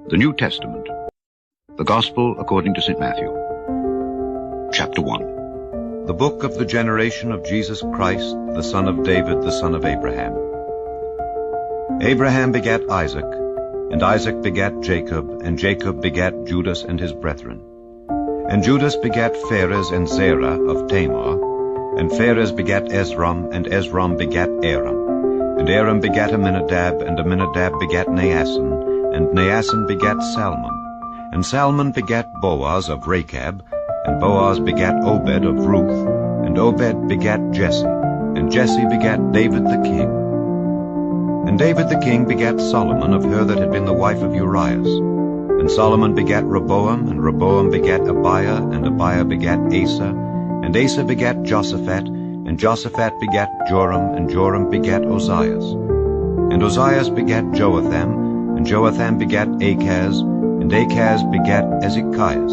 The New Testament. The Gospel according to St. Matthew. Chapter 1. The book of the generation of Jesus Christ, the son of David, the son of Abraham. Abraham begat Isaac, and Isaac begat Jacob, and Jacob begat Judas and his brethren. And Judas begat Phares and Zerah of Tamar, and Phares begat Esrom, and Esrom begat Aram. And Aram begat Amminadab, and Amminadab begat Naasson, and Naasson begat Salmon. And Salmon begat Boaz of Rechab, and Boaz begat Obed of Ruth, and Obed begat Jesse, and Jesse begat David the king. And David the king begat Solomon of her that had been the wife of Urias. And Solomon begat Rehoboam, and Rehoboam begat Abiah, and Abiah begat Asa, and Asa begat Joshaphat, and Joshaphat begat Joram, and Joram begat Ozias. And Ozias begat Joatham, and Joatham begat Achaz, and Achaz begat Ezekias.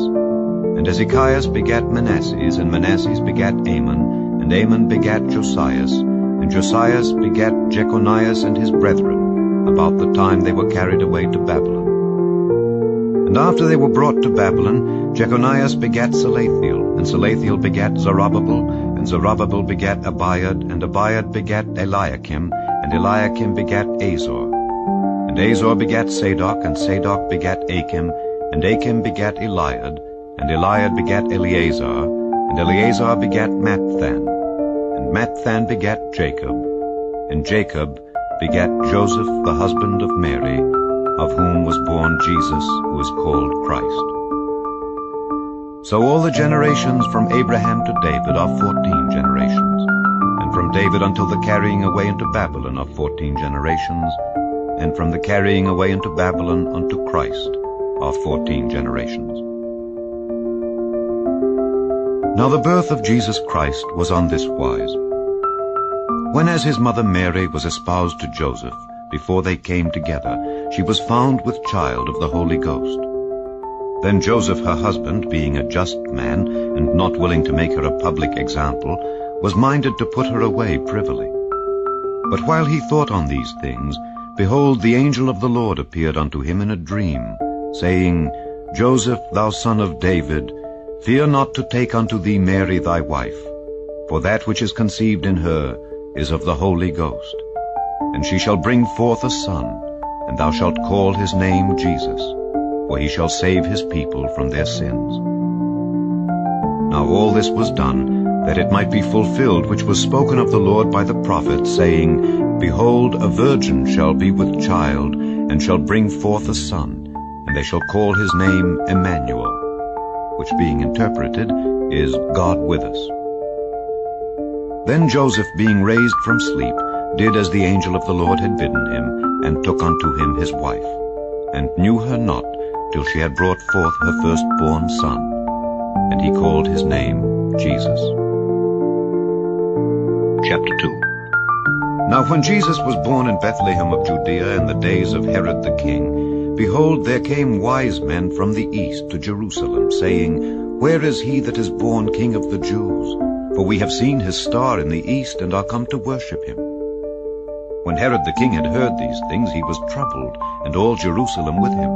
And Ezekias begat Manasses, and Manasses begat Amon, and Amon begat Josias, and Josias begat Jeconias and his brethren, about the time they were carried away to Babylon. And after they were brought to Babylon, Jeconias begat Salathiel, and Salathiel begat Zerubbabel, and Zerubbabel begat Abiad, and Abiad begat Eliakim, and Eliakim begat Azor. And Azor begat Sadoc, and Sadoc begat Achim, and Achim begat Eliad, and Eliad begat Eleazar, and Eleazar begat Matthan, and Matthan begat Jacob, and Jacob begat Joseph the husband of Mary, of whom was born Jesus, who is called Christ. So all the generations from Abraham to David are 14 generations, and from David until the carrying away into Babylon are 14 generations, and from the carrying away into Babylon unto Christ are 14 generations. Now the birth of Jesus Christ was on this wise. When as his mother Mary was espoused to Joseph, before they came together, she was found with child of the Holy Ghost. Then Joseph her husband, being a just man, and not willing to make her a public example, was minded to put her away privily. But while he thought on these things, behold, the angel of the Lord appeared unto him in a dream, saying, Joseph, thou son of David, fear not to take unto thee Mary thy wife, for that which is conceived in her is of the Holy Ghost. And she shall bring forth a son, and thou shalt call his name Jesus, for he shall save his people from their sins. Now all this was done, that it might be fulfilled which was spoken of the Lord by the prophet, saying, Behold, a virgin shall be with child, and shall bring forth a son, and they shall call his name Emmanuel, which being interpreted is God with us. Then Joseph, being raised from sleep, did as the angel of the Lord had bidden him, and took unto him his wife, and knew her not till she had brought forth her firstborn son, and he called his name Jesus. Chapter 2. Now when Jesus was born in Bethlehem of Judea in the days of Herod the king, behold, there came wise men from the east to Jerusalem, saying, Where is he that is born King of the Jews? For we have seen his star in the east, and are come to worship him. When Herod the king had heard these things, he was troubled, and all Jerusalem with him.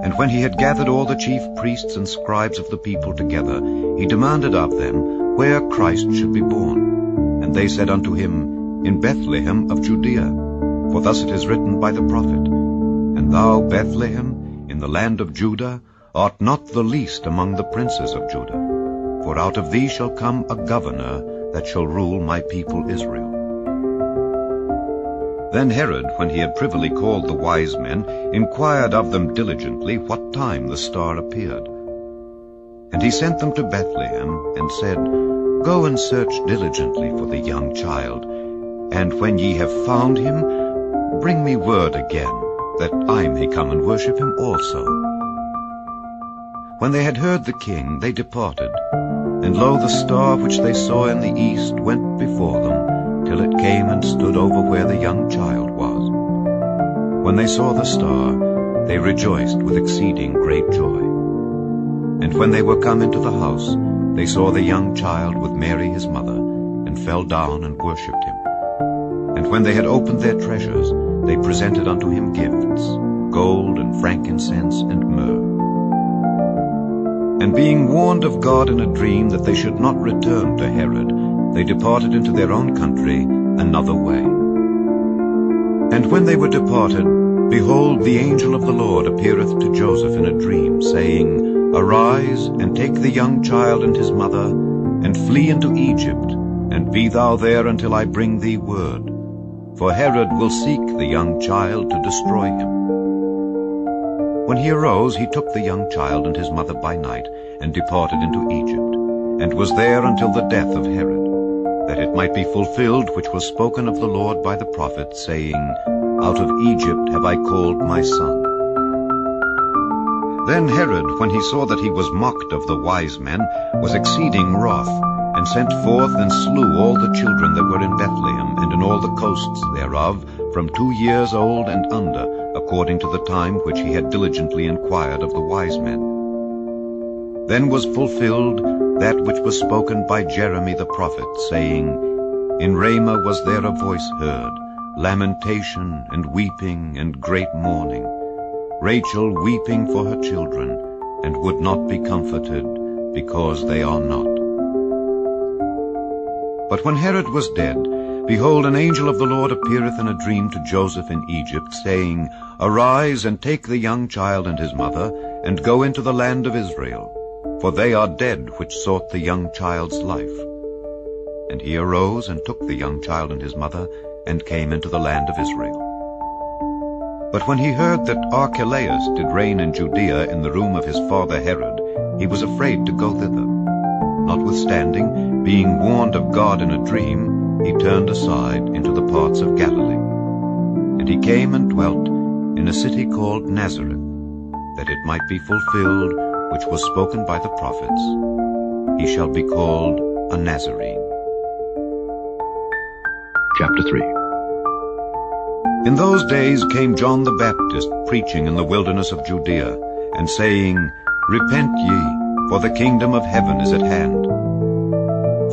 And when he had gathered all the chief priests and scribes of the people together, he demanded of them where Christ should be born. And they said unto him, In Bethlehem of Judea, for thus it is written by the prophet, And thou, Bethlehem, in the land of Judah, art not the least among the princes of Judah, for out of thee shall come a governor that shall rule my people Israel. Then Herod, when he had privily called the wise men, inquired of them diligently what time the star appeared. And he sent them to Bethlehem, and said, Go and search diligently for the young child, and when ye have found him, bring me word again, that I may come and worship him also. When they had heard the king, they departed. And lo, the star which they saw in the east went before them, till it came and stood over where the young child was. When they saw the star, they rejoiced with exceeding great joy. And when they were come into the house, they saw the young child with Mary his mother, and fell down and worshipped him. And when they had opened their treasures, they presented unto him gifts, gold and frankincense and myrrh. And being warned of God in a dream that they should not return to Herod, they departed into their own country another way. And when they were departed, behold, the angel of the Lord appeareth to Joseph in a dream, saying, Arise, and take the young child and his mother, and flee into Egypt, and be thou there until I bring thee word. For Herod will seek the young child to destroy him. When he arose, he took the young child and his mother by night, and departed into Egypt, and was there until the death of Herod, that it might be fulfilled which was spoken of the Lord by the prophet, saying, Out of Egypt have I called my son. Then Herod, when he saw that he was mocked of the wise men, was exceeding wroth, and sent forth and slew all the children that were in Bethlehem, and in all the coasts thereof, from 2 years old and under, according to the time which he had diligently inquired of the wise men. Then was fulfilled that which was spoken by Jeremy the prophet, saying, In Ramah was there a voice heard, lamentation and weeping and great mourning, Rachel weeping for her children, and would not be comforted, because they are not. But when Herod was dead, behold, an angel of the Lord appeareth in a dream to Joseph in Egypt, saying, Arise, and take the young child and his mother, and go into the land of Israel, for they are dead which sought the young child's life. And he arose and took the young child and his mother, and came into the land of Israel. But when he heard that Archelaus did reign in Judea in the room of his father Herod, he was afraid to go thither. Notwithstanding, being warned of God in a dream, he turned aside into the parts of Galilee. And he came and dwelt in a city called Nazareth, that it might be fulfilled which was spoken by the prophets, He shall be called a Nazarene. Chapter 3. In those days came John the Baptist preaching in the wilderness of Judea, and saying, Repent ye, for the kingdom of heaven is at hand.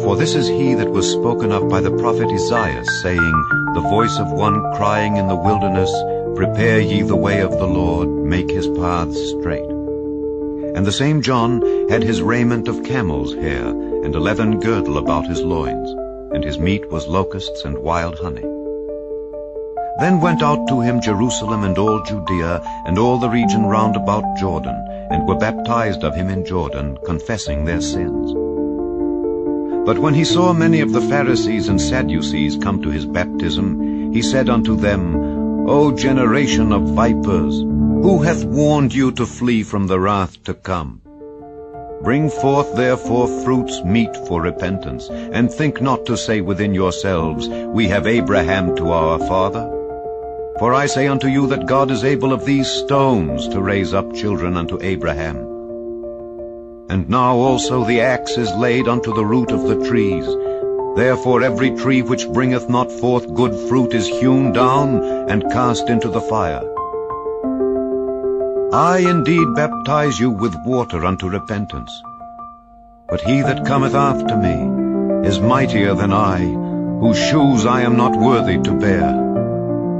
For this is he that was spoken of by the prophet Isaiah, saying, The voice of one crying in the wilderness, Prepare ye the way of the Lord, make his paths straight. And the same John had his raiment of camel's hair, and a leathern girdle about his loins, and his meat was locusts and wild honey. Then went out to him Jerusalem and all Judea, and all the region round about Jordan, and were baptized of him in Jordan, confessing their sins. But when he saw many of the Pharisees and Sadducees come to his baptism, he said unto them, O generation of vipers, who hath warned you to flee from the wrath to come? Bring forth therefore fruits meet for repentance, and think not to say within yourselves, We have Abraham to our father. For I say unto you that God is able of these stones to raise up children unto Abraham. And now also the axe is laid unto the root of the trees. Therefore every tree which bringeth not forth good fruit is hewn down and cast into the fire. I indeed baptize you with water unto repentance. But he that cometh after me is mightier than I, whose shoes I am not worthy to bear.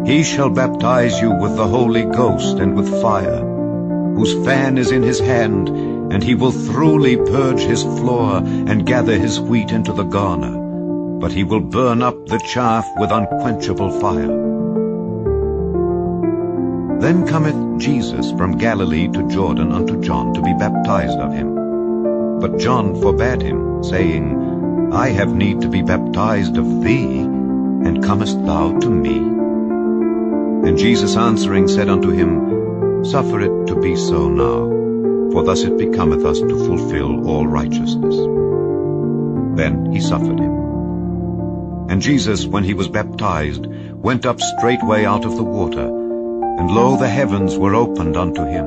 He shall baptize you with the Holy Ghost and with fire, whose fan is in his hand, and he will thoroughly purge his floor, and gather his wheat into the garner. But he will burn up the chaff with unquenchable fire. Then cometh Jesus from Galilee to Jordan unto John to be baptized of him. But John forbade him, saying, I have need to be baptized of thee, and comest thou to me? And Jesus answering said unto him, Suffer it to be so now, for thus it becometh us to fulfill all righteousness. Then he suffered him. And Jesus, when he was baptized, went up straightway out of the water, and lo, the heavens were opened unto him,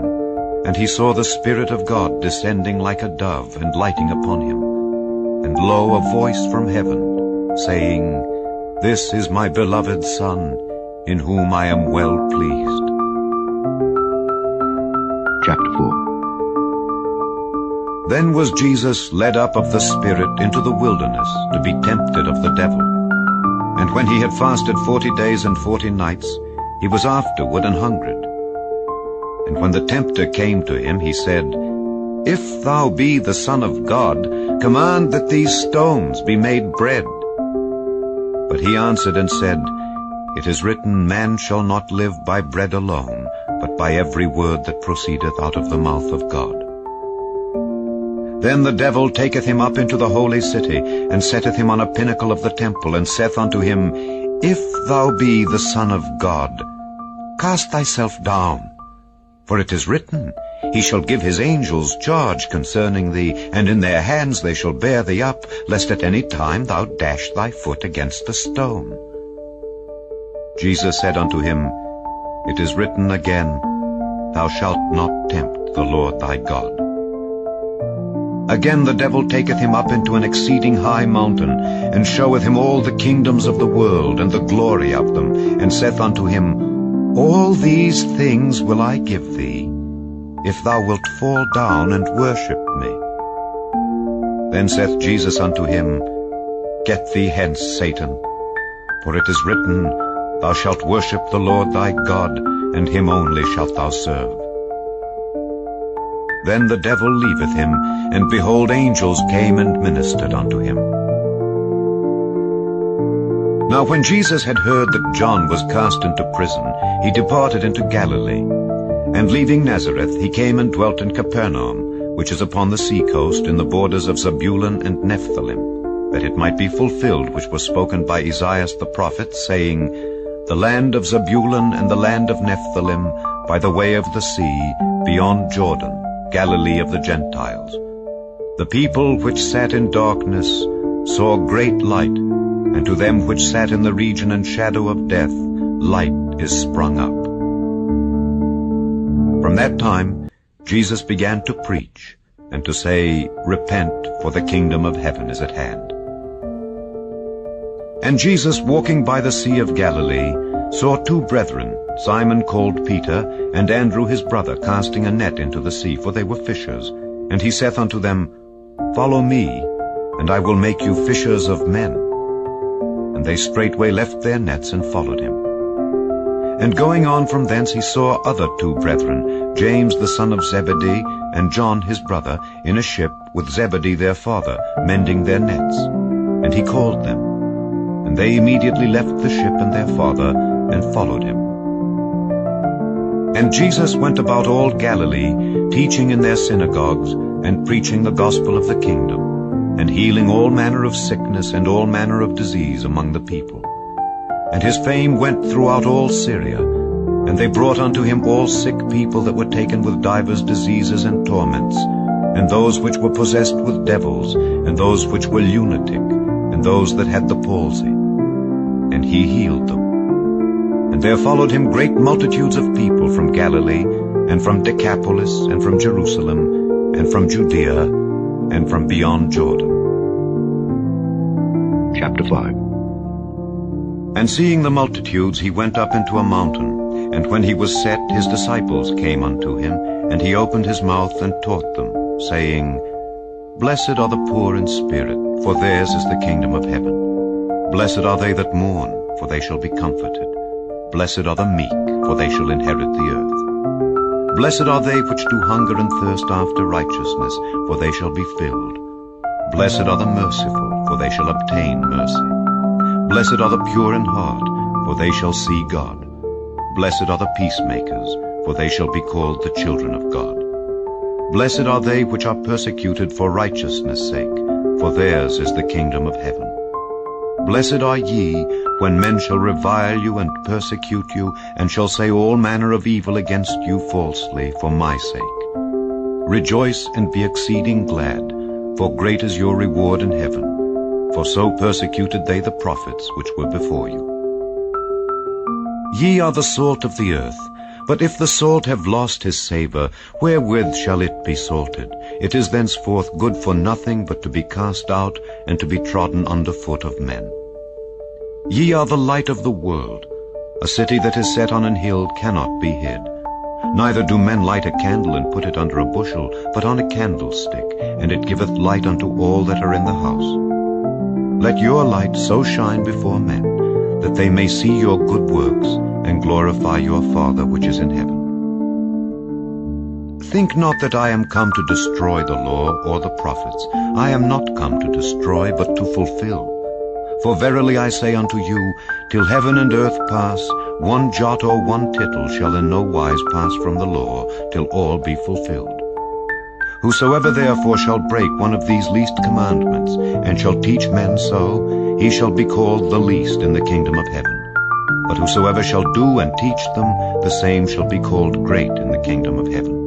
and he saw the Spirit of God descending like a dove, and lighting upon him. And lo, a voice from heaven, saying, This is my beloved Son, in whom I am well pleased. Chapter 4. Then was Jesus led up of the Spirit into the wilderness, to be tempted of the devil. And when he had fasted 40 days and 40 nights, he was afterward an hungered. And when the tempter came to him, he said, If thou be the Son of God, command that these stones be made bread. But he answered and said, It is written, Man shall not live by bread alone, but by every word that proceedeth out of the mouth of God. Then the devil taketh him up into the holy city, and setteth him on a pinnacle of the temple, and saith unto him, If thou be the Son of God, cast thyself down. For it is written, He shall give his angels charge concerning thee, and in their hands they shall bear thee up, lest at any time thou dash thy foot against a stone. Jesus said unto him, It is written again, Thou shalt not tempt the Lord thy God. Again the devil taketh him up into an exceeding high mountain, and showeth him all the kingdoms of the world, and the glory of them, and saith unto him, All these things will I give thee, if thou wilt fall down and worship me. Then saith Jesus unto him, Get thee hence, Satan, for it is written, Thou shalt worship the Lord thy God, and him only shalt thou serve. Then the devil leaveth him, and behold, angels came and ministered unto him. Now when Jesus had heard that John was cast into prison, he departed into Galilee. And leaving Nazareth, he came and dwelt in Capernaum, which is upon the sea coast, in the borders of Zebulun and Nephthalim, that it might be fulfilled which was spoken by Esaias the prophet, saying, The land of Zebulun and the land of Nephthalim, by the way of the sea, beyond Jordan, Galilee of the Gentiles. The people which sat in darkness saw great light, and to them which sat in the region and shadow of death, light is sprung up. From that time Jesus began to preach, and to say, Repent, for the kingdom of heaven is at hand. And Jesus, walking by the sea of Galilee, saw two brethren, Simon called Peter, and Andrew his brother, casting a net into the sea, for they were fishers. And he saith unto them, Follow me, and I will make you fishers of men. And they straightway left their nets and followed him. And going on from thence he saw other two brethren, James the son of Zebedee, and John his brother, in a ship with Zebedee their father, mending their nets. And he called them. And they immediately left the ship and their father, and followed him. And Jesus went about all Galilee, teaching in their synagogues, and preaching the gospel of the kingdom, and healing all manner of sickness and all manner of disease among the people. And his fame went throughout all Syria, and they brought unto him all sick people that were taken with divers diseases and torments, and those which were possessed with devils, and those which were lunatic, and those that had the palsy. And he healed them. And there followed him great multitudes of people from Galilee, and from Decapolis, and from Jerusalem, and from Judea, and from beyond Jordan. Chapter 5. And seeing the multitudes, he went up into a mountain. And when he was set, his disciples came unto him, and he opened his mouth and taught them, saying, Blessed are the poor in spirit, for theirs is the kingdom of heaven. Blessed are they that mourn, for they shall be comforted. Blessed are the meek, for they shall inherit the earth. Blessed are they which do hunger and thirst after righteousness, for they shall be filled. Blessed are the merciful, for they shall obtain mercy. Blessed are the pure in heart, for they shall see God. Blessed are the peacemakers, for they shall be called the children of God. Blessed are they which are persecuted for righteousness' sake, for theirs is the kingdom of heaven. Blessed are ye, when men shall revile you and persecute you, and shall say all manner of evil against you falsely for my sake. Rejoice and be exceeding glad, for great is your reward in heaven. For so persecuted they the prophets which were before you. Ye are the salt of the earth. But if the salt have lost his savour, wherewith shall it be salted? It is thenceforth good for nothing but to be cast out, and to be trodden under foot of men. Ye are the light of the world. A city that is set on an hill cannot be hid. Neither do men light a candle and put it under a bushel, but on a candlestick, and it giveth light unto all that are in the house. Let your light so shine before men, that they may see your good works, and glorify your Father which is in heaven. Think not that I am come to destroy the law or the prophets. I am not come to destroy, but to fulfill. For verily I say unto you, till heaven and earth pass, one jot or one tittle shall in no wise pass from the law, till all be fulfilled. Whosoever therefore shall break one of these least commandments, and shall teach men so, he shall be called the least in the kingdom of heaven. But whosoever shall do and teach them, the same shall be called great in the kingdom of heaven.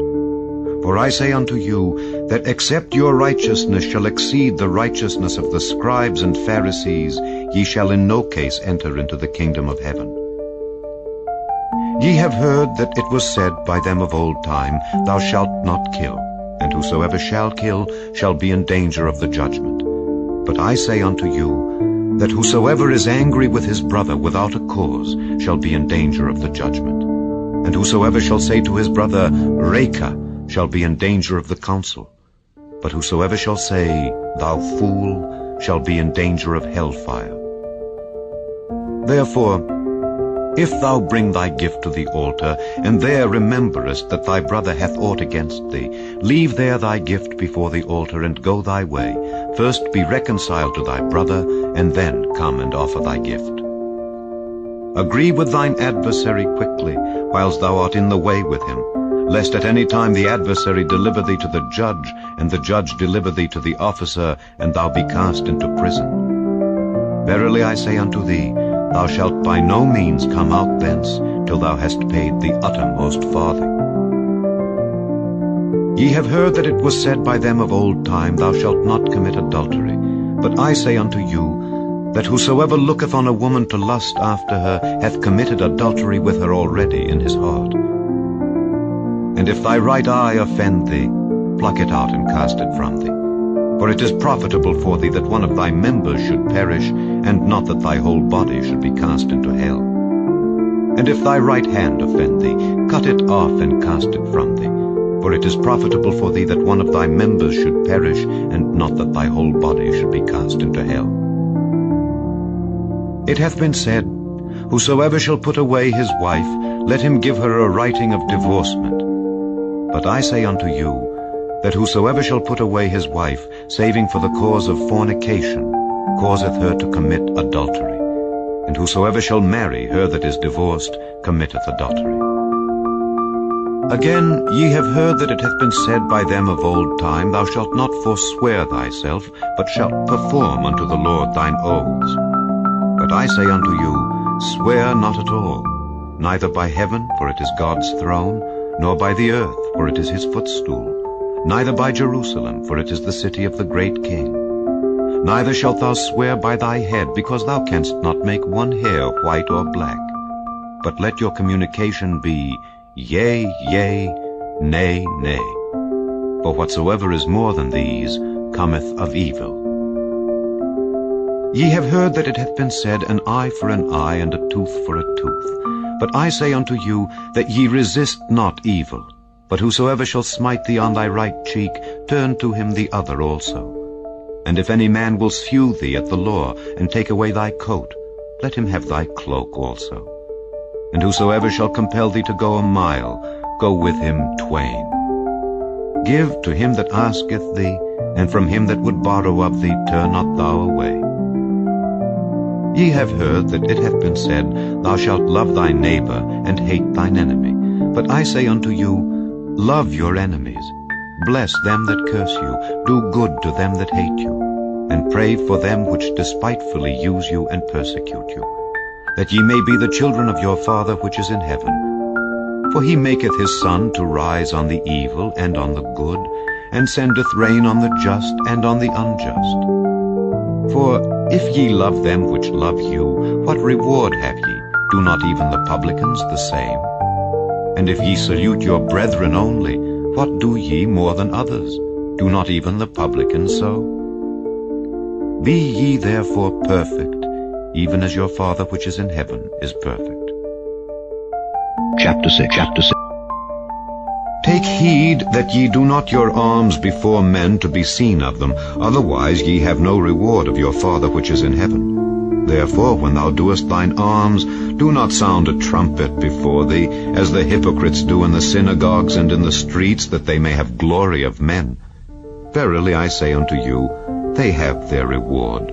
For I say unto you, that except your righteousness shall exceed the righteousness of the scribes and Pharisees, ye shall in no case enter into the kingdom of heaven. Ye have heard that it was said by them of old time, Thou shalt not kill, and whosoever shall kill shall be in danger of the judgment. But I say unto you, that whosoever is angry with his brother without a cause shall be in danger of the judgment. And whosoever shall say to his brother, Raca, shall be in danger of the council. But whosoever shall say, Thou fool, shall be in danger of hellfire. Therefore, if thou bring thy gift to the altar, and there rememberest that thy brother hath aught against thee, leave there thy gift before the altar, and go thy way. First be reconciled to thy brother, and then come and offer thy gift. Agree with thine adversary quickly, whilst thou art in the way with him, lest at any time the adversary deliver thee to the judge, and the judge deliver thee to the officer, and thou be cast into prison. Verily I say unto thee, thou shalt by no means come out thence, till thou hast paid the uttermost farthing. Ye have heard that it was said by them of old time, Thou shalt not commit adultery. But I say unto you, that whosoever looketh on a woman to lust after her hath committed adultery with her already in his heart. And if thy right eye offend thee, pluck it out and cast it from thee. For it is profitable for thee that one of thy members should perish, and not that thy whole body should be cast into hell. And if thy right hand offend thee, cut it off and cast it from thee. For it is profitable for thee that one of thy members should perish, and not that thy whole body should be cast into hell. It hath been said, Whosoever shall put away his wife, let him give her a writing of divorcement. But I say unto you, that whosoever shall put away his wife, saving for the cause of fornication, causeth her to commit adultery. And whosoever shall marry her that is divorced, committeth adultery. Again, ye have heard that it hath been said by them of old time, Thou shalt not forswear thyself, but shalt perform unto the Lord thine oaths. But I say unto you, swear not at all, neither by heaven, for it is God's throne, nor by the earth, for it is his footstool, neither by Jerusalem, for it is the city of the great King. Neither shalt thou swear by thy head, because thou canst not make one hair white or black. But let your communication be, Yea, yea, nay, nay. For whatsoever is more than these cometh of evil. Ye have heard that it hath been said, An eye for an eye, and a tooth for a tooth. But I say unto you, that ye resist not evil. But whosoever shall smite thee on thy right cheek, turn to him the other also. And if any man will sue thee at the law, and take away thy coat, let him have thy cloak also. And whosoever shall compel thee to go a mile, go with him twain. Give to him that asketh thee, and from him that would borrow of thee turn not thou away. Ye have heard that it hath been said, Thou shalt love thy neighbor, and hate thine enemy. But I say unto you, love your enemies, bless them that curse you, do good to them that hate you, and pray for them which despitefully use you and persecute you, that ye may be the children of your Father which is in heaven. For he maketh his sun to rise on the evil and on the good, and sendeth rain on the just and on the unjust. For if ye love them which love you, what reward have ye? Do not even the publicans the same? And if ye salute your brethren only, what do ye more than others? Do not even the publicans so? Be ye therefore perfect, even as your Father which is in heaven is perfect. Chapter 6. Take heed that ye do not your alms before men to be seen of them, otherwise ye have no reward of your Father which is in heaven. Therefore, when thou doest thine alms, do not sound a trumpet before thee, as the hypocrites do in the synagogues and in the streets, that they may have glory of men. Verily I say unto you, they have their reward.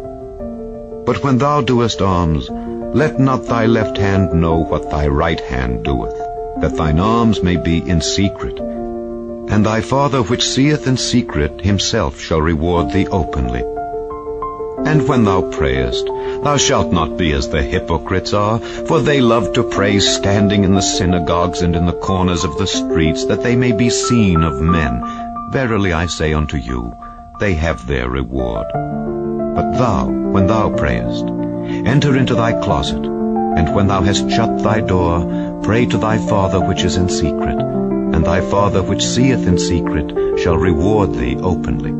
But when thou doest alms, let not thy left hand know what thy right hand doeth, that thine alms may be in secret. And thy Father which seeth in secret himself shall reward thee openly. And when thou prayest, thou shalt not be as the hypocrites are, for they love to pray standing in the synagogues and in the corners of the streets, that they may be seen of men. Verily I say unto you, they have their reward. But thou, when thou prayest, enter into thy closet, and when thou hast shut thy door, pray to thy Father which is in secret, and thy Father which seeth in secret shall reward thee openly.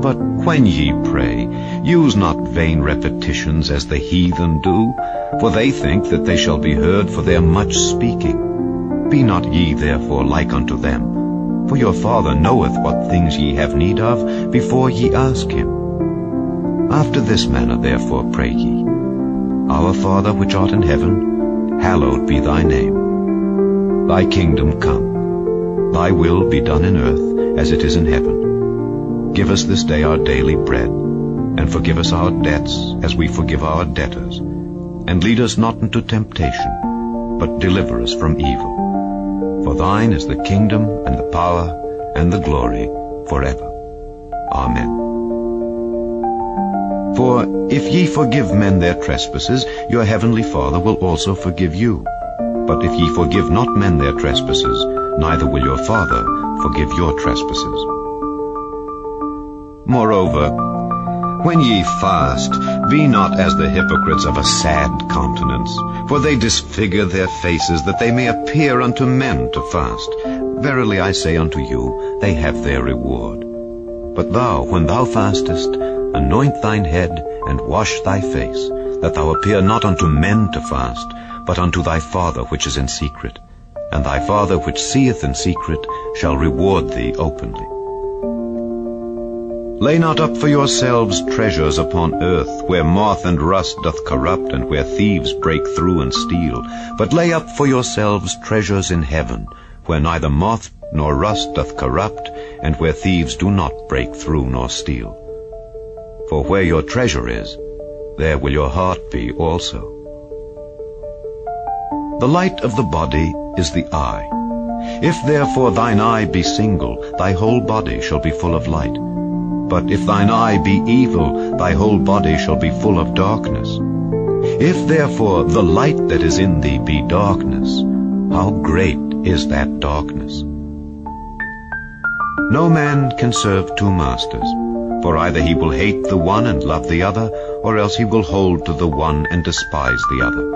But when ye pray, use not vain repetitions as the heathen do, for they think that they shall be heard for their much speaking. Be not ye therefore like unto them, for your Father knoweth what things ye have need of before ye ask him. After this manner therefore pray ye, Our Father which art in heaven, hallowed be thy name. Thy kingdom come, thy will be done in earth as it is in heaven. Give us this day our daily bread, and forgive us our debts as we forgive our debtors. And lead us not into temptation, but deliver us from evil. For thine is the kingdom, and the power, and the glory, forever. Amen. For if ye forgive men their trespasses, your heavenly Father will also forgive you. But if ye forgive not men their trespasses, neither will your Father forgive your trespasses. Moreover, when ye fast, be not as the hypocrites of a sad countenance, for they disfigure their faces, that they may appear unto men to fast. Verily I say unto you, they have their reward. But thou, when thou fastest, anoint thine head, and wash thy face, that thou appear not unto men to fast, but unto thy Father which is in secret. And thy Father which seeth in secret shall reward thee openly. Lay not up for yourselves treasures upon earth, where moth and rust doth corrupt, and where thieves break through and steal. But lay up for yourselves treasures in heaven, where neither moth nor rust doth corrupt, and where thieves do not break through nor steal. For where your treasure is, there will your heart be also. The light of the body is the eye. If therefore thine eye be single, thy whole body shall be full of light. But if thine eye be evil, thy whole body shall be full of darkness. If therefore the light that is in thee be darkness, how great is that darkness? No man can serve two masters, for either he will hate the one and love the other, or else he will hold to the one and despise the other.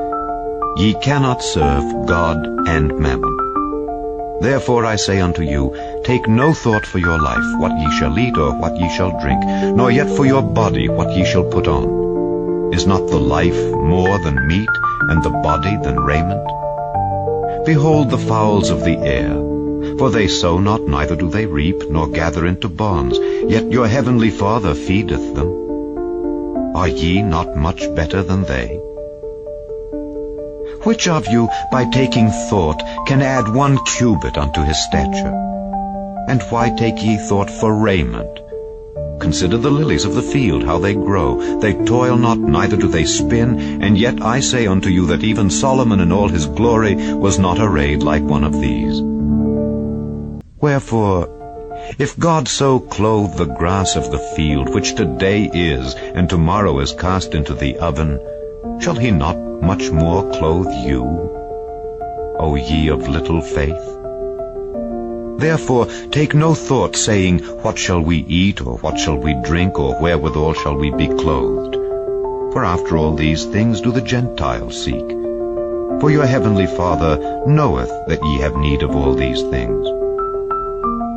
Ye cannot serve God and mammon. Therefore I say unto you, take no thought for your life, what ye shall eat or what ye shall drink, nor yet for your body, what ye shall put on. Is not the life more than meat, and the body than raiment? Behold the fowls of the air, for they sow not, neither do they reap, nor gather into barns, yet your heavenly Father feedeth them. Are ye not much better than they? Which of you, by taking thought, can add 1 cubit unto his stature? And why take ye thought for raiment? Consider the lilies of the field, how they grow. They toil not, neither do they spin, and yet I say unto you that even Solomon in all his glory was not arrayed like one of these. Wherefore, if God so clothe the grass of the field, which today is, and tomorrow is cast into the oven, shall he not much more clothe you, O ye of little faith? Therefore take no thought, saying, What shall we eat, or what shall we drink, or wherewithal shall we be clothed? For after all these things do the Gentiles seek. For your heavenly Father knoweth that ye have need of all these things.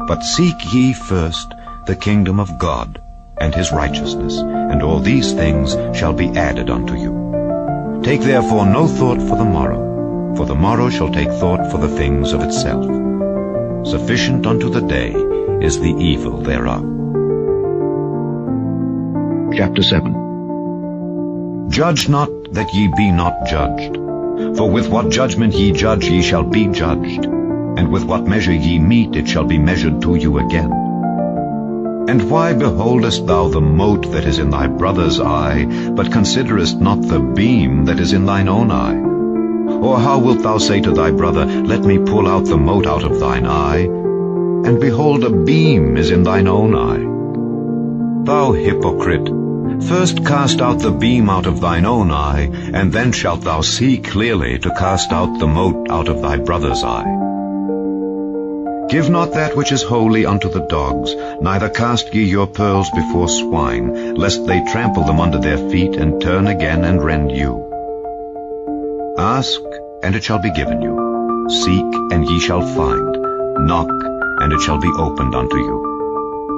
But seek ye first the kingdom of God, and his righteousness, and all these things shall be added unto you. Take therefore no thought for the morrow shall take thought for the things of itself. Sufficient unto the day is the evil thereof. Chapter 7. Judge not, that ye be not judged. For with what judgment ye judge, ye shall be judged, and with what measure ye mete, it shall be measured to you again. And why beholdest thou the mote that is in thy brother's eye, but considerest not the beam that is in thine own eye? Or how wilt thou say to thy brother, Let me pull out the mote out of thine eye, and behold, a beam is in thine own eye? Thou hypocrite, first cast out the beam out of thine own eye, and then shalt thou see clearly to cast out the mote out of thy brother's eye. Give not that which is holy unto the dogs, neither cast ye your pearls before swine, lest they trample them under their feet, and turn again and rend you. Ask, and it shall be given you. Seek, and ye shall find. Knock, and it shall be opened unto you.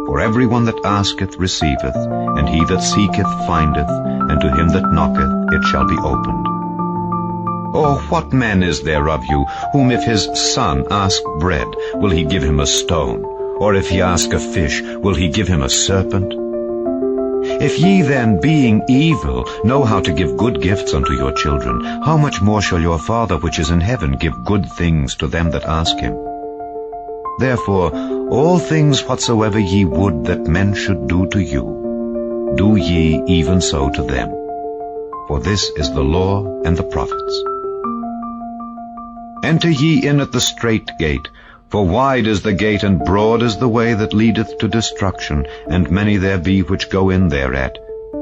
For every one that asketh receiveth, and he that seeketh findeth, and to him that knocketh it shall be opened. Or what man is there of you, whom if his son ask bread, will he give him a stone? Or if he ask a fish, will he give him a serpent? If ye then, being evil, know how to give good gifts unto your children, how much more shall your Father which is in heaven give good things to them that ask him? Therefore, all things whatsoever ye would that men should do to you, do ye even so to them. For this is the law and the prophets. Enter ye in at the strait gate, for wide is the gate and broad is the way that leadeth to destruction, and many there be which go in thereat.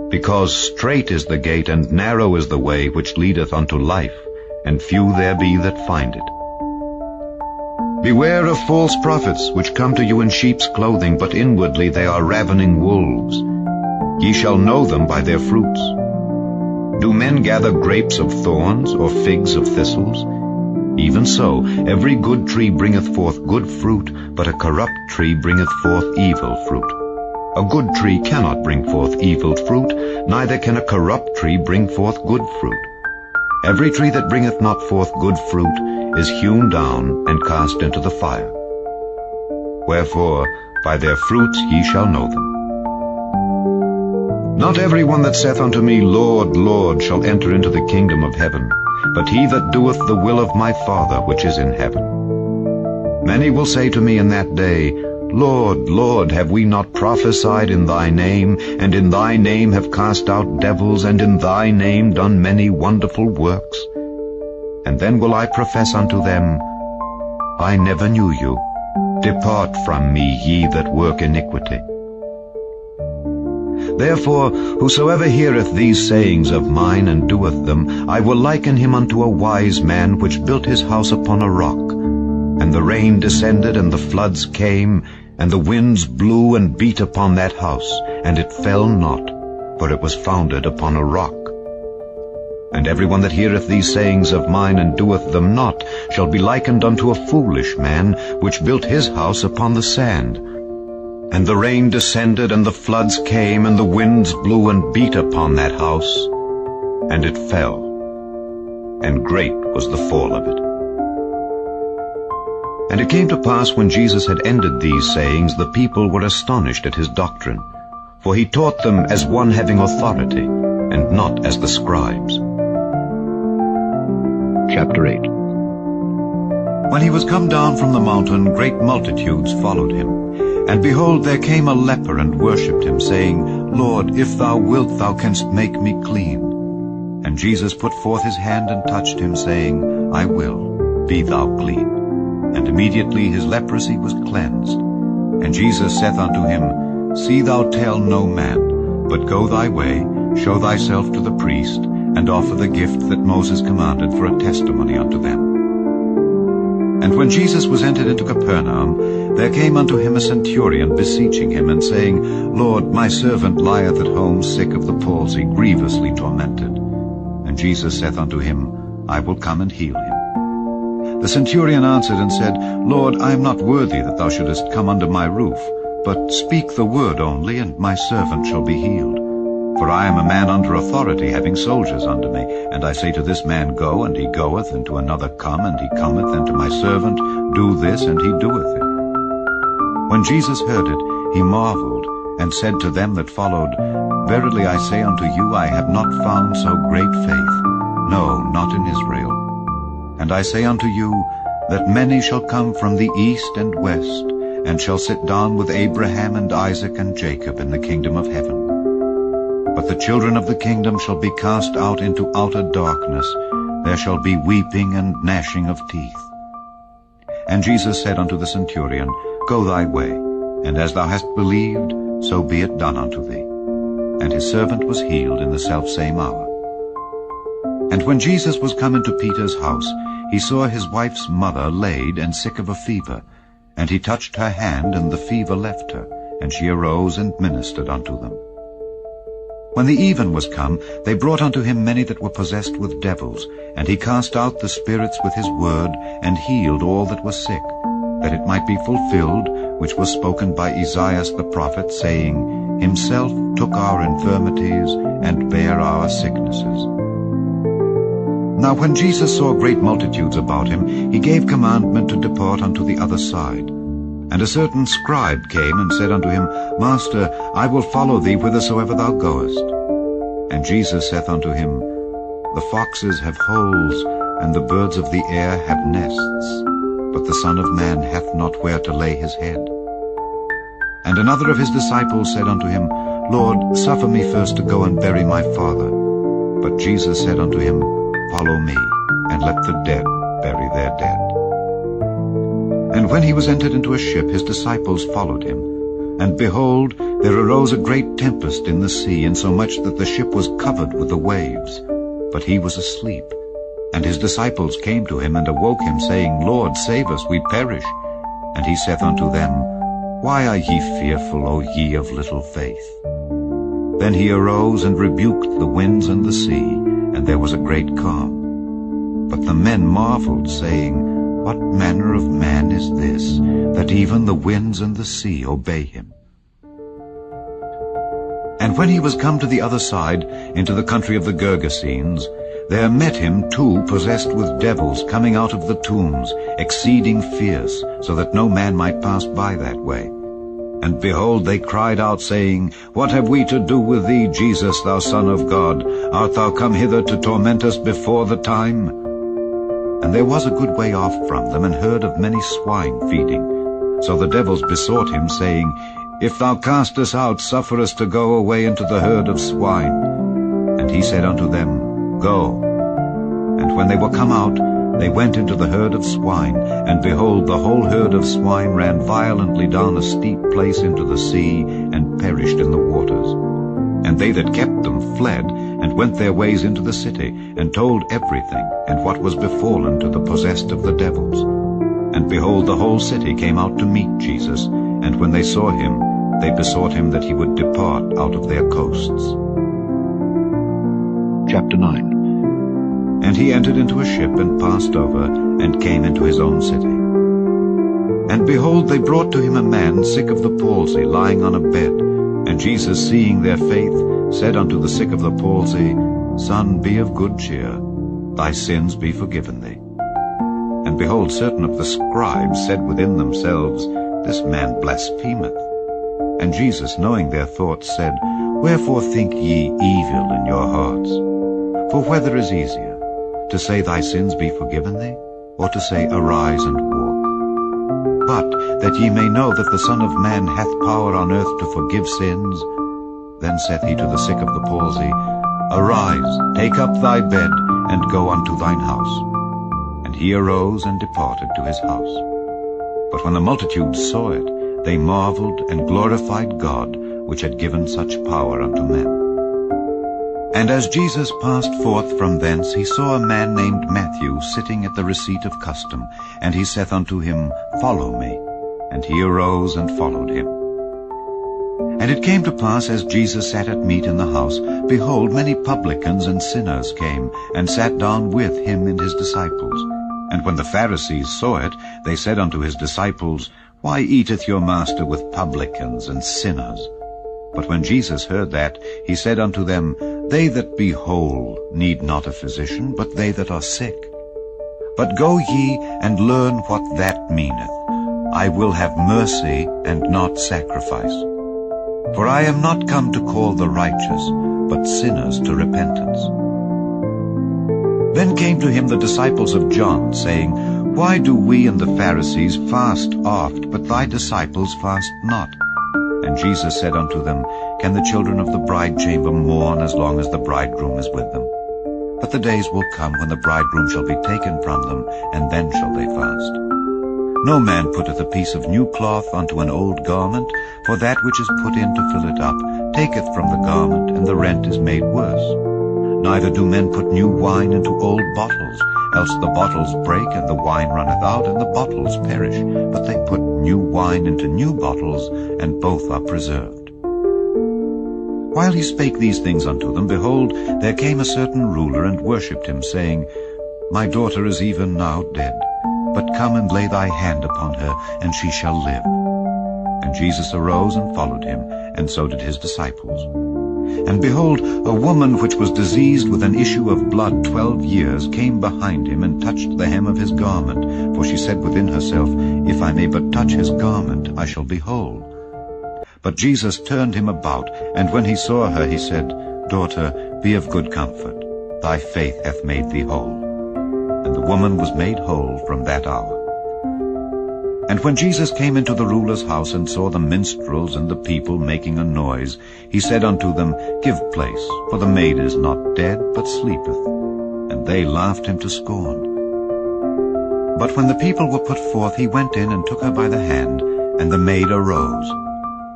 Because strait is the gate and narrow is the way which leadeth unto life, and few there be that find it. Beware of false prophets, which come to you in sheep's clothing, but inwardly they are ravening wolves. Ye shall know them by their fruits. Do men gather grapes of thorns, or figs of thistles? Even so, every good tree bringeth forth good fruit, but a corrupt tree bringeth forth evil fruit. A good tree cannot bring forth evil fruit, neither can a corrupt tree bring forth good fruit. Every tree that bringeth not forth good fruit is hewn down and cast into the fire. Wherefore, by their fruits ye shall know them. Not every one that saith unto me, Lord, Lord, shall enter into the kingdom of heaven, but he that doeth the will of my Father which is in heaven. Many will say to me in that day, Lord, Lord, have we not prophesied in thy name, and in thy name have cast out devils, and in thy name done many wonderful works? And then will I profess unto them, I never knew you. Depart from me, ye that work iniquity. Therefore, whosoever heareth these sayings of mine and doeth them, I will liken him unto a wise man which built his house upon a rock. And the rain descended, and the floods came, and the winds blew and beat upon that house, and it fell not, for it was founded upon a rock. And every one that heareth these sayings of mine and doeth them not shall be likened unto a foolish man which built his house upon the sand. And the rain descended, and the floods came, and the winds blew and beat upon that house, and it fell, and great was the fall of it. And it came to pass, when Jesus had ended these sayings, the people were astonished at his doctrine, for he taught them as one having authority, and not as the scribes. Chapter 8. When he was come down from the mountain, great multitudes followed him. And behold, there came a leper and worshipped him, saying, Lord, if thou wilt, thou canst make me clean. And Jesus put forth his hand and touched him, saying, I will, be thou clean. And immediately his leprosy was cleansed. And Jesus saith unto him, See thou tell no man, but go thy way, show thyself to the priest, and offer the gift that Moses commanded for a testimony unto them. And when Jesus was entered into Capernaum, there came unto him a centurion beseeching him, and saying, Lord, my servant lieth at home sick of the palsy, grievously tormented. And Jesus saith unto him, I will come and heal him. The centurion answered and said, Lord, I am not worthy that thou shouldest come under my roof, but speak the word only, and my servant shall be healed. For I am a man under authority, having soldiers under me. And I say to this man, Go, and he goeth, and to another, Come, and he cometh, and to my servant, Do this, and he doeth it. When Jesus heard it, he marveled, and said to them that followed, Verily I say unto you, I have not found so great faith, no, not in Israel. And I say unto you, that many shall come from the east and west, and shall sit down with Abraham and Isaac and Jacob in the kingdom of heaven. But the children of the kingdom shall be cast out into outer darkness. There shall be weeping and gnashing of teeth. And Jesus said unto the centurion, Go thy way, and as thou hast believed, so be it done unto thee. And his servant was healed in the selfsame hour. And when Jesus was come into Peter's house, he saw his wife's mother laid and sick of a fever. And he touched her hand, and the fever left her, and she arose and ministered unto them. When the even was come, they brought unto him many that were possessed with devils, and he cast out the spirits with his word, and healed all that were sick, that it might be fulfilled, which was spoken by Esaias the prophet, saying, Himself took our infirmities, and bare our sicknesses. Now when Jesus saw great multitudes about him, he gave commandment to depart unto the other side. And a certain scribe came and said unto him, Master, I will follow thee whithersoever thou goest. And Jesus saith unto him, The foxes have holes, and the birds of the air have nests, but the Son of Man hath not where to lay his head. And another of his disciples said unto him, Lord, suffer me first to go and bury my father. But Jesus said unto him, Follow me, and let the dead bury their dead. And when he was entered into a ship, his disciples followed him. And behold, there arose a great tempest in the sea, insomuch that the ship was covered with the waves. But he was asleep. And his disciples came to him, and awoke him, saying, Lord, save us, we perish. And he saith unto them, Why are ye fearful, O ye of little faith? Then he arose and rebuked the winds and the sea, and there was a great calm. But the men marveled, saying, What manner of man is this, that even the winds and the sea obey him? And when he was come to the other side, into the country of the Gergesenes, there met him two possessed with devils, coming out of the tombs, exceeding fierce, so that no man might pass by that way. And behold, they cried out, saying, What have we to do with thee, Jesus, thou Son of God? Art thou come hither to torment us before the time? And there was a good way off from them an herd of many swine feeding. So the devils besought him, saying, If thou cast us out, suffer us to go away into the herd of swine. And he said unto them, Go. And when they were come out, they went into the herd of swine, and behold, the whole herd of swine ran violently down a steep place into the sea, and perished in the waters. And they that kept them fled, and went their ways into the city, and told everything, and what was befallen to the possessed of the devils. And behold, the whole city came out to meet Jesus, and when they saw him, they besought him that he would depart out of their coasts. Chapter 9. And he entered into a ship, and passed over, and came into his own city. And behold, they brought to him a man sick of the palsy, lying on a bed. And Jesus, seeing their faith, said unto the sick of the palsy, Son, be of good cheer, thy sins be forgiven thee. And behold, certain of the scribes said within themselves, This man blasphemeth. And Jesus, knowing their thoughts, said, Wherefore think ye evil in your hearts? For whether is easier, to say thy sins be forgiven thee, or to say arise and walk? But that ye may know that the Son of Man hath power on earth to forgive sins, then saith he to the sick of the palsy, Arise, take up thy bed, and go unto thine house. And he arose and departed to his house. But when the multitude saw it, they marveled and glorified God, which had given such power unto men. And as Jesus passed forth from thence, he saw a man named Matthew sitting at the receipt of custom. And he saith unto him, Follow me. And he arose and followed him. And it came to pass, as Jesus sat at meat in the house, behold, many publicans and sinners came, and sat down with him and his disciples. And when the Pharisees saw it, they said unto his disciples, Why eateth your master with publicans and sinners? But when Jesus heard that, he said unto them, They that be whole need not a physician, but they that are sick. But go ye and learn what that meaneth. I will have mercy and not sacrifice. For I am not come to call the righteous, but sinners to repentance. Then came to him the disciples of John, saying, Why do we and the Pharisees fast oft, but thy disciples fast not? And Jesus said unto them, Can the children of the bride chamber mourn as long as the bridegroom is with them? But the days will come when the bridegroom shall be taken from them, and then shall they fast. No man putteth a piece of new cloth unto an old garment, for that which is put in to fill it up taketh from the garment, and the rent is made worse. Neither do men put new wine into old bottles, else the bottles break, and the wine runneth out, and the bottles perish. But they put new wine into new bottles, and both are preserved. While he spake these things unto them, behold, there came a certain ruler, and worshipped him, saying, My daughter is even now dead, but come and lay thy hand upon her, and she shall live. And Jesus arose and followed him, and so did his disciples. And behold, a woman which was diseased with an issue of blood 12 years came behind him, and touched the hem of his garment. For she said within herself, If I may but touch his garment, I shall be whole. But Jesus turned him about, and when he saw her, he said, Daughter, be of good comfort. Thy faith hath made thee whole. And the woman was made whole from that hour. And when Jesus came into the ruler's house, and saw the minstrels and the people making a noise, he said unto them, Give place, for the maid is not dead, but sleepeth. And they laughed him to scorn. But when the people were put forth, he went in and took her by the hand, and the maid arose.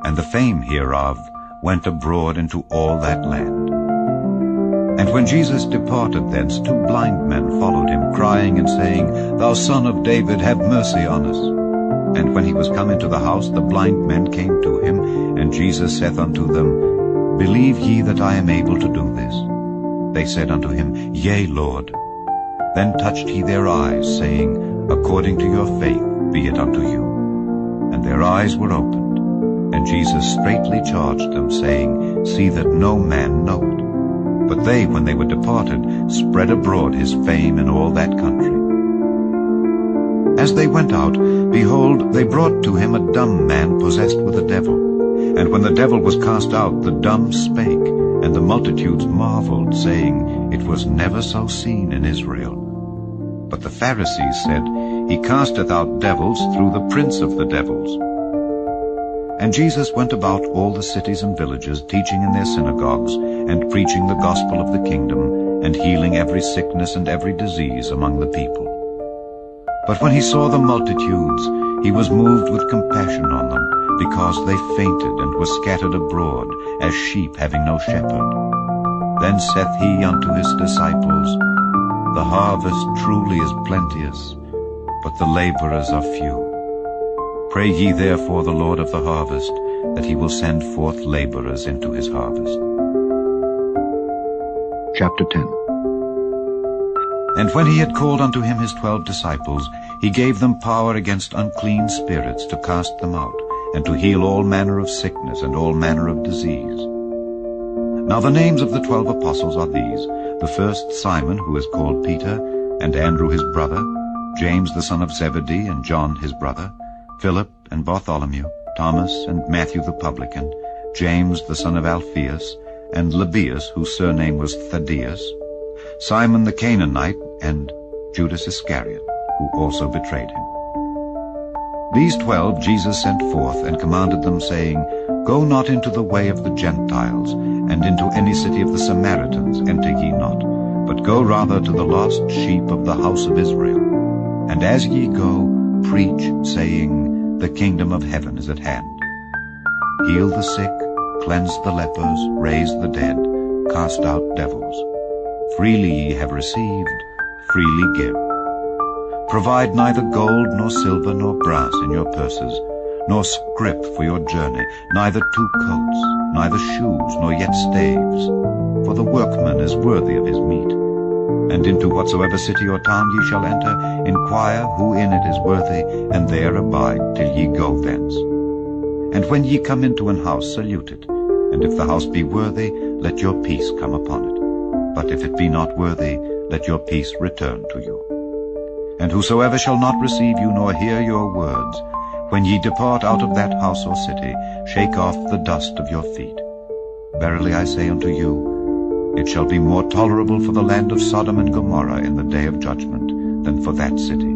And the fame hereof went abroad into all that land. And when Jesus departed thence, 2 blind men followed him, crying and saying, Thou Son of David, have mercy on us. And when he was come into the house, the blind men came to him, and Jesus saith unto them, Believe ye that I am able to do this? They said unto him, Yea, Lord. Then touched he their eyes, saying, According to your faith be it unto you. And their eyes were opened. And Jesus straitly charged them, saying, See that no man know it. But they, when they were departed, spread abroad his fame in all that country. As they went out, behold, they brought to him a dumb man possessed with a devil. And when the devil was cast out, the dumb spake, and the multitudes marveled, saying, It was never so seen in Israel. But the Pharisees said, He casteth out devils through the prince of the devils. And Jesus went about all the cities and villages, teaching in their synagogues, and preaching the gospel of the kingdom, and healing every sickness and every disease among the people. But when he saw the multitudes, he was moved with compassion on them, because they fainted and were scattered abroad, as sheep having no shepherd. Then saith he unto his disciples, The harvest truly is plenteous, but the laborers are few. Pray ye therefore the Lord of the harvest, that he will send forth laborers into his harvest. Chapter 10. And when he had called unto him his 12 disciples, he gave them power against unclean spirits to cast them out, and to heal all manner of sickness and all manner of disease. Now the names of the 12 apostles are these: the first Simon, who is called Peter, and Andrew his brother, James the son of Zebedee, and John his brother, Philip and Bartholomew, Thomas and Matthew the publican, James the son of Alphaeus, and Lebbaeus, whose surname was Thaddeus, Simon the Canaanite, and Judas Iscariot, who also betrayed him. These 12 Jesus sent forth, and commanded them, saying, Go not into the way of the Gentiles, and into any city of the Samaritans enter ye not, but go rather to the lost sheep of the house of Israel. And as ye go, preach, saying, The kingdom of heaven is at hand. Heal the sick, cleanse the lepers, raise the dead, cast out devils. Freely ye have received, freely give. Provide neither gold nor silver nor brass in your purses, nor scrip for your journey, neither 2 coats, neither shoes, nor yet staves. For the workman is worthy of his meat. And into whatsoever city or town ye shall enter, inquire who in it is worthy, and there abide till ye go thence. And when ye come into an house, salute it. And if the house be worthy, let your peace come upon it. But if it be not worthy, let your peace return to you. And whosoever shall not receive you, nor hear your words, When ye depart out of that house or city, shake off the dust of your feet. Verily I say unto you, it shall be more tolerable for the land of Sodom and Gomorrah in the day of judgment than for that city.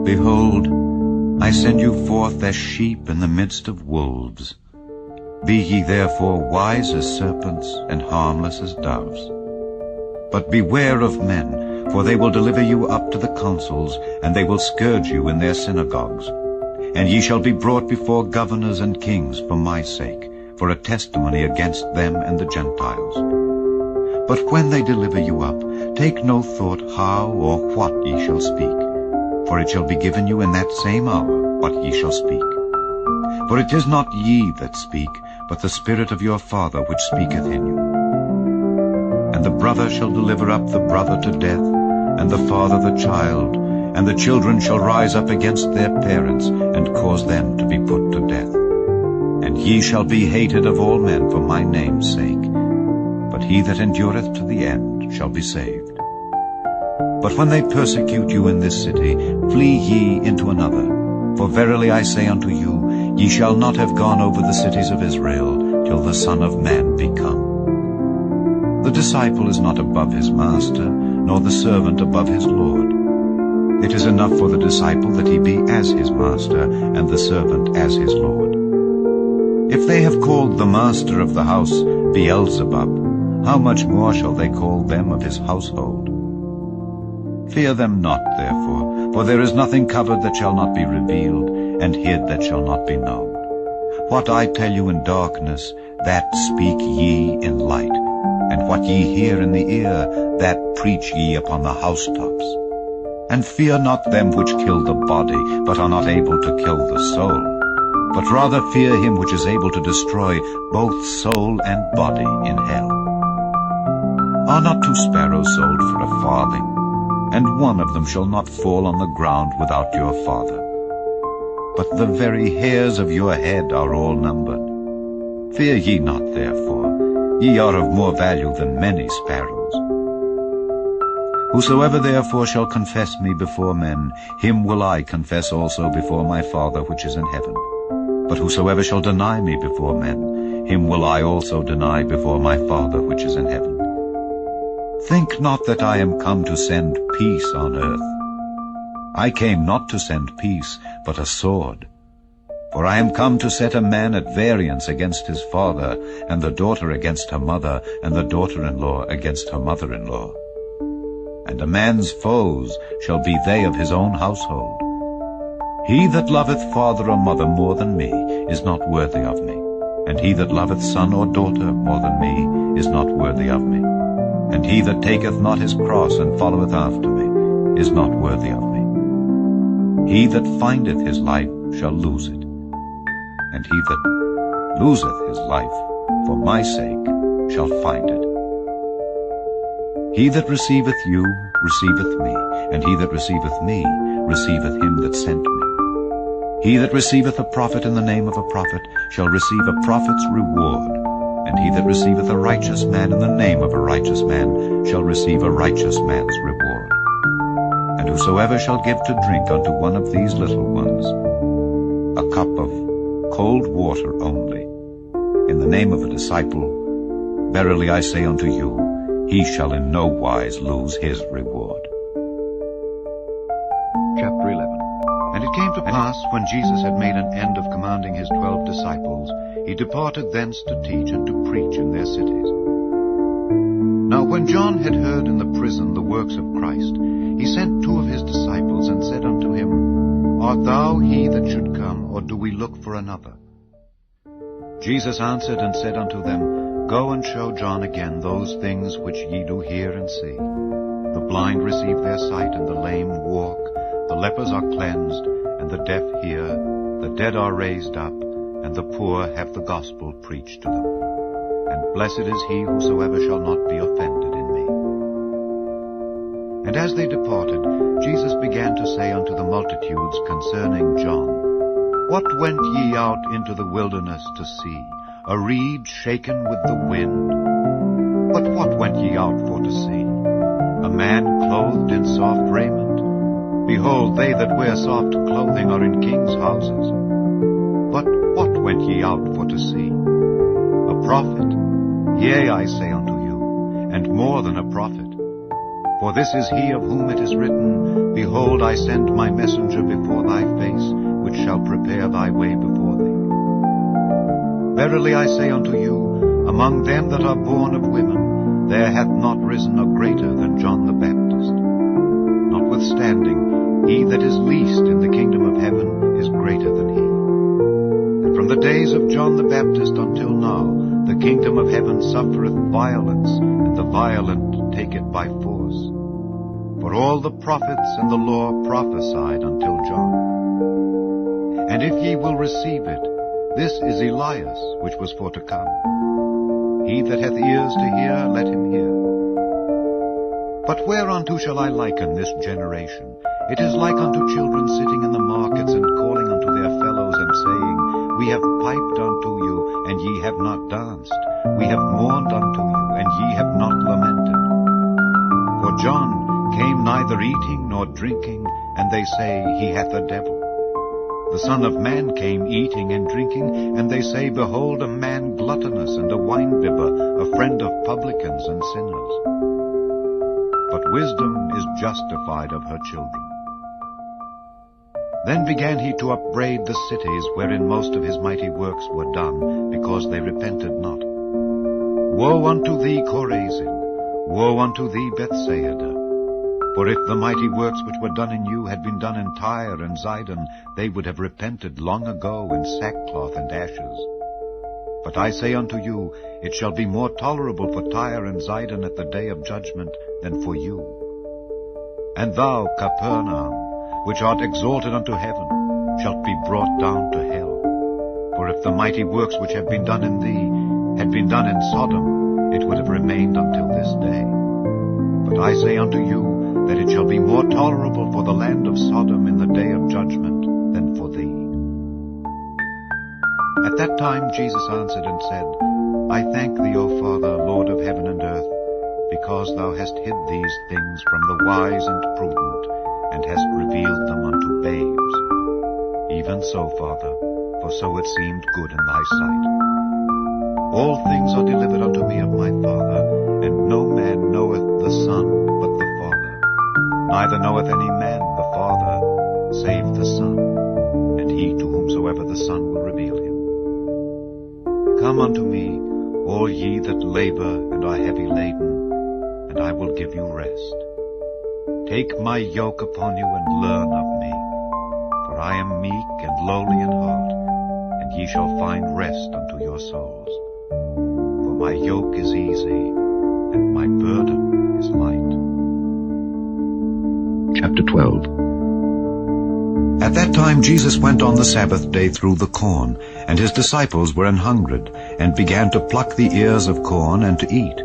Behold, I send you forth as sheep in the midst of wolves. Be ye therefore wise as serpents and harmless as doves. But beware of men, for they will deliver you up to the councils, and they will scourge you in their synagogues. And ye shall be brought before governors and kings for my sake, for a testimony against them and the Gentiles. But when they deliver you up, take no thought how or what ye shall speak, for it shall be given you in that same hour what ye shall speak. For it is not ye that speak, but the Spirit of your Father which speaketh in you. And the brother shall deliver up the brother to death, and the father the child, and the children shall rise up against their parents, and cause them to be put to death. And ye shall be hated of all men for my name's sake, but he that endureth to the end shall be saved. But when they persecute you in this city, flee ye into another. For verily I say unto you, ye shall not have gone over the cities of Israel till the Son of Man be come. The disciple is not above his master, nor the servant above his Lord. It is enough for the disciple that he be as his master, and the servant as his Lord. If they have called the master of the house Beelzebub, how much more shall they call them of his household? Fear them not, therefore, for there is nothing covered that shall not be revealed, and hid that shall not be known. What I tell you in darkness, that speak ye in light, and what ye hear in the ear, that preach ye upon the housetops. And fear not them which kill the body, but are not able to kill the soul, but rather fear him which is able to destroy both soul and body in hell. Are not 2 sparrows sold for a farthing? And one of them shall not fall on the ground without your Father. But the very hairs of your head are all numbered. Fear ye not, therefore, ye are of more value than many sparrows. Whosoever therefore shall confess me before men, him will I confess also before my Father which is in heaven. But whosoever shall deny me before men, him will I also deny before my Father which is in heaven. Think not that I am come to send peace on earth. I came not to send peace, but a sword. For I am come to set a man at variance against his father, and the daughter against her mother, and the daughter-in-law against her mother-in-law. And a man's foes shall be they of his own household. He that loveth father or mother more than me is not worthy of me, and he that loveth son or daughter more than me is not worthy of me. And he that taketh not his cross and followeth after me is not worthy of me. He that findeth his life shall lose it, and he that loseth his life for my sake shall find it. He that receiveth you receiveth me, and he that receiveth me receiveth him that sent me. He that receiveth a prophet in the name of a prophet shall receive a prophet's reward. And he that receiveth a righteous man in the name of a righteous man shall receive a righteous man's reward. And whosoever shall give to drink unto one of these little ones a cup of cold water only, in the name of a disciple, verily I say unto you, he shall in no wise lose his reward. Chapter 11. And it came to pass, when Jesus had made an end of commanding his 12 disciples, he departed thence to teach and to preach in their cities. Now when John had heard in the prison the works of Christ, he sent 2 of his disciples, and said unto him, Art thou he that should come, or do we look for another? Jesus answered and said unto them, Go and show John again those things which ye do hear and see. The blind receive their sight, and the lame walk, the lepers are cleansed, and the deaf hear, the dead are raised up, and the poor have the gospel preached to them. And blessed is he whosoever shall not be offended in me. And as they departed, Jesus began to say unto the multitudes concerning John, What went ye out into the wilderness to see? A reed shaken with the wind? But what went ye out for to see? A man clothed in soft raiment? Behold, they that wear soft clothing are in kings' houses. But what went ye out for to see? A prophet? Yea, I say unto you, and more than a prophet. For this is he of whom it is written, Behold, I send my messenger before thy face, which shall prepare thy way before thee. Verily I say unto you, among them that are born of women, there hath not risen a greater than John the Baptist. Notwithstanding, he that is least in the kingdom of heaven is greater than he. And from the days of John the Baptist until now, the kingdom of heaven suffereth violence, and the violent take it by force. For all the prophets and the law prophesied until John. And if ye will receive it, this is Elias, which was for to come. He that hath ears to hear, let him hear. But whereunto shall I liken this generation? It is like unto children sitting in the markets, and calling unto their fellows, and saying, We have piped unto you, and ye have not danced. We have mourned unto you, and ye have not lamented. For John came neither eating nor drinking, and they say, He hath a devil. The Son of Man came eating and drinking, and they say, Behold, a man gluttonous, and a winebibber, a friend of publicans and sinners. But wisdom is justified of her children. Then began he to upbraid the cities wherein most of his mighty works were done, because they repented not. Woe unto thee, Chorazin! Woe unto thee, Bethsaida! For if the mighty works which were done in you had been done in Tyre and Zidon, they would have repented long ago in sackcloth and ashes. But I say unto you, it shall be more tolerable for Tyre and Zidon at the day of judgment than for you. And thou, Capernaum, which art exalted unto heaven, shalt be brought down to hell. For if the mighty works which have been done in thee had been done in Sodom, it would have remained until this day. But I say unto you, that it shall be more tolerable for the land of Sodom in the day of judgment than for thee. At that time Jesus answered and said, I thank thee, O Father, Lord of heaven and earth, because thou hast hid these things from the wise and prudent, and hast revealed them unto babes. Even so, Father, for so it seemed good in thy sight. All things are delivered unto me of my Father, and no man knoweth the Son but the Father. Neither knoweth any man the Father, save the Son, and he to whomsoever the Son will reveal him. Come unto me, all ye that labor and are heavy laden, and I will give you rest. Take my yoke upon you and learn of me, for I am meek and lowly in heart, and ye shall find rest unto your souls. For my yoke is easy, and my burden is light. Chapter 12. At that time Jesus went on the Sabbath day through the corn, and his disciples were an hungred, and began to pluck the ears of corn and to eat.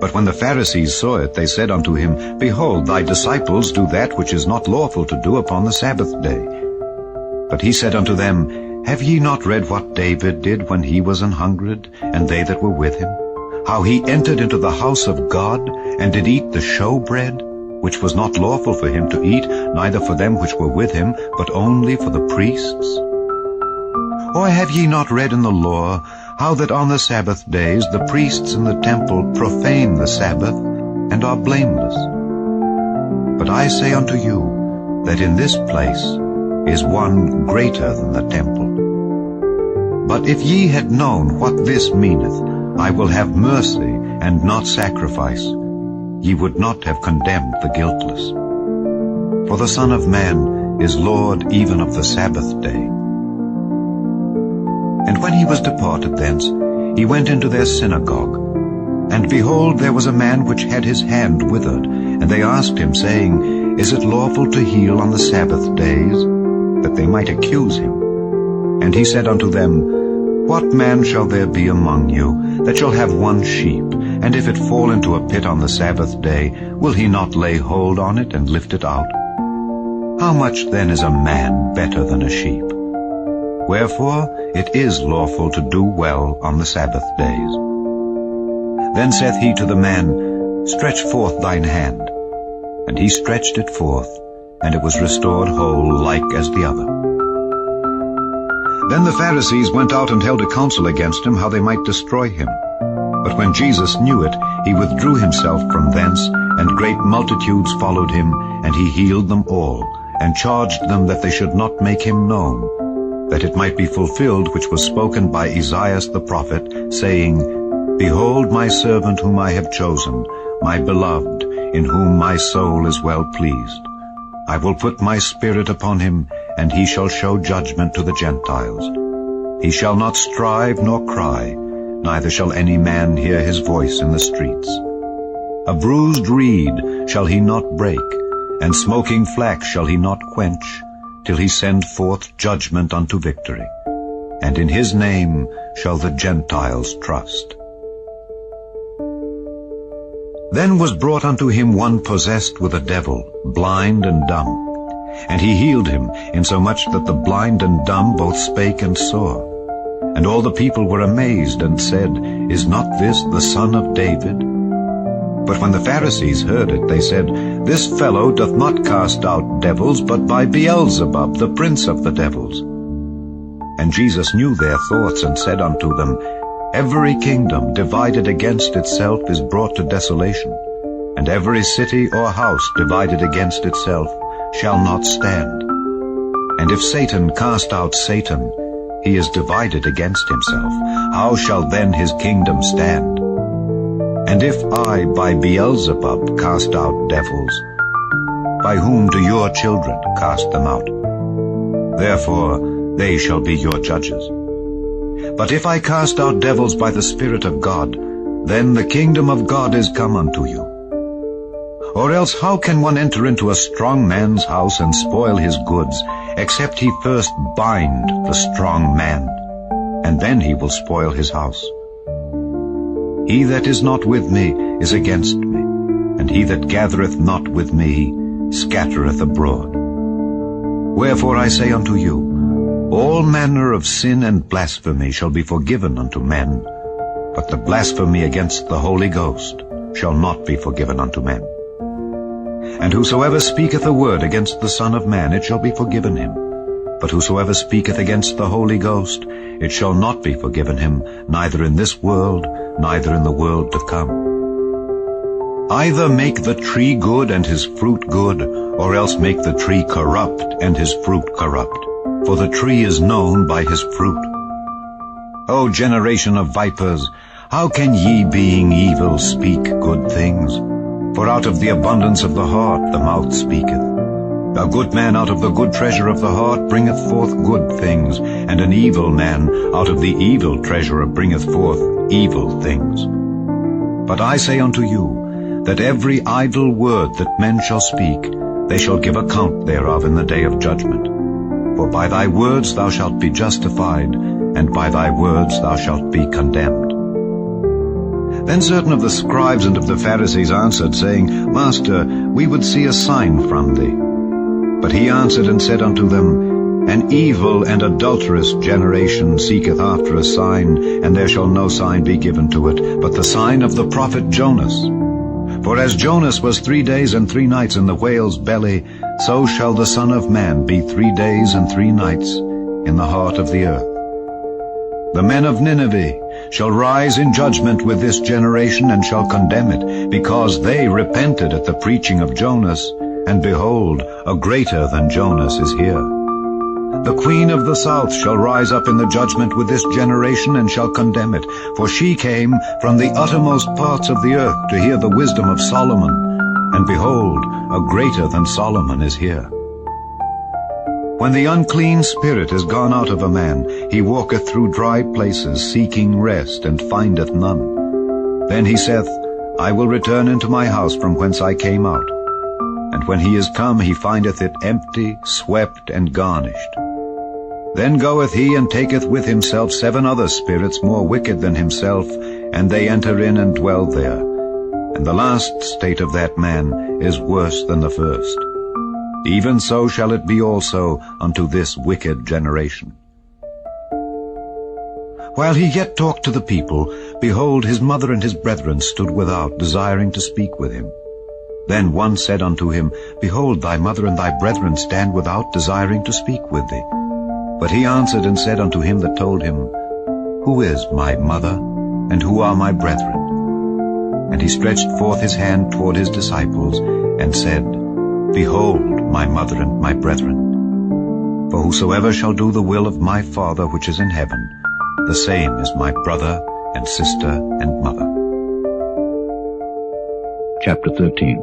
But when the Pharisees saw it, they said unto him, Behold, thy disciples do that which is not lawful to do upon the Sabbath day. But he said unto them, Have ye not read what David did when he was an hungred, and they that were with him? How he entered into the house of God, and did eat the showbread, which was not lawful for him to eat, neither for them which were with him, but only for the priests? Or have ye not read in the law, how that on the Sabbath days the priests in the temple profane the Sabbath, and are blameless? But I say unto you, that in this place is one greater than the temple. But if ye had known what this meaneth, I will have mercy and not sacrifice, ye would not have condemned the guiltless. For the Son of Man is Lord even of the Sabbath day. And when he was departed thence, he went into their synagogue. And behold, there was a man which had his hand withered. And they asked him, saying, Is it lawful to heal on the Sabbath days? That they might accuse him. And he said unto them, What man shall there be among you, that shall have one sheep, and if it fall into a pit on the Sabbath day, will he not lay hold on it and lift it out? How much then is a man better than a sheep? Wherefore it is lawful to do well on the Sabbath days. Then saith he to the man, Stretch forth thine hand. And he stretched it forth, and it was restored whole like as the other. Then the Pharisees went out and held a council against him, how they might destroy him. But when Jesus knew it, he withdrew himself from thence, and great multitudes followed him, and he healed them all, and charged them that they should not make him known, that it might be fulfilled which was spoken by Esaias the prophet, saying, Behold my servant whom I have chosen, my beloved, in whom my soul is well pleased. I will put my spirit upon him, and he shall show judgment to the Gentiles. He shall not strive nor cry, neither shall any man hear his voice in the streets. A bruised reed shall he not break, and smoking flax shall he not quench, till he send forth judgment unto victory. And in his name shall the Gentiles trust. Then was brought unto him one possessed with a devil, blind and dumb. And he healed him, insomuch that the blind and dumb both spake and saw. And all the people were amazed, and said, Is not this the son of David? But when the Pharisees heard it, they said, This fellow doth not cast out devils, but by Beelzebub, the prince of the devils. And Jesus knew their thoughts, and said unto them, Every kingdom divided against itself is brought to desolation, and every city or house divided against itself shall not stand. And if Satan cast out Satan, he is divided against himself. How shall then his kingdom stand? And if I by Beelzebub cast out devils, by whom do your children cast them out? Therefore they shall be your judges. But if I cast out devils by the Spirit of God, then the kingdom of God is come unto you. Or else how can one enter into a strong man's house and spoil his goods, except he first bind the strong man, and then he will spoil his house? He that is not with me is against me, and he that gathereth not with me scattereth abroad. Wherefore I say unto you, all manner of sin and blasphemy shall be forgiven unto men, but the blasphemy against the Holy Ghost shall not be forgiven unto men. And whosoever speaketh a word against the Son of Man, it shall be forgiven him. But whosoever speaketh against the Holy Ghost, it shall not be forgiven him, neither in this world, neither in the world to come. Either make the tree good and his fruit good, or else make the tree corrupt and his fruit corrupt. For the tree is known by his fruit. O generation of vipers, how can ye, being evil, speak good things? For out of the abundance of the heart the mouth speaketh. A good man out of the good treasure of the heart bringeth forth good things, and an evil man out of the evil treasure bringeth forth evil things. But I say unto you, that every idle word that men shall speak, they shall give account thereof in the day of judgment. For by thy words thou shalt be justified, and by thy words thou shalt be condemned. Then certain of the scribes and of the Pharisees answered, saying, Master, we would see a sign from thee. But he answered and said unto them, An evil and adulterous generation seeketh after a sign, and there shall no sign be given to it, but the sign of the prophet Jonas. For as Jonas was 3 days and 3 nights in the whale's belly, so shall the Son of Man be 3 days and 3 nights in the heart of the earth. The men of Nineveh shall rise in judgment with this generation, and shall condemn it, because they repented at the preaching of Jonas, and behold, a greater than Jonas is here. The queen of the south shall rise up in the judgment with this generation, and shall condemn it, for she came from the uttermost parts of the earth to hear the wisdom of Solomon, and behold, a greater than Solomon is here. When the unclean spirit is gone out of a man, he walketh through dry places, seeking rest, and findeth none. Then he saith, I will return into my house from whence I came out. And when he is come, he findeth it empty, swept, and garnished. Then goeth he and taketh with himself 7 other spirits more wicked than himself, and they enter in and dwell there. And the last state of that man is worse than the first. Even so shall it be also unto this wicked generation. While he yet talked to the people, behold, his mother and his brethren stood without, desiring to speak with him. Then one said unto him, Behold, thy mother and thy brethren stand without, desiring to speak with thee. But he answered and said unto him that told him, Who is my mother, and who are my brethren? And he stretched forth his hand toward his disciples, and said, Behold, my mother and my brethren. For whosoever shall do the will of my Father which is in heaven, the same is my brother and sister and mother. Chapter 13.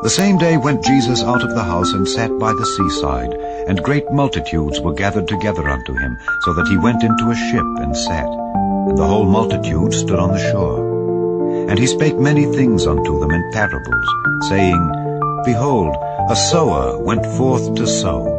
The same day went Jesus out of the house and sat by the seaside, and great multitudes were gathered together unto him, so that he went into a ship and sat, and the whole multitude stood on the shore. And he spake many things unto them in parables, saying, Behold, a sower went forth to sow.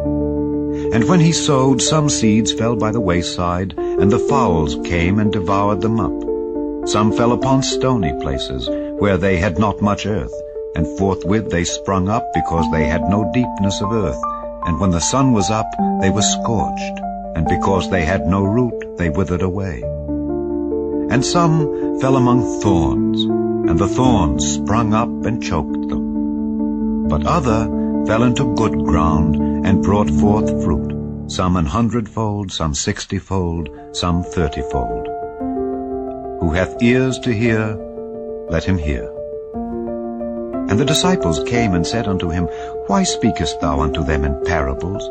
And when he sowed, some seeds fell by the wayside, and the fowls came and devoured them up. Some fell upon stony places, where they had not much earth, and forthwith they sprung up, because they had no deepness of earth. And when the sun was up, they were scorched, and because they had no root, they withered away. And some fell among thorns, and the thorns sprung up and choked them. But other fell into good ground, and brought forth fruit, some 100-fold, some 60-fold, some 30-fold. Who hath ears to hear, let him hear. And the disciples came and said unto him, Why speakest thou unto them in parables?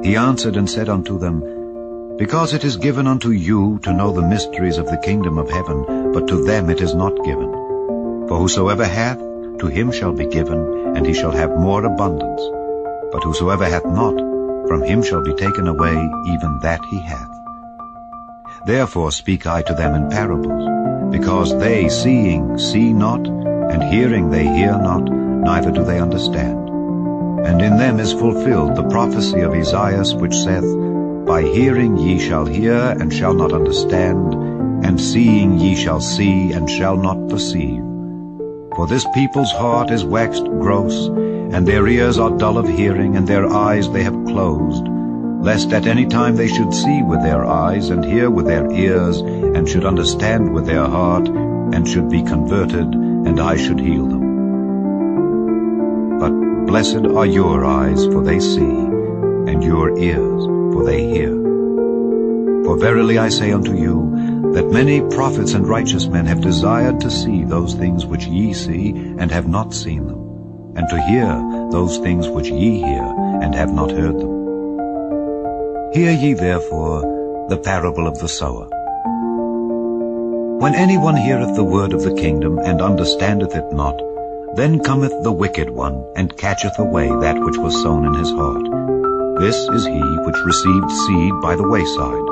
He answered and said unto them, Because it is given unto you to know the mysteries of the kingdom of heaven, but to them it is not given. For whosoever hath, to him shall be given, and he shall have more abundance. But whosoever hath not, from him shall be taken away even that he hath. Therefore speak I to them in parables, because they seeing see not, and hearing they hear not, neither do they understand. And in them is fulfilled the prophecy of Esaias, which saith, By hearing ye shall hear, and shall not understand, and seeing ye shall see, and shall not perceive. For this people's heart is waxed gross, and their ears are dull of hearing, and their eyes they have closed, lest at any time they should see with their eyes, and hear with their ears, and should understand with their heart, and should be converted, and I should heal them. But blessed are your eyes, for they see, and your ears, for they hear. For verily I say unto you, that many prophets and righteous men have desired to see those things which ye see, and have not seen them, and to hear those things which ye hear, and have not heard them. Hear ye therefore the parable of the sower. When any one heareth the word of the kingdom, and understandeth it not, then cometh the wicked one, and catcheth away that which was sown in his heart. This is he which received seed by the wayside.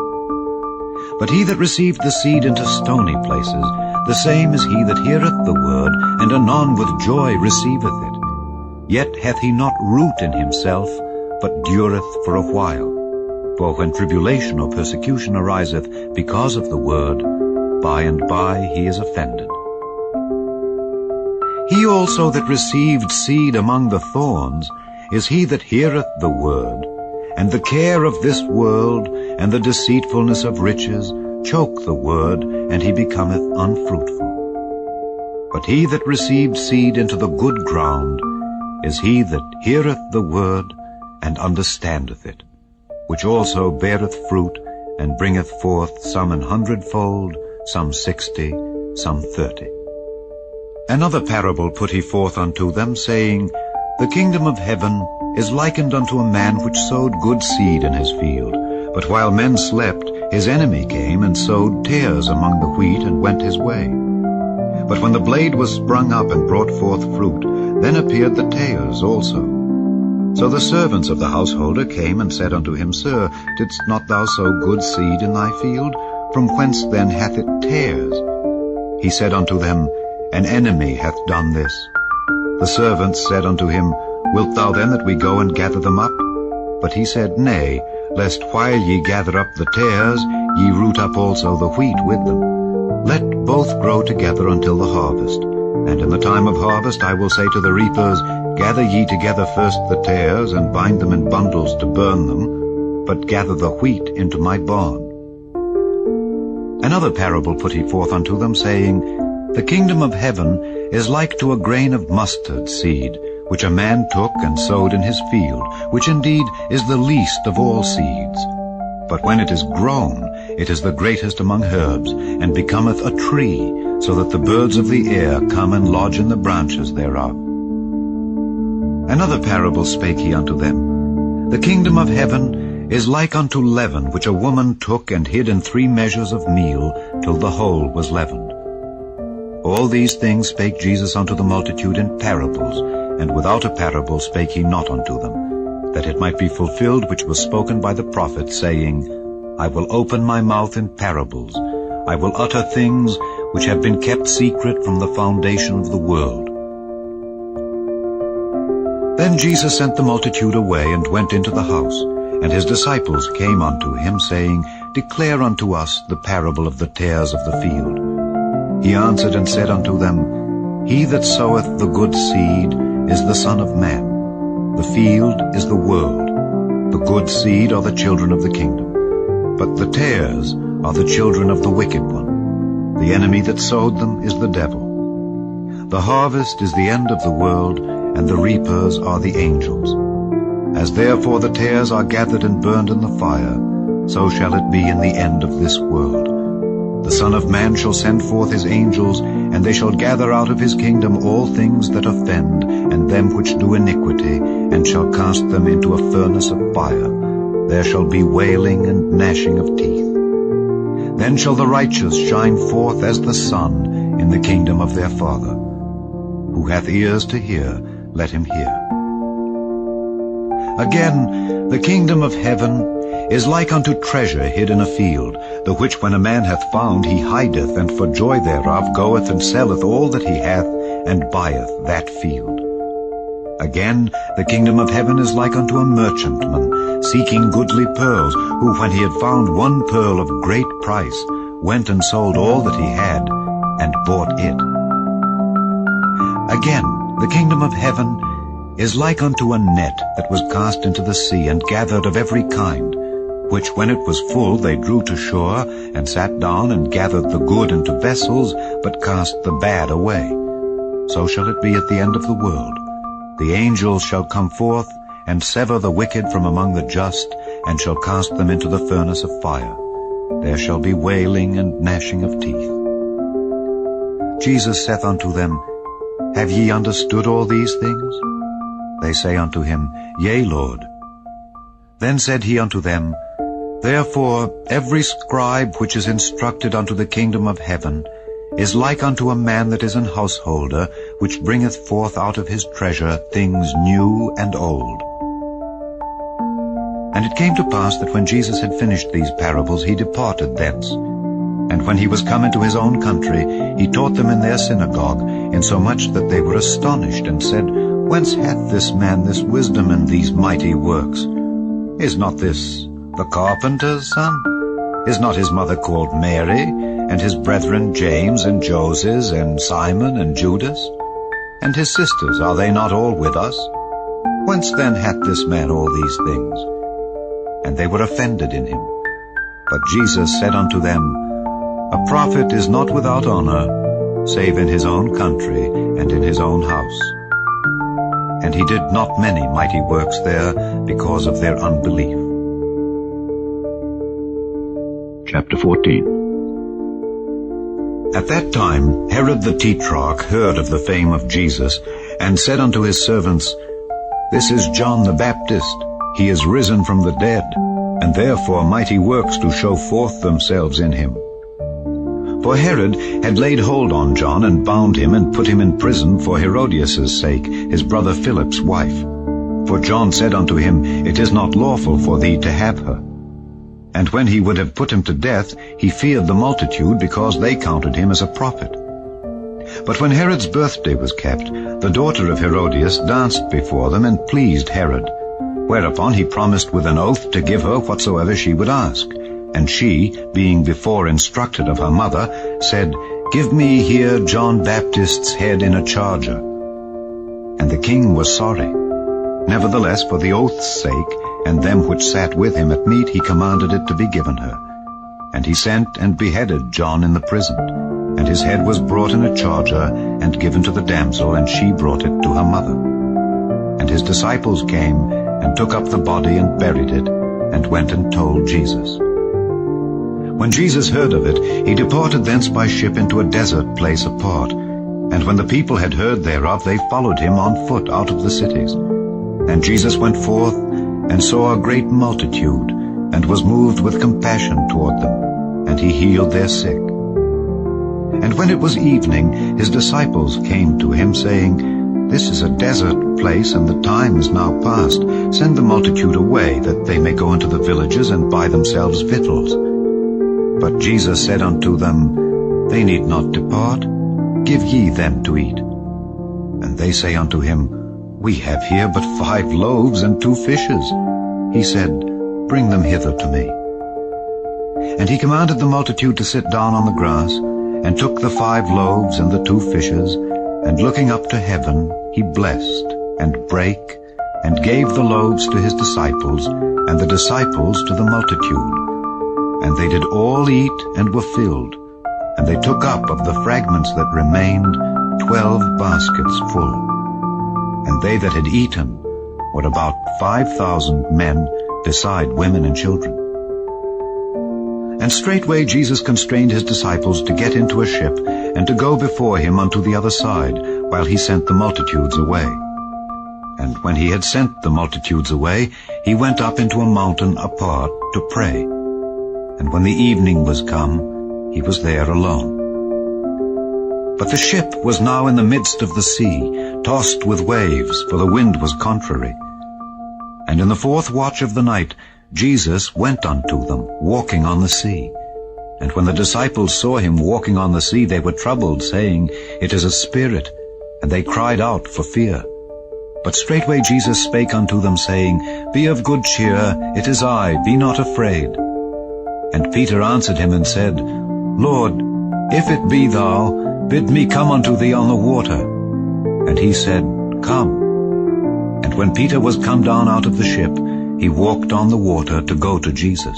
But he that received the seed into stony places, the same is he that heareth the word, and anon with joy receiveth it. Yet hath he not root in himself, but dureth for a while. For when tribulation or persecution ariseth because of the word, by and by he is offended. He also that received seed among the thorns is he that heareth the word, and the care of this world and the deceitfulness of riches choke the word, and he becometh unfruitful. But he that received seed into the good ground is he that heareth the word, and understandeth it, which also beareth fruit, and bringeth forth some 100-fold, some 60, some 30. Another parable put he forth unto them, saying, The kingdom of heaven is likened unto a man which sowed good seed in his field. But while men slept, his enemy came and sowed tares among the wheat, and went his way. But when the blade was sprung up and brought forth fruit, then appeared the tares also. So the servants of the householder came and said unto him, Sir, didst not thou sow good seed in thy field? From whence then hath it tares? He said unto them, An enemy hath done this. The servants said unto him, Wilt thou then that we go and gather them up? But he said, Nay, lest while ye gather up the tares, ye root up also the wheat with them. Let both grow together until the harvest. And in the time of harvest I will say to the reapers, Gather ye together first the tares, and bind them in bundles to burn them, but gather the wheat into my barn. Another parable put he forth unto them, saying, The kingdom of heaven is like to a grain of mustard seed, which a man took and sowed in his field, which indeed is the least of all seeds. But when it is grown, it is the greatest among herbs, and becometh a tree, so that the birds of the air come and lodge in the branches thereof. Another parable spake he unto them. The kingdom of heaven is like unto leaven, which a woman took and hid in 3 measures of meal, till the whole was leavened. All these things spake Jesus unto the multitude in parables, and without a parable spake he not unto them, that it might be fulfilled which was spoken by the prophet, saying, I will open my mouth in parables, I will utter things which have been kept secret from the foundation of the world. Then Jesus sent the multitude away, and went into the house. And his disciples came unto him, saying, Declare unto us the parable of the tares of the field. He answered and said unto them, He that soweth the good seed is the Son of Man. The field is the world. The good seed are the children of the kingdom. But the tares are the children of the wicked one. The enemy that sowed them is the devil. The harvest is the end of the world, and the reapers are the angels. As therefore the tares are gathered and burned in the fire, so shall it be in the end of this world. The Son of Man shall send forth his angels, and they shall gather out of his kingdom all things that offend, and them which do iniquity, and shall cast them into a furnace of fire. There shall be wailing and gnashing of teeth. Then shall the righteous shine forth as the sun in the kingdom of their Father. Who hath ears to hear, let him hear. Again, the kingdom of heaven is like unto treasure hid in a field, the which when a man hath found, he hideth, and for joy thereof goeth and selleth all that he hath, and buyeth that field. Again, the kingdom of heaven is like unto a merchantman, seeking goodly pearls, who when he had found one pearl of great price, went and sold all that he had, and bought it. Again, the kingdom of heaven is like unto a net that was cast into the sea, and gathered of every kind, which when it was full they drew to shore, and sat down and gathered the good into vessels, but cast the bad away. So shall it be at the end of the world. The angels shall come forth, and sever the wicked from among the just, and shall cast them into the furnace of fire. There shall be wailing and gnashing of teeth. Jesus saith unto them, Have ye understood all these things? They say unto him, Yea, Lord. Then said he unto them, Therefore every scribe which is instructed unto the kingdom of heaven is like unto a man that is an householder, which bringeth forth out of his treasure things new and old. And it came to pass that when Jesus had finished these parables, he departed thence. And when he was come into his own country, he taught them in their synagogue, insomuch that they were astonished, and said, Whence hath this man this wisdom and these mighty works? Is not this the carpenter's son? Is not his mother called Mary, and his brethren James and Joses and Simon and Judas? And his sisters, are they not all with us? Whence then hath this man all these things? And they were offended in him. But Jesus said unto them, A prophet is not without honor, save in his own country and in his own house. And he did not many mighty works there, because of their unbelief. Chapter 14. At that time Herod the Tetrarch heard of the fame of Jesus, and said unto his servants, This is John the Baptist. He is risen from the dead, and therefore mighty works do show forth themselves in him. For Herod had laid hold on John, and bound him, and put him in prison for Herodias' sake, his brother Philip's wife. For John said unto him, It is not lawful for thee to have her. And when he would have put him to death, he feared the multitude, because they counted him as a prophet. But when Herod's birthday was kept, the daughter of Herodias danced before them, and pleased Herod. Whereupon he promised with an oath to give her whatsoever she would ask. And she, being before instructed of her mother, said, Give me here John Baptist's head in a charger. And the king was sorry. Nevertheless, for the oath's sake, and them which sat with him at meat, he commanded it to be given her. And he sent and beheaded John in the prison. And his head was brought in a charger and given to the damsel, and she brought it to her mother. And his disciples came and took up the body and buried it, and went and told Jesus. When Jesus heard of it, he departed thence by ship into a desert place apart. And when the people had heard thereof, they followed him on foot out of the cities. And Jesus went forth and saw a great multitude, and was moved with compassion toward them, and he healed their sick. And when it was evening, his disciples came to him, saying, This is a desert place, and the time is now past. Send the multitude away, that they may go into the villages and buy themselves victuals. But Jesus said unto them, They need not depart. Give ye them to eat. And they say unto him, We have here but 5 loaves and 2 fishes. He said, Bring them hither to me. And he commanded the multitude to sit down on the grass, and took the 5 loaves and the 2 fishes, and looking up to heaven, he blessed, and brake, and gave the loaves to his disciples, and the disciples to the multitude. And they did all eat, and were filled. And they took up of the fragments that remained 12 baskets full. And they that had eaten were about 5,000 men, beside women and children. And straightway Jesus constrained his disciples to get into a ship, and to go before him unto the other side, while he sent the multitudes away. And when he had sent the multitudes away, he went up into a mountain apart to pray. And when the evening was come, he was there alone. But the ship was now in the midst of the sea, tossed with waves, for the wind was contrary. And in the 4th watch of the night, Jesus went unto them, walking on the sea. And when the disciples saw him walking on the sea, they were troubled, saying, It is a spirit. And they cried out for fear. But straightway Jesus spake unto them, saying, Be of good cheer, it is I, be not afraid. And Peter answered him and said, Lord, if it be thou, bid me come unto thee on the water. And he said, Come. And when Peter was come down out of the ship, he walked on the water to go to Jesus.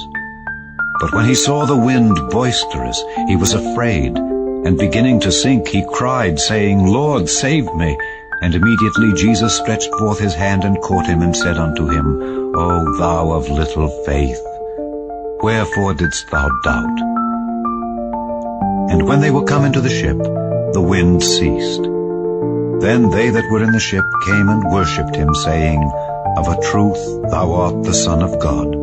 But when he saw the wind boisterous, he was afraid, and beginning to sink, he cried, saying, Lord, save me. And immediately Jesus stretched forth his hand and caught him, and said unto him, O thou of little faith, wherefore didst thou doubt? And when they were come into the ship, the wind ceased. Then they that were in the ship came and worshipped him, saying, Of a truth thou art the Son of God.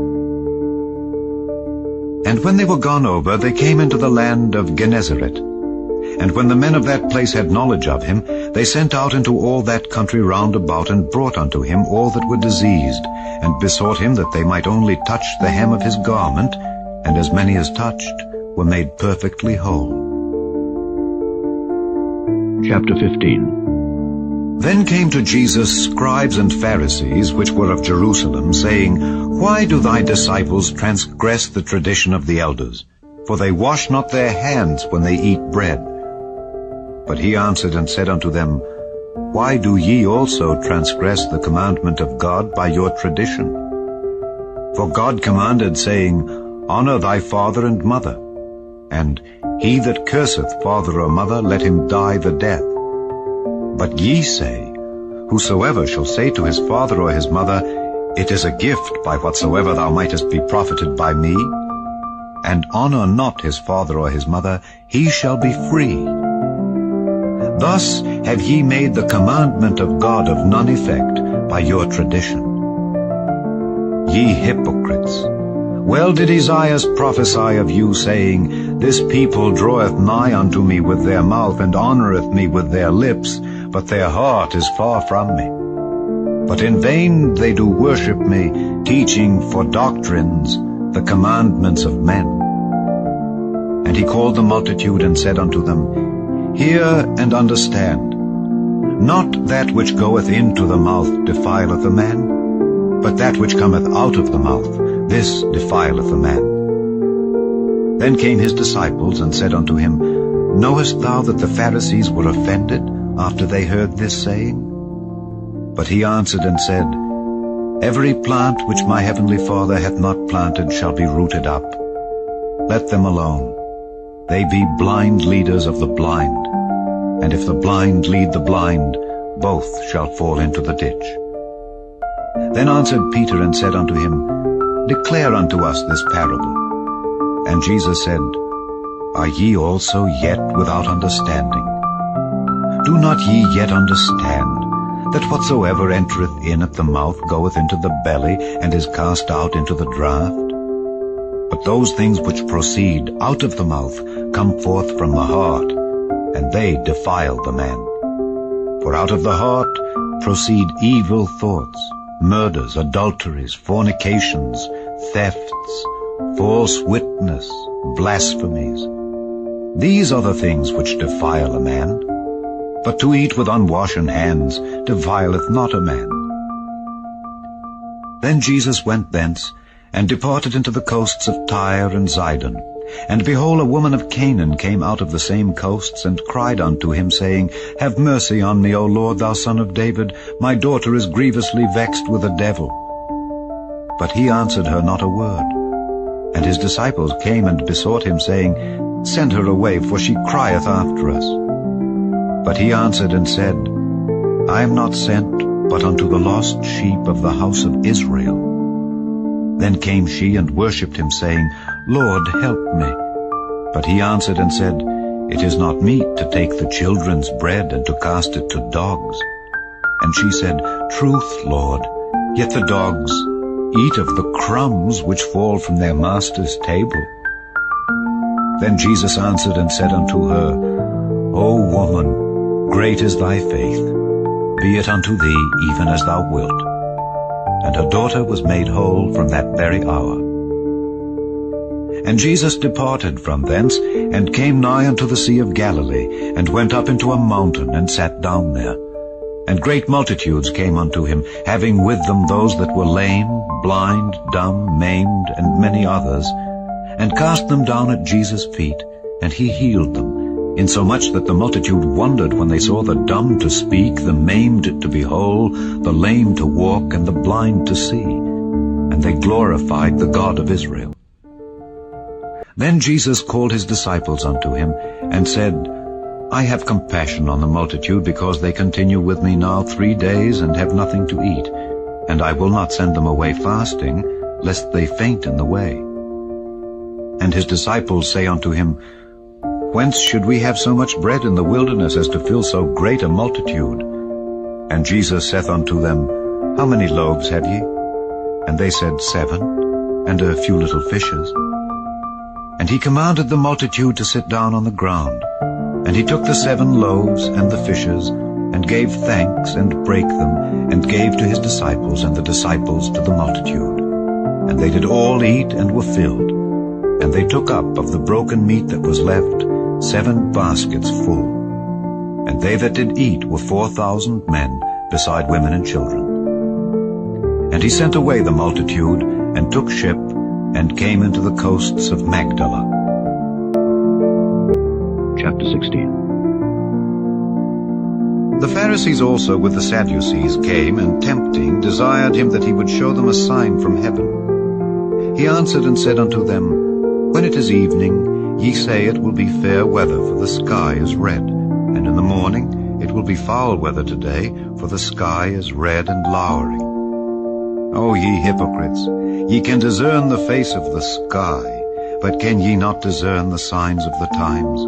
And when they were gone over, they came into the land of Gennesaret. And when the men of that place had knowledge of him, they sent out into all that country round about, and brought unto him all that were diseased, and besought him that they might only touch the hem of his garment, and as many as touched were made perfectly whole. Chapter 15. Then came to Jesus scribes and Pharisees, which were of Jerusalem, saying, Why do thy disciples transgress the tradition of the elders? For they wash not their hands when they eat bread. But he answered and said unto them, Why do ye also transgress the commandment of God by your tradition? For God commanded, saying, Honor thy father and mother, and he that curseth father or mother, let him die the death. But ye say, Whosoever shall say to his father or his mother, It is a gift by whatsoever thou mightest be profited by me, and honor not his father or his mother, he shall be free. Thus have ye made the commandment of God of none effect by your tradition. Ye hypocrites, well did Esaias prophesy of you, saying, This people draweth nigh unto me with their mouth, and honoureth me with their lips, but their heart is far from me. But in vain they do worship me, teaching for doctrines the commandments of men. And he called the multitude, and said unto them, Hear and understand. Not that which goeth into the mouth defileth a man, but that which cometh out of the mouth, this defileth a man. Then came his disciples, and said unto him, Knowest thou that the Pharisees were offended after they heard this saying? But he answered and said, Every plant which my heavenly Father hath not planted shall be rooted up. Let them alone. they be blind leaders of the blind. And if the blind lead the blind, both shall fall into the ditch. Then answered Peter and said unto him, Declare unto us this parable. And Jesus said, Are ye also yet without understanding? Do not ye yet understand, that whatsoever entereth in at the mouth goeth into the belly, and is cast out into the draught? But those things which proceed out of the mouth come forth from the heart, and they defile the man. For out of the heart proceed evil thoughts, murders, adulteries, fornications, thefts, false witness, blasphemies. These are the things which defile a man. But to eat with unwashen hands defileth not a man. Then Jesus went thence, and departed into the coasts of Tyre and Zidon. And behold, a woman of Canaan came out of the same coasts, and cried unto him, saying, Have mercy on me, O Lord, thou Son of David. My daughter is grievously vexed with a devil. But he answered her not a word. And his disciples came and besought him, saying, Send her away, for she crieth after us. But he answered and said, I am not sent but unto the lost sheep of the house of Israel. Then came she and worshipped him, saying, Lord, help me. But he answered and said, It is not meet to take the children's bread and to cast it to dogs. And she said, Truth, Lord, yet the dogs eat of the crumbs which fall from their master's table. Then Jesus answered and said unto her, O woman, great is thy faith. Be it unto thee even as thou wilt. And her daughter was made whole from that very hour. And Jesus departed from thence, and came nigh unto the sea of Galilee, and went up into a mountain, and sat down there. And great multitudes came unto him, having with them those that were lame, blind, dumb, maimed, and many others, and cast them down at Jesus' feet, and he healed them, insomuch that the multitude wondered when they saw the dumb to speak, the maimed to be whole, the lame to walk, and the blind to see. And they glorified the God of Israel. Then Jesus called his disciples unto him, and said, I have compassion on the multitude, because they continue with me now 3 days, and have nothing to eat. And I will not send them away fasting, lest they faint in the way. And his disciples say unto him, Whence should we have so much bread in the wilderness as to fill so great a multitude? And Jesus saith unto them, How many loaves have ye? And they said, 7, and a few little fishes. And he commanded the multitude to sit down on the ground. And he took the 7 loaves and the fishes, and gave thanks, and brake them, and gave to his disciples, and the disciples to the multitude. And they did all eat, and were filled. And they took up of the broken meat that was left 7 baskets full. And they that did eat were 4,000 men, beside women and children. And he sent away the multitude, and took ship, and came into the coasts of Magdala. Chapter 16. The Pharisees also with the Sadducees came, and tempting desired him that he would show them a sign from heaven. He answered and said unto them, When it is evening, ye say it will be fair weather, for the sky is red. And in the morning it will be foul weather today, for the sky is red and lowering. O ye hypocrites, ye can discern the face of the sky, but can ye not discern the signs of the times?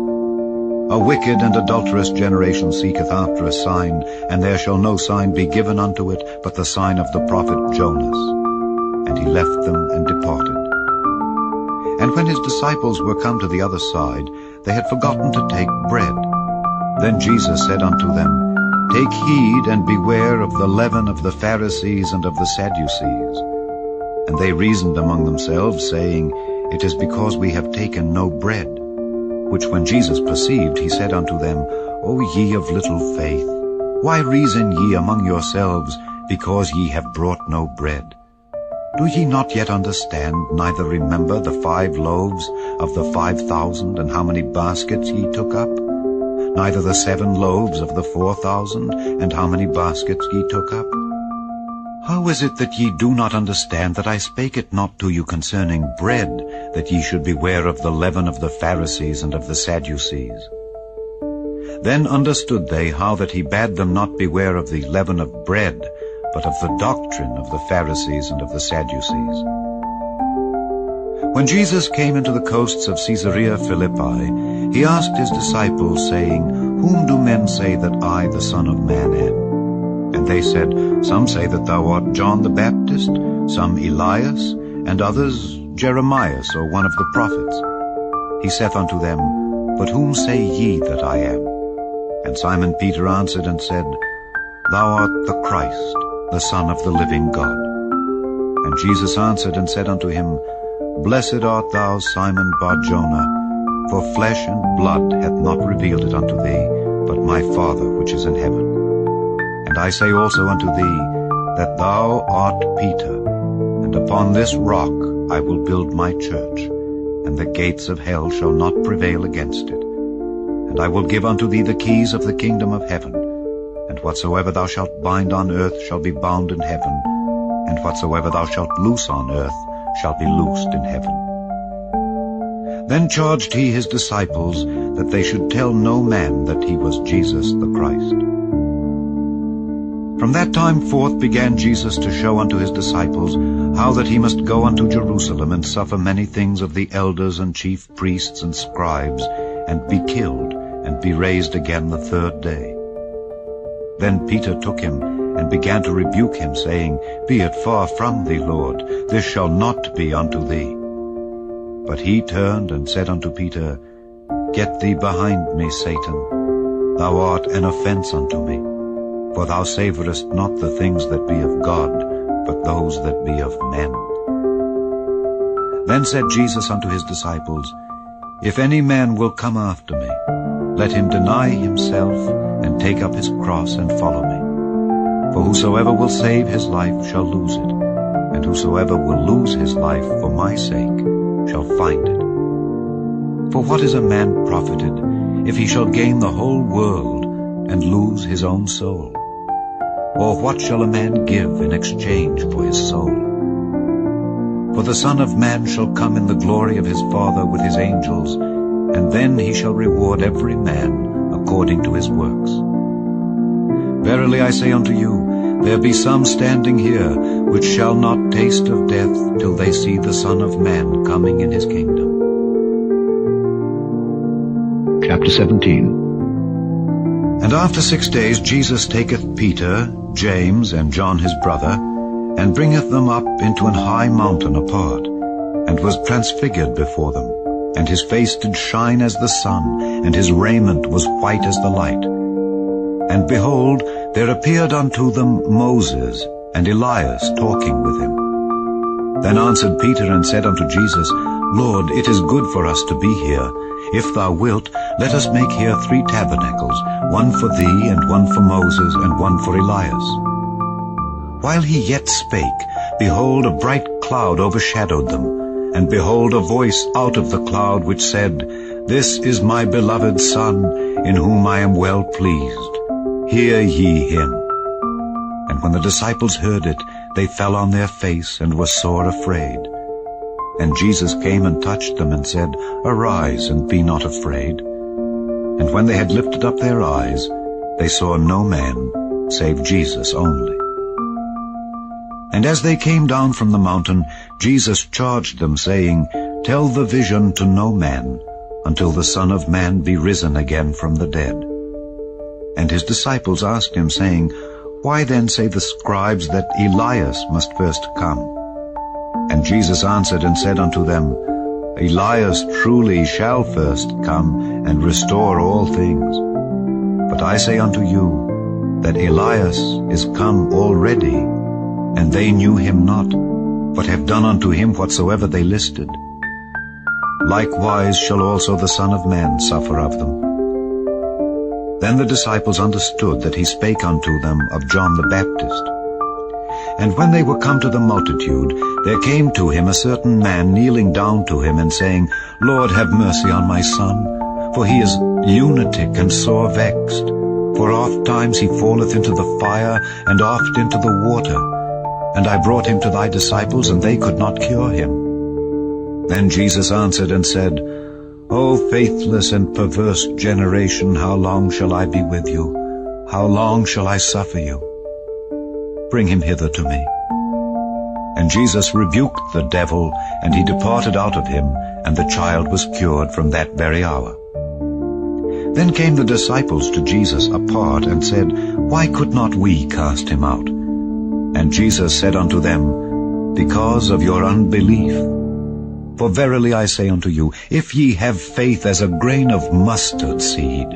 A wicked and adulterous generation seeketh after a sign, and there shall no sign be given unto it, but the sign of the prophet Jonas. And he left them and departed. And when his disciples were come to the other side, they had forgotten to take bread. Then Jesus said unto them, Take heed and beware of the leaven of the Pharisees and of the Sadducees. And they reasoned among themselves, saying, It is because we have taken no bread. Which when Jesus perceived, he said unto them, O ye of little faith, why reason ye among yourselves, because ye have brought no bread? Do ye not yet understand, neither remember the 5 loaves of the 5,000, and how many baskets ye took up? Neither the 7 loaves of the 4,000, and how many baskets ye took up? How is it that ye do not understand that I spake it not to you concerning bread, that ye should beware of the leaven of the Pharisees and of the Sadducees. Then understood they how that he bade them not beware of the leaven of bread, but of the doctrine of the Pharisees and of the Sadducees. When Jesus came into the coasts of Caesarea Philippi, he asked his disciples, saying, Whom do men say that I, the Son of Man, am? And they said, Some say that thou art John the Baptist, some Elias, and others Jeremias, or one of the prophets. He saith unto them, But whom say ye that I am? And Simon Peter answered and said, Thou art the Christ, the Son of the living God. And Jesus answered and said unto him, Blessed art thou, Simon Bar-Jonah, for flesh and blood hath not revealed it unto thee, but my Father which is in heaven. And I say also unto thee, that thou art Peter, and upon this rock I will build my church, and the gates of hell shall not prevail against it. And I will give unto thee the keys of the kingdom of heaven, and whatsoever thou shalt bind on earth shall be bound in heaven, and whatsoever thou shalt loose on earth shall be loosed in heaven. Then charged he his disciples that they should tell no man that he was Jesus the Christ. From that time forth began Jesus to show unto his disciples how that he must go unto Jerusalem and suffer many things of the elders and chief priests and scribes, and be killed, and be raised again the third day. Then Peter took him, and began to rebuke him, saying, Be it far from thee, Lord, this shall not be unto thee. But he turned and said unto Peter, Get thee behind me, Satan. Thou art an offense unto me, for thou savorest not the things that be of God, but those that be of men. Then said Jesus unto his disciples, If any man will come after me, let him deny himself, and take up his cross, and follow me. For whosoever will save his life shall lose it, and whosoever will lose his life for my sake shall find it. For what is a man profited, if he shall gain the whole world, and lose his own soul? Or what shall a man give in exchange for his soul? For the Son of Man shall come in the glory of his Father with his angels, and then he shall reward every man according to his works. Verily I say unto you, there be some standing here which shall not taste of death till they see the Son of Man coming in his kingdom. Chapter 17. And after 6 days Jesus taketh Peter, James, and John his brother, and bringeth them up into an high mountain apart, and was transfigured before them. And his face did shine as the sun, and his raiment was white as the light. And behold, there appeared unto them Moses and Elias talking with him. Then answered Peter and said unto Jesus, Lord, it is good for us to be here. If thou wilt, let us make here 3 tabernacles, one for thee, and one for Moses, and one for Elias. While he yet spake, behold, a bright cloud overshadowed them. And behold, a voice out of the cloud which said, This is my beloved Son, in whom I am well pleased. Hear ye him. And when the disciples heard it, they fell on their face, and were sore afraid. And Jesus came and touched them, and said, Arise, and be not afraid. And when they had lifted up their eyes, they saw no man, save Jesus only. And as they came down from the mountain, Jesus charged them, saying, Tell the vision to no man, until the Son of Man be risen again from the dead. And his disciples asked him, saying, Why then say the scribes that Elias must first come? And Jesus answered and said unto them, Elias truly shall first come, and restore all things. But I say unto you, that Elias is come already, and they knew him not, but have done unto him whatsoever they listed. Likewise shall also the Son of Man suffer of them. Then the disciples understood that he spake unto them of John the Baptist. And when they were come to the multitude, there came to him a certain man kneeling down to him, and saying, Lord, have mercy on my son, for he is lunatic and sore vexed. For oft times he falleth into the fire, and oft into the water. And I brought him to thy disciples, and they could not cure him. Then Jesus answered and said, O faithless and perverse generation, how long shall I be with you? How long shall I suffer you? Bring him hither to me. And Jesus rebuked the devil, and he departed out of him, and the child was cured from that very hour. Then came the disciples to Jesus apart, and said, Why could not we cast him out? And Jesus said unto them, Because of your unbelief. For verily I say unto you, if ye have faith as a grain of mustard seed,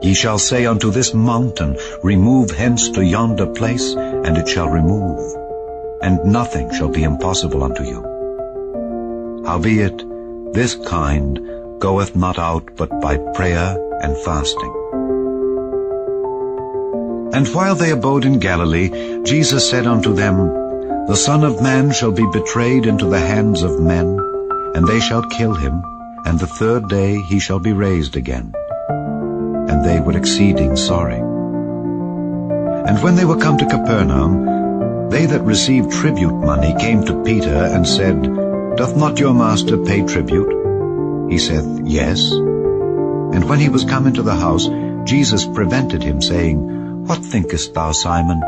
ye shall say unto this mountain, Remove hence to yonder place, and it shall remove, and nothing shall be impossible unto you. Howbeit, this kind goeth not out but by prayer and fasting. And while they abode in Galilee, Jesus said unto them, The Son of Man shall be betrayed into the hands of men, and they shall kill him, and the third day he shall be raised again. And they were exceeding sorry. And when they were come to Capernaum, they that received tribute money came to Peter and said, Doth not your master pay tribute? He saith, Yes. And when he was come into the house, Jesus prevented him, saying, What thinkest thou, Simon?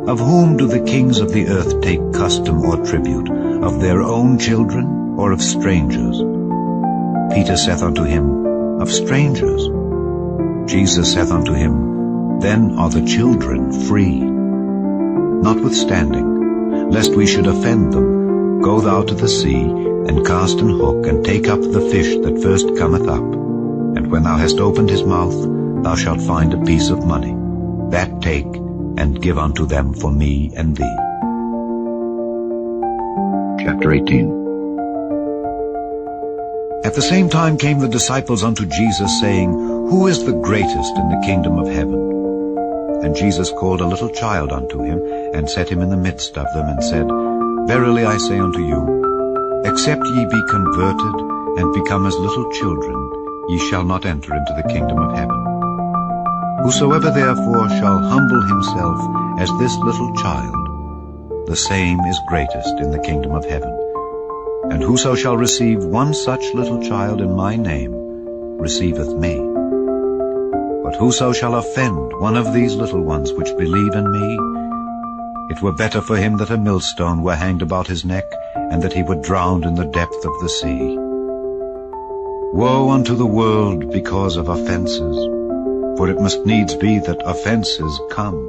Of whom do the kings of the earth take custom or tribute? Of their own children, or of strangers? Peter saith unto him, Of strangers. Jesus saith unto him, Then are the children free. Notwithstanding, lest we should offend them, go thou to the sea, and cast an hook, and take up the fish that first cometh up. And when thou hast opened his mouth, thou shalt find a piece of money. That take, and give unto them for me and thee. Chapter 18. At the same time came the disciples unto Jesus, saying, Who is the greatest in the kingdom of heaven? And Jesus called a little child unto him, and set him in the midst of them, and said, Verily I say unto you, except ye be converted, and become as little children, ye shall not enter into the kingdom of heaven. Whosoever therefore shall humble himself as this little child, the same is greatest in the kingdom of heaven. And whoso shall receive one such little child in my name, receiveth me. But whoso shall offend one of these little ones which believe in me, it were better for him that a millstone were hanged about his neck, and that he were drowned in the depth of the sea. Woe unto the world because of offenses, for it must needs be that offenses come.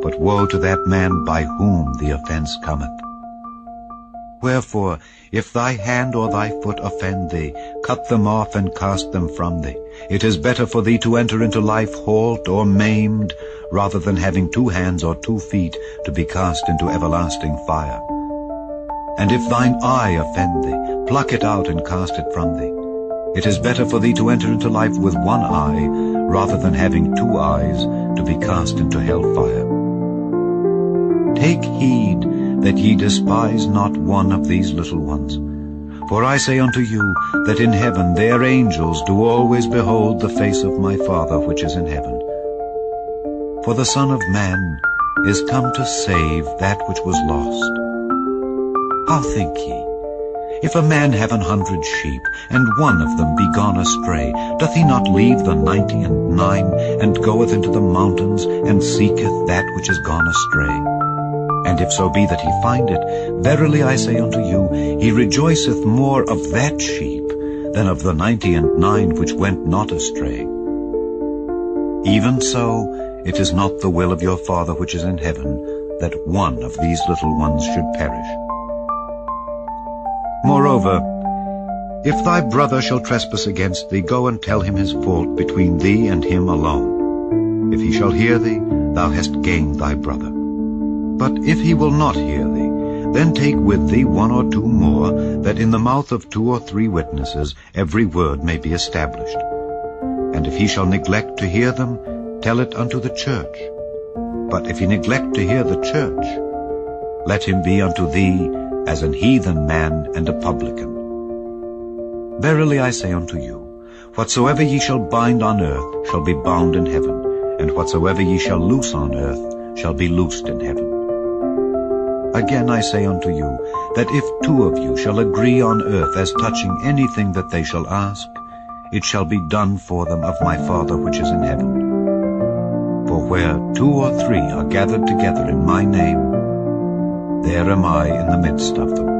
But woe to that man by whom the offense cometh. Wherefore, if thy hand or thy foot offend thee, cut them off and cast them from thee. It is better for thee to enter into life halt or maimed, rather than having 2 hands or 2 feet to be cast into everlasting fire. And if thine eye offend thee, pluck it out and cast it from thee. It is better for thee to enter into life with 1 eye, rather than having 2 eyes to be cast into hellfire. Take heed that ye despise not one of these little ones. For I say unto you, that in heaven their angels do always behold the face of my Father which is in heaven. For the Son of Man is come to save that which was lost. How think ye? If a man have 100 sheep, and one of them be gone astray, doth he not leave the 99, and goeth into the mountains, and seeketh that which is gone astray? And if so be that he find it, verily I say unto you, he rejoiceth more of that sheep than of the 99 which went not astray. Even so, it is not the will of your Father which is in heaven, that one of these little ones should perish. Moreover, if thy brother shall trespass against thee, go and tell him his fault between thee and him alone. If he shall hear thee, thou hast gained thy brother. But if he will not hear thee, then take with thee 1 or 2 more, that in the mouth of 2 or 3 witnesses every word may be established. And if he shall neglect to hear them, tell it unto the church. But if he neglect to hear the church, let him be unto thee as an heathen man and a publican. Verily I say unto you, whatsoever ye shall bind on earth shall be bound in heaven, and whatsoever ye shall loose on earth shall be loosed in heaven. Again I say unto you, that if 2 of you shall agree on earth as touching anything that they shall ask, it shall be done for them of my Father which is in heaven. For where 2 or 3 are gathered together in my name, there am I in the midst of them.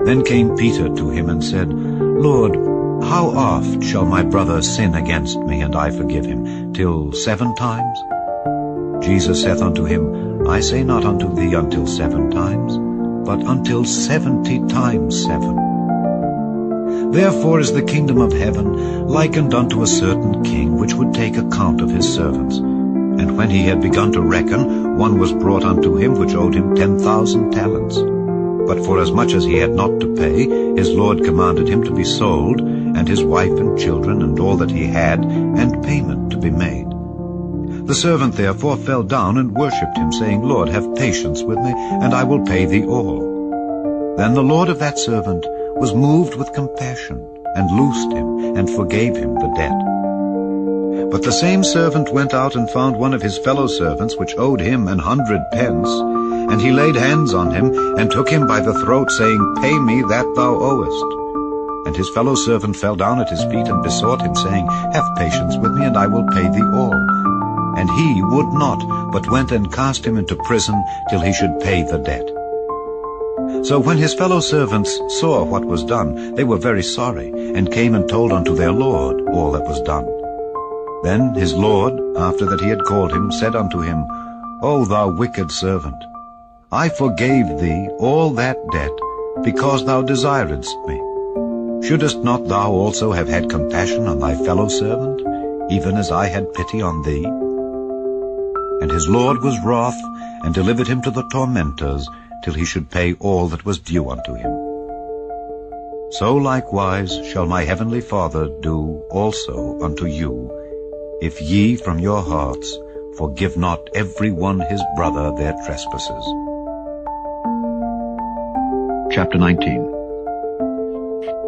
Then came Peter to him and said, Lord, how oft shall my brother sin against me, and I forgive him? Till 7 times? Jesus saith unto him, I say not unto thee until 7 times, but until 70 times 7. Therefore is the kingdom of heaven likened unto a certain king, which would take account of his servants. And when he had begun to reckon, one was brought unto him which owed him 10,000 talents. But forasmuch as he had not to pay, his Lord commanded him to be sold, and his wife and children, and all that he had, and payment to be made. The servant therefore fell down and worshipped him, saying, Lord, have patience with me, and I will pay thee all. Then the Lord of that servant was moved with compassion, and loosed him, and forgave him the debt. But the same servant went out and found one of his fellow servants, which owed him 100 pence, and he laid hands on him, and took him by the throat, saying, Pay me that thou owest. And his fellow servant fell down at his feet, and besought him, saying, Have patience with me, and I will pay thee all. And he would not, but went and cast him into prison, till he should pay the debt. So when his fellow servants saw what was done, they were very sorry, and came and told unto their Lord all that was done. Then his Lord, after that he had called him, said unto him, O thou wicked servant, I forgave thee all that debt, because thou desiredst me. Shouldest not thou also have had compassion on thy fellow servant, even as I had pity on thee? And his Lord was wroth, and delivered him to the tormentors, till he should pay all that was due unto him. So likewise shall my heavenly Father do also unto you, if ye from your hearts forgive not every one his brother their trespasses. Chapter 19.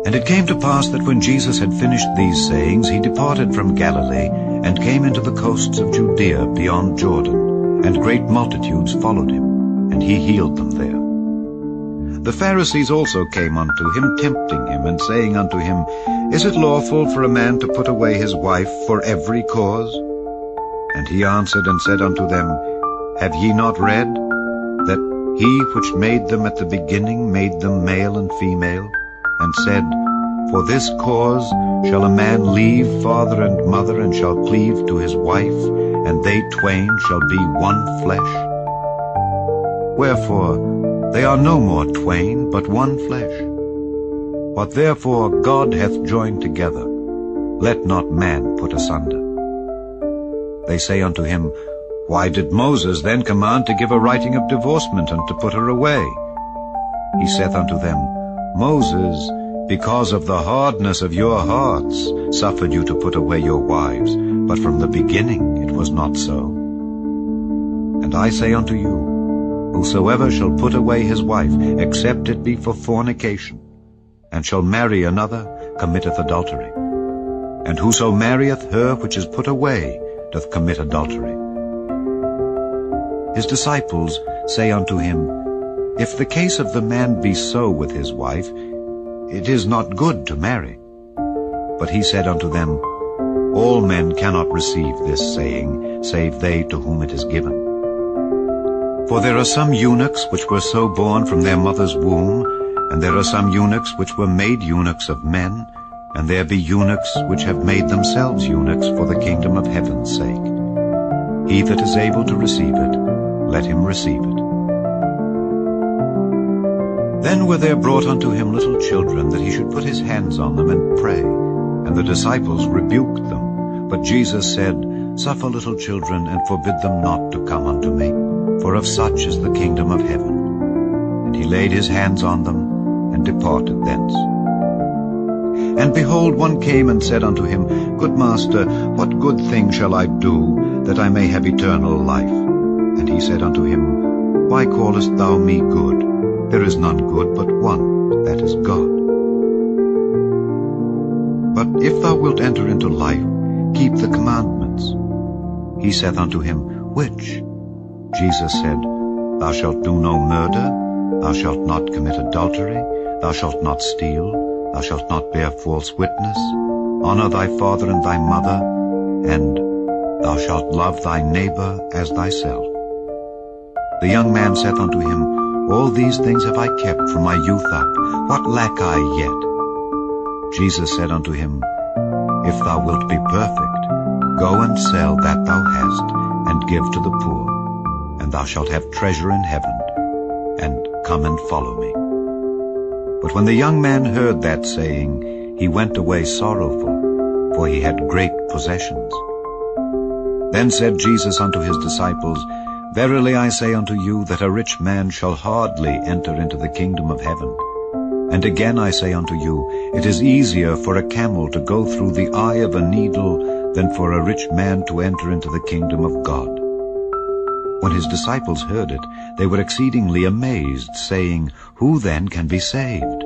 And it came to pass that when Jesus had finished these sayings, he departed from Galilee, and came into the coasts of Judea beyond Jordan, and great multitudes followed him, and he healed them there. The Pharisees also came unto him, tempting him, and saying unto him, Is it lawful for a man to put away his wife for every cause? And he answered and said unto them, Have ye not read, that he which made them at the beginning made them male and female, and said, For this cause shall a man leave father and mother, and shall cleave to his wife, and they twain shall be one flesh? Wherefore they are no more twain, but one flesh. What therefore God hath joined together, let not man put asunder. They say unto him, Why did Moses then command to give a writing of divorcement, and to put her away? He saith unto them, Moses, because of the hardness of your hearts, suffered you to put away your wives, but from the beginning it was not so. And I say unto you, Whosoever shall put away his wife, except it be for fornication, and shall marry another, committeth adultery. And whoso marrieth her which is put away, doth commit adultery. His disciples say unto him, If the case of the man be so with his wife, it is not good to marry. But he said unto them, All men cannot receive this saying, save they to whom it is given. For there are some eunuchs which were so born from their mother's womb, and there are some eunuchs which were made eunuchs of men, and there be eunuchs which have made themselves eunuchs for the kingdom of heaven's sake. He that is able to receive it, let him receive it. Then were there brought unto him little children, that he should put his hands on them and pray. And the disciples rebuked them. But Jesus said, Suffer little children, and forbid them not to come unto me, for of such is the kingdom of heaven. And he laid his hands on them, and departed thence. And behold, one came and said unto him, Good master, what good thing shall I do, that I may have eternal life? And he said unto him, Why callest thou me good? There is none good but one, that is God. But if thou wilt enter into life, keep the commandments. He saith unto him, Which? Jesus said, Thou shalt do no murder, thou shalt not commit adultery, thou shalt not steal, thou shalt not bear false witness, honor thy father and thy mother, and thou shalt love thy neighbor as thyself. The young man saith unto him, All these things have I kept from my youth up. What lack I yet? Jesus said unto him, If thou wilt be perfect, go and sell that thou hast, and give to the poor, and thou shalt have treasure in heaven, and come and follow me. But when the young man heard that saying, he went away sorrowful, for he had great possessions. Then said Jesus unto his disciples, Verily I say unto you, that a rich man shall hardly enter into the kingdom of heaven. And again I say unto you, it is easier for a camel to go through the eye of a needle than for a rich man to enter into the kingdom of God. When his disciples heard it, they were exceedingly amazed, saying, Who then can be saved?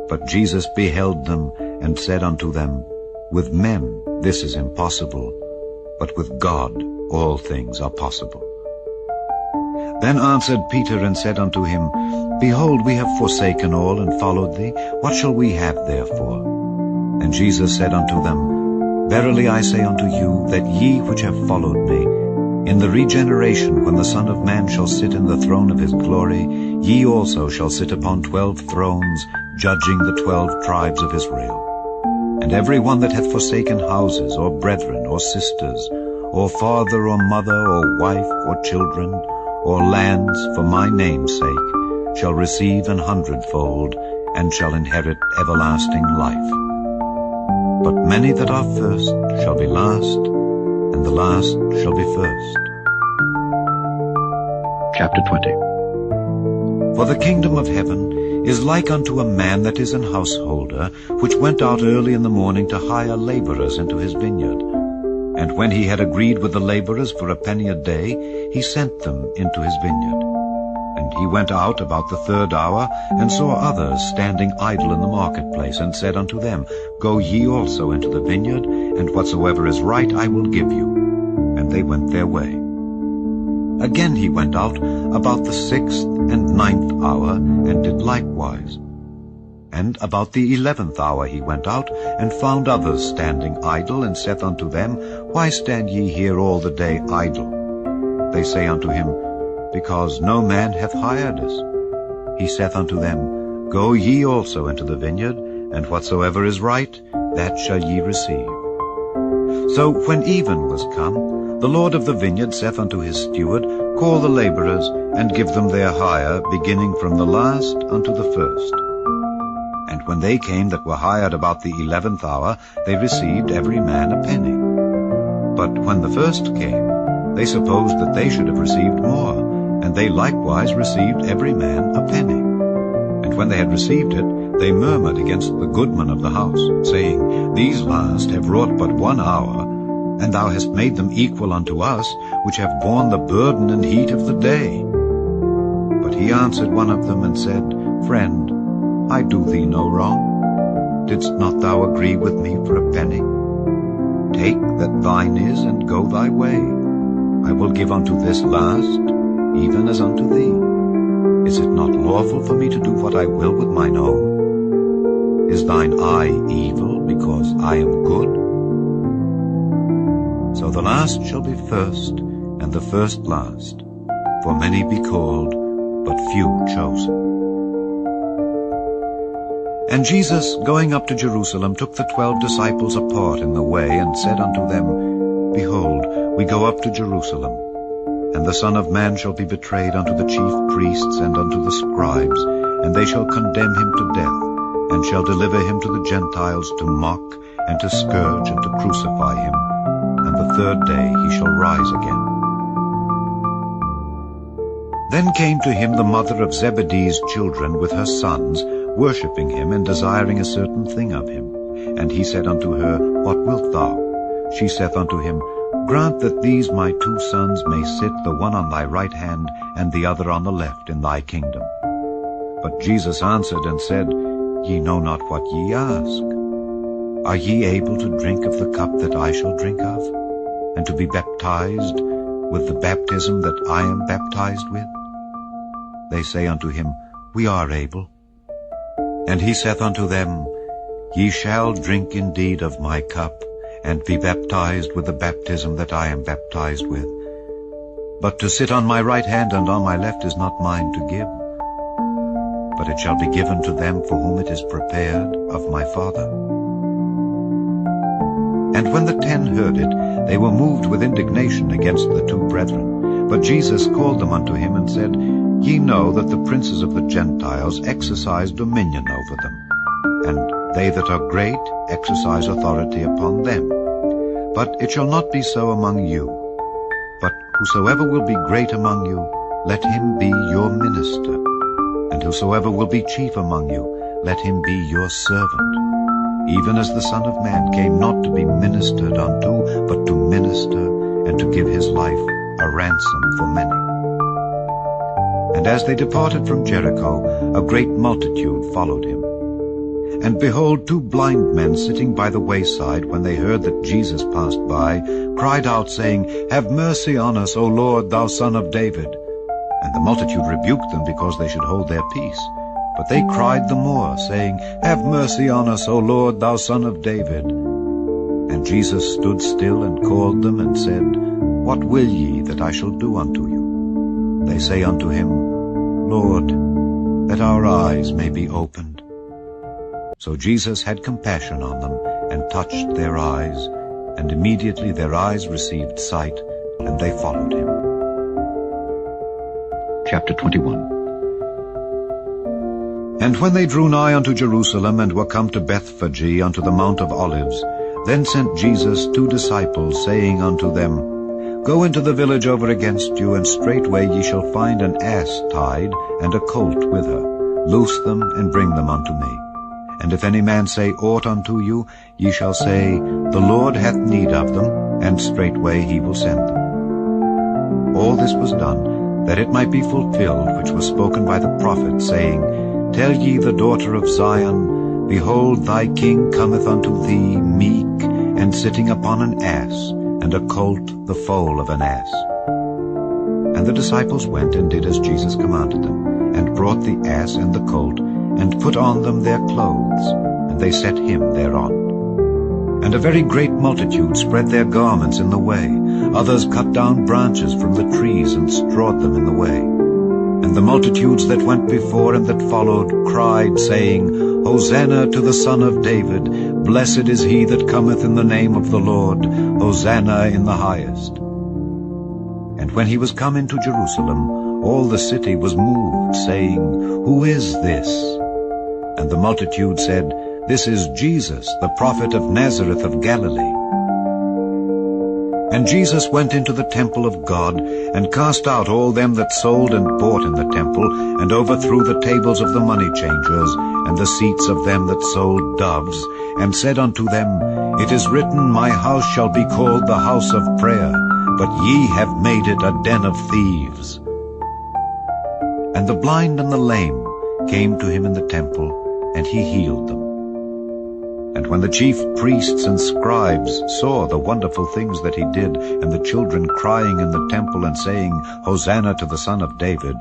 But Jesus beheld them, and said unto them, With men this is impossible, but with God all things are possible. Then answered Peter and said unto him, Behold, we have forsaken all and followed thee. What shall we have therefore? And Jesus said unto them, Verily I say unto you, that ye which have followed me, in the regeneration when the Son of Man shall sit in the throne of his glory, ye also shall sit upon 12 thrones, judging the 12 tribes of Israel. And every one that hath forsaken houses, or brethren, or sisters, or father, or mother, or wife, or children, or lands, for my name's sake, shall receive 100-fold, and shall inherit everlasting life. But many that are first shall be last, and the last shall be first. Chapter 20. For the kingdom of heaven is like unto a man that is an householder, which went out early in the morning to hire laborers into his vineyard. And when he had agreed with the laborers for a penny a day, he sent them into his vineyard. And he went out about the 3rd hour, and saw others standing idle in the marketplace, and said unto them, Go ye also into the vineyard, and whatsoever is right I will give you. And they went their way. Again he went out about the 6th and 9th hour, and did likewise. And about the 11th hour he went out, and found others standing idle, and saith unto them, Why stand ye here all the day idle? They say unto him, Because no man hath hired us. He saith unto them, Go ye also into the vineyard, and whatsoever is right, that shall ye receive. So when even was come, the Lord of the vineyard saith unto his steward, Call the laborers, and give them their hire, beginning from the last unto the first. And when they came that were hired about the 11th hour, they received every man a penny. But when the first came, they supposed that they should have received more, and they likewise received every man a penny. And when they had received it, they murmured against the goodman of the house, saying, These last have wrought but 1 hour, and thou hast made them equal unto us, which have borne the burden and heat of the day. But he answered one of them, and said, Friend, I do thee no wrong. Didst not thou agree with me for a penny? Take that thine is, and go thy way. I will give unto this last, even as unto thee. Is it not lawful for me to do what I will with mine own? Is thine eye evil, because I am good? So the last shall be first, and the first last. For many be called, but few chosen. And Jesus, going up to Jerusalem, took the 12 disciples apart in the way, and said unto them, Behold, we go up to Jerusalem, and the Son of Man shall be betrayed unto the chief priests and unto the scribes, and they shall condemn him to death, and shall deliver him to the Gentiles to mock, and to scourge, and to crucify him, and the 3rd day he shall rise again. Then came to him the mother of Zebedee's children with her sons, worshipping him, and desiring a certain thing of him. And he said unto her, What wilt thou? She saith unto him, Grant that these my 2 sons may sit, the one on thy right hand, and the other on the left, in thy kingdom. But Jesus answered and said, Ye know not what ye ask. Are ye able to drink of the cup that I shall drink of, and to be baptized with the baptism that I am baptized with? They say unto him, We are able. And he saith unto them, Ye shall drink indeed of my cup, and be baptized with the baptism that I am baptized with. But to sit on my right hand and on my left is not mine to give, but it shall be given to them for whom it is prepared of my Father. And when the 10 heard it, they were moved with indignation against the 2 brethren. But Jesus called them unto him, and said, Ye know that the princes of the Gentiles exercise dominion over them, and they that are great exercise authority upon them. But it shall not be so among you. But whosoever will be great among you, let him be your minister. And whosoever will be chief among you, let him be your servant. Even as the Son of Man came not to be ministered unto, but to minister, and to give his life a ransom for many. And as they departed from Jericho, a great multitude followed him. And behold, 2 blind men sitting by the wayside, when they heard that Jesus passed by, cried out, saying, Have mercy on us, O Lord, thou Son of David. And the multitude rebuked them, because they should hold their peace. But they cried the more, saying, Have mercy on us, O Lord, thou Son of David. And Jesus stood still and called them, and said, What will ye that I shall do unto you? They say unto him, Lord, that our eyes may be opened. So Jesus had compassion on them, and touched their eyes, and immediately their eyes received sight, and they followed him. Chapter 21. And when they drew nigh unto Jerusalem, and were come to Bethphage unto the Mount of Olives, then sent Jesus 2 disciples, saying unto them, Go into the village over against you, and straightway ye shall find an ass tied, and a colt with her. Loose them, and bring them unto me. And if any man say aught unto you, ye shall say, The Lord hath need of them, and straightway he will send them. All this was done, that it might be fulfilled which was spoken by the prophet, saying, Tell ye the daughter of Zion, Behold, thy king cometh unto thee meek, and sitting upon an ass, and a colt the foal of an ass. And the disciples went and did as Jesus commanded them, and brought the ass and the colt, and put on them their clothes, and they set him thereon. And a very great multitude spread their garments in the way. Others cut down branches from the trees, and strawed them in the way. And the multitudes that went before and that followed cried, saying, Hosanna to the Son of David! Blessed is he that cometh in the name of the Lord! Hosanna in the highest! And when he was come into Jerusalem, all the city was moved, saying, Who is this? And the multitude said, This is Jesus, the prophet of Nazareth of Galilee. And Jesus went into the temple of God, and cast out all them that sold and bought in the temple, and overthrew the tables of the money changers, and the seats of them that sold doves, and said unto them, It is written, My house shall be called the house of prayer, but ye have made it a den of thieves. And the blind and the lame came to him in the temple, and he healed them. And when the chief priests and scribes saw the wonderful things that he did, and the children crying in the temple and saying, Hosanna to the Son of David,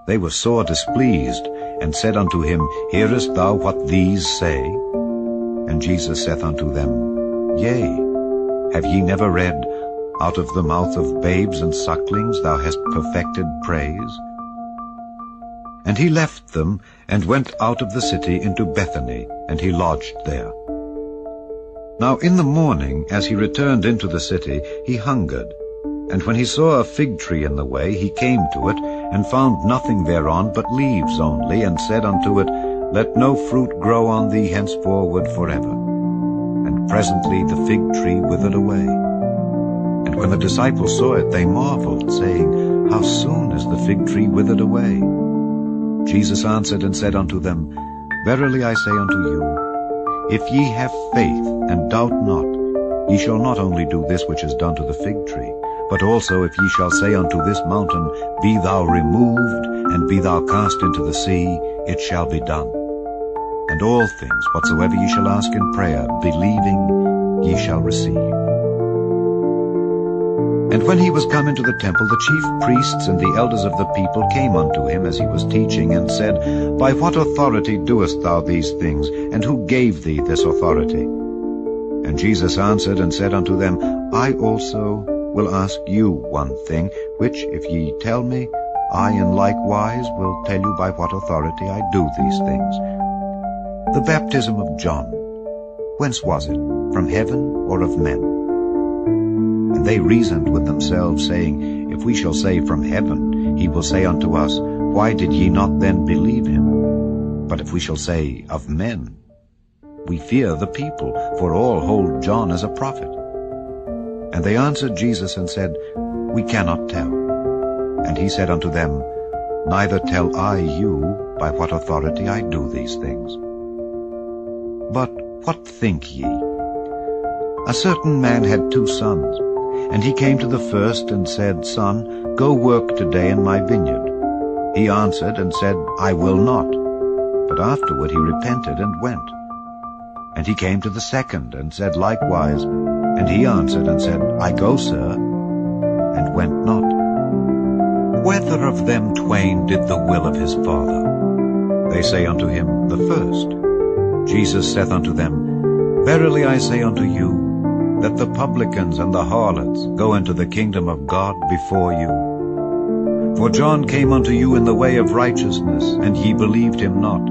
they were sore displeased, and said unto him, Hearest thou what these say? And Jesus saith unto them, Yea, have ye never read, Out of the mouth of babes and sucklings thou hast perfected praise? And he left them, and went out of the city into Bethany, and he lodged there. Now in the morning, as he returned into the city, he hungered. And when he saw a fig tree in the way, he came to it, and found nothing thereon but leaves only, and said unto it, Let no fruit grow on thee henceforward forever. And presently the fig tree withered away. And when the disciples saw it, they marveled, saying, How soon is the fig tree withered away? Jesus answered and said unto them, Verily I say unto you, if ye have faith, and doubt not, ye shall not only do this which is done to the fig tree, but also if ye shall say unto this mountain, Be thou removed, and be thou cast into the sea, it shall be done. And all things whatsoever ye shall ask in prayer, believing, ye shall receive. And when he was come into the temple, the chief priests and the elders of the people came unto him as he was teaching, and said, By what authority doest thou these things, and who gave thee this authority? And Jesus answered and said unto them, I also will ask you one thing, which if ye tell me, I in like wise will tell you by what authority I do these things. The baptism of John, whence was it? From heaven or of men? And they reasoned with themselves, saying, If we shall say from heaven, he will say unto us, Why did ye not then believe him? But if we shall say of men, we fear the people, for all hold John as a prophet. And they answered Jesus and said, We cannot tell. And he said unto them, Neither tell I you by what authority I do these things. But what think ye? A certain man had 2 sons, and he came to the first and said, Son, go work today in my vineyard. He answered and said, I will not. But afterward he repented and went. And he came to the second and said likewise, and he answered and said, I go, sir, and went not. Whether of them twain did the will of his father? They say unto him, The first. Jesus saith unto them, Verily I say unto you, that the publicans and the harlots go into the kingdom of God before you. For John came unto you in the way of righteousness, and ye believed him not.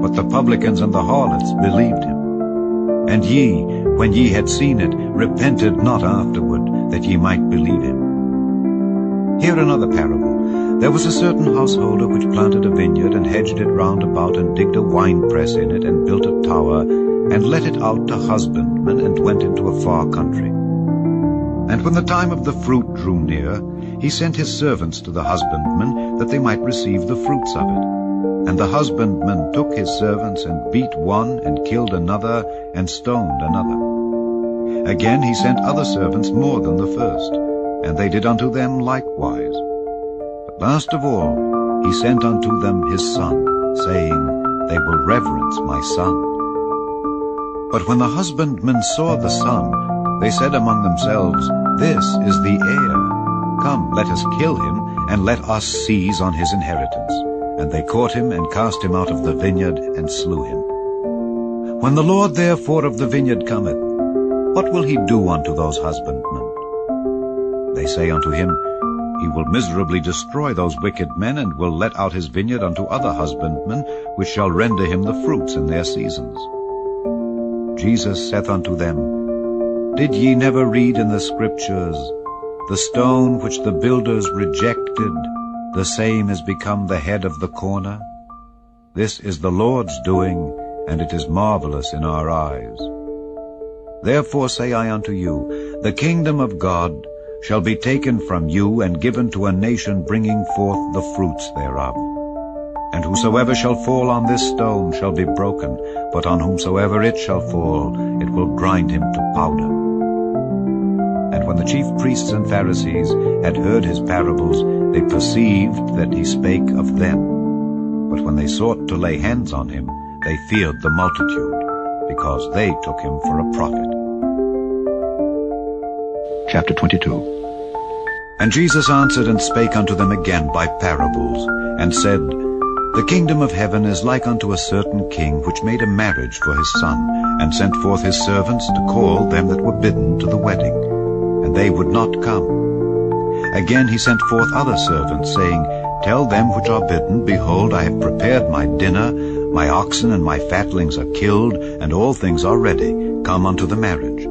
But the publicans and the harlots believed him. And ye, when ye had seen it, repented not afterward, that ye might believe him. Hear another parable. There was a certain householder which planted a vineyard, and hedged it round about, and digged a winepress in it, and built a tower, and let it out to husbandmen, and went into a far country. And when the time of the fruit drew near, he sent his servants to the husbandmen, that they might receive the fruits of it. And the husbandman took his servants, and beat one, and killed another, and stoned another. Again he sent other servants more than the first, and they did unto them likewise. But last of all he sent unto them his son, saying, They will reverence my son. But when the husbandmen saw the son, they said among themselves, This is the heir. Come, let us kill him, and let us seize on his inheritance. And they caught him, and cast him out of the vineyard, and slew him. When the Lord therefore of the vineyard cometh, what will he do unto those husbandmen? They say unto him, He will miserably destroy those wicked men, and will let out his vineyard unto other husbandmen, which shall render him the fruits in their seasons. Jesus saith unto them, Did ye never read in the Scriptures, The stone which the builders rejected, the same is become the head of the corner? This is the Lord's doing, and it is marvelous in our eyes. Therefore say I unto you, the kingdom of God shall be taken from you, and given to a nation bringing forth the fruits thereof. And whosoever shall fall on this stone shall be broken, but on whomsoever it shall fall, it will grind him to powder. And when the chief priests and Pharisees had heard his parables, they perceived that he spake of them. But when they sought to lay hands on him, they feared the multitude, because they took him for a prophet. Chapter 22. And Jesus answered and spake unto them again by parables, and said, The kingdom of heaven is like unto a certain king, which made a marriage for his son, and sent forth his servants to call them that were bidden to the wedding. And they would not come. Again he sent forth other servants, saying, Tell them which are bidden, Behold, I have prepared my dinner, my oxen and my fatlings are killed, and all things are ready. Come unto the marriage.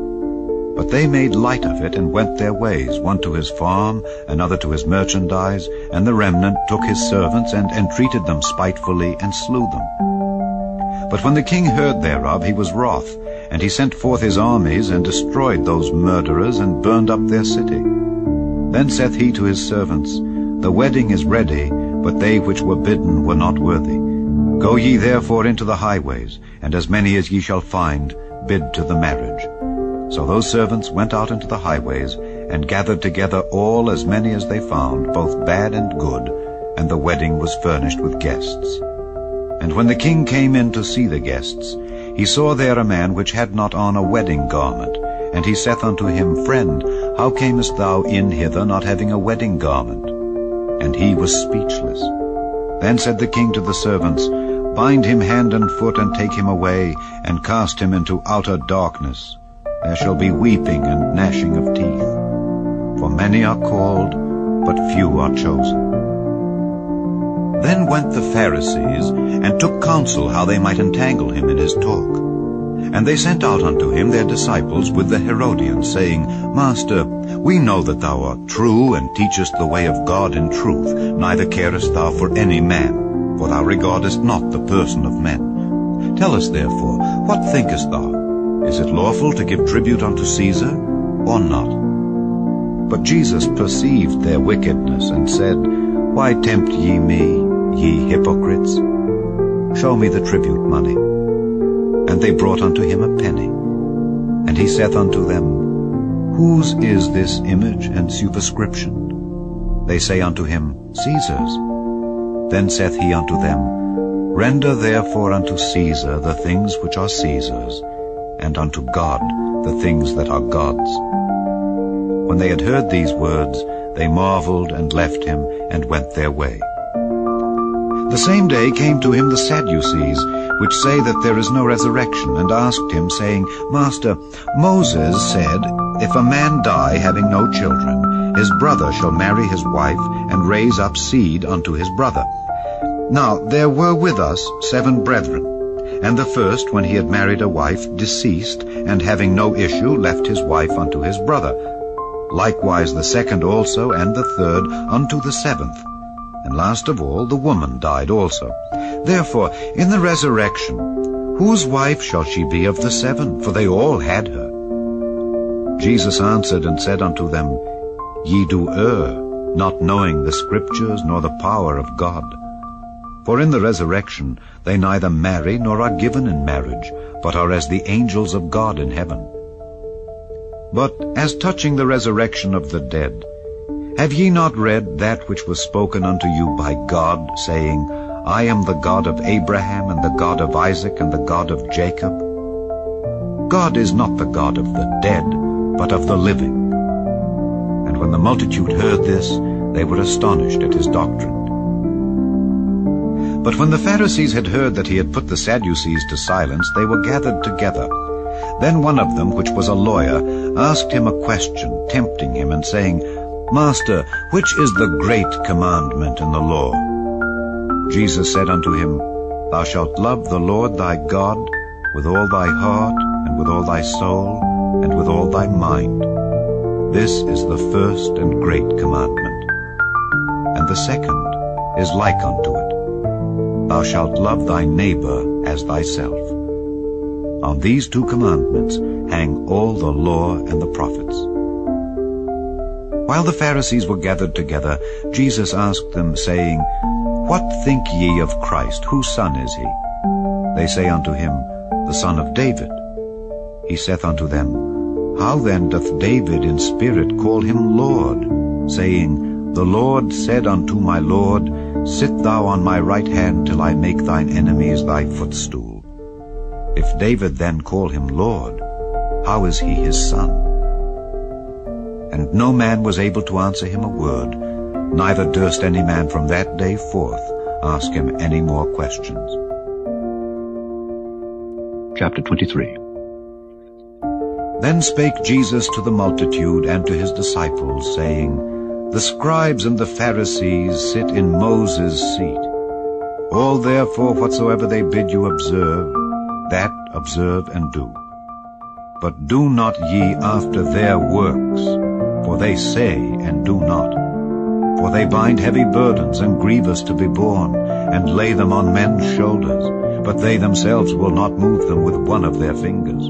But they made light of it, and went their ways, one to his farm, another to his merchandise, and the remnant took his servants, and entreated them spitefully, and slew them. But when the king heard thereof, he was wroth, and he sent forth his armies, and destroyed those murderers, and burned up their city. Then saith he to his servants, The wedding is ready, but they which were bidden were not worthy. Go ye therefore into the highways, and as many as ye shall find, bid to the marriage. So those servants went out into the highways, and gathered together all as many as they found, both bad and good, and the wedding was furnished with guests. And when the king came in to see the guests, he saw there a man which had not on a wedding garment, And he saith unto him, Friend, how camest thou in hither, not having a wedding garment? And he was speechless. Then said the king to the servants, Bind him hand and foot, and take him away, and cast him into outer darkness. There shall be weeping and gnashing of teeth. For many are called, but few are chosen. Then went the Pharisees, and took counsel how they might entangle him in his talk. And they sent out unto him their disciples with the Herodians, saying, Master, we know that thou art true, and teachest the way of God in truth, neither carest thou for any man, for thou regardest not the person of men. Tell us therefore, what thinkest thou? Is it lawful to give tribute unto Caesar, or not? But Jesus perceived their wickedness, and said, Why tempt ye me, ye hypocrites? Show me the tribute money. And they brought unto him a penny. And he saith unto them, Whose is this image and superscription? They say unto him, Caesar's. Then saith he unto them, Render therefore unto Caesar the things which are Caesar's, and unto God the things that are God's. When they had heard these words, they marveled, and left him, and went their way. The same day came to him the Sadducees, which say that there is no resurrection, and asked him, saying, Master, Moses said, If a man die having no children, his brother shall marry his wife, and raise up seed unto his brother. Now there were with us 7 brethren, and the first, when he had married a wife, deceased, and having no issue, left his wife unto his brother. Likewise the second also, and the third, unto the 7th. And last of all, the woman died also. Therefore, in the resurrection, whose wife shall she be of the 7? For they all had her. Jesus answered and said unto them, Ye do err, not knowing the Scriptures, nor the power of God. For in the resurrection they neither marry, nor are given in marriage, but are as the angels of God in heaven. But as touching the resurrection of the dead, have ye not read that which was spoken unto you by God, saying, I am the God of Abraham, and the God of Isaac, and the God of Jacob? God is not the God of the dead, but of the living. And when the multitude heard this, they were astonished at his doctrine. But when the Pharisees had heard that he had put the Sadducees to silence, they were gathered together. Then one of them, which was a lawyer, asked him a question, tempting him, and saying, Master, which is the great commandment in the law? Jesus said unto him, Thou shalt love the Lord thy God with all thy heart, and with all thy soul, and with all thy mind. This is the first and great commandment. And the second is like unto it. Thou shalt love thy neighbor as thyself. On these 2 commandments hang all the law and the prophets. While the Pharisees were gathered together, Jesus asked them, saying, What think ye of Christ? Whose son is he? They say unto him, The son of David. He saith unto them, How then doth David in spirit call him Lord, saying, The Lord said unto my Lord, Sit thou on my right hand till I make thine enemies thy footstool. If David then call him Lord, how is he his son? And no man was able to answer him a word, neither durst any man from that day forth ask him any more questions. Chapter 23. Then spake Jesus to the multitude and to his disciples, saying, The scribes and the Pharisees sit in Moses' seat. All therefore whatsoever they bid you observe, that observe and do. But do not ye after their works, for they say and do not. For they bind heavy burdens and grievous to be borne, and lay them on men's shoulders, but they themselves will not move them with one of their fingers.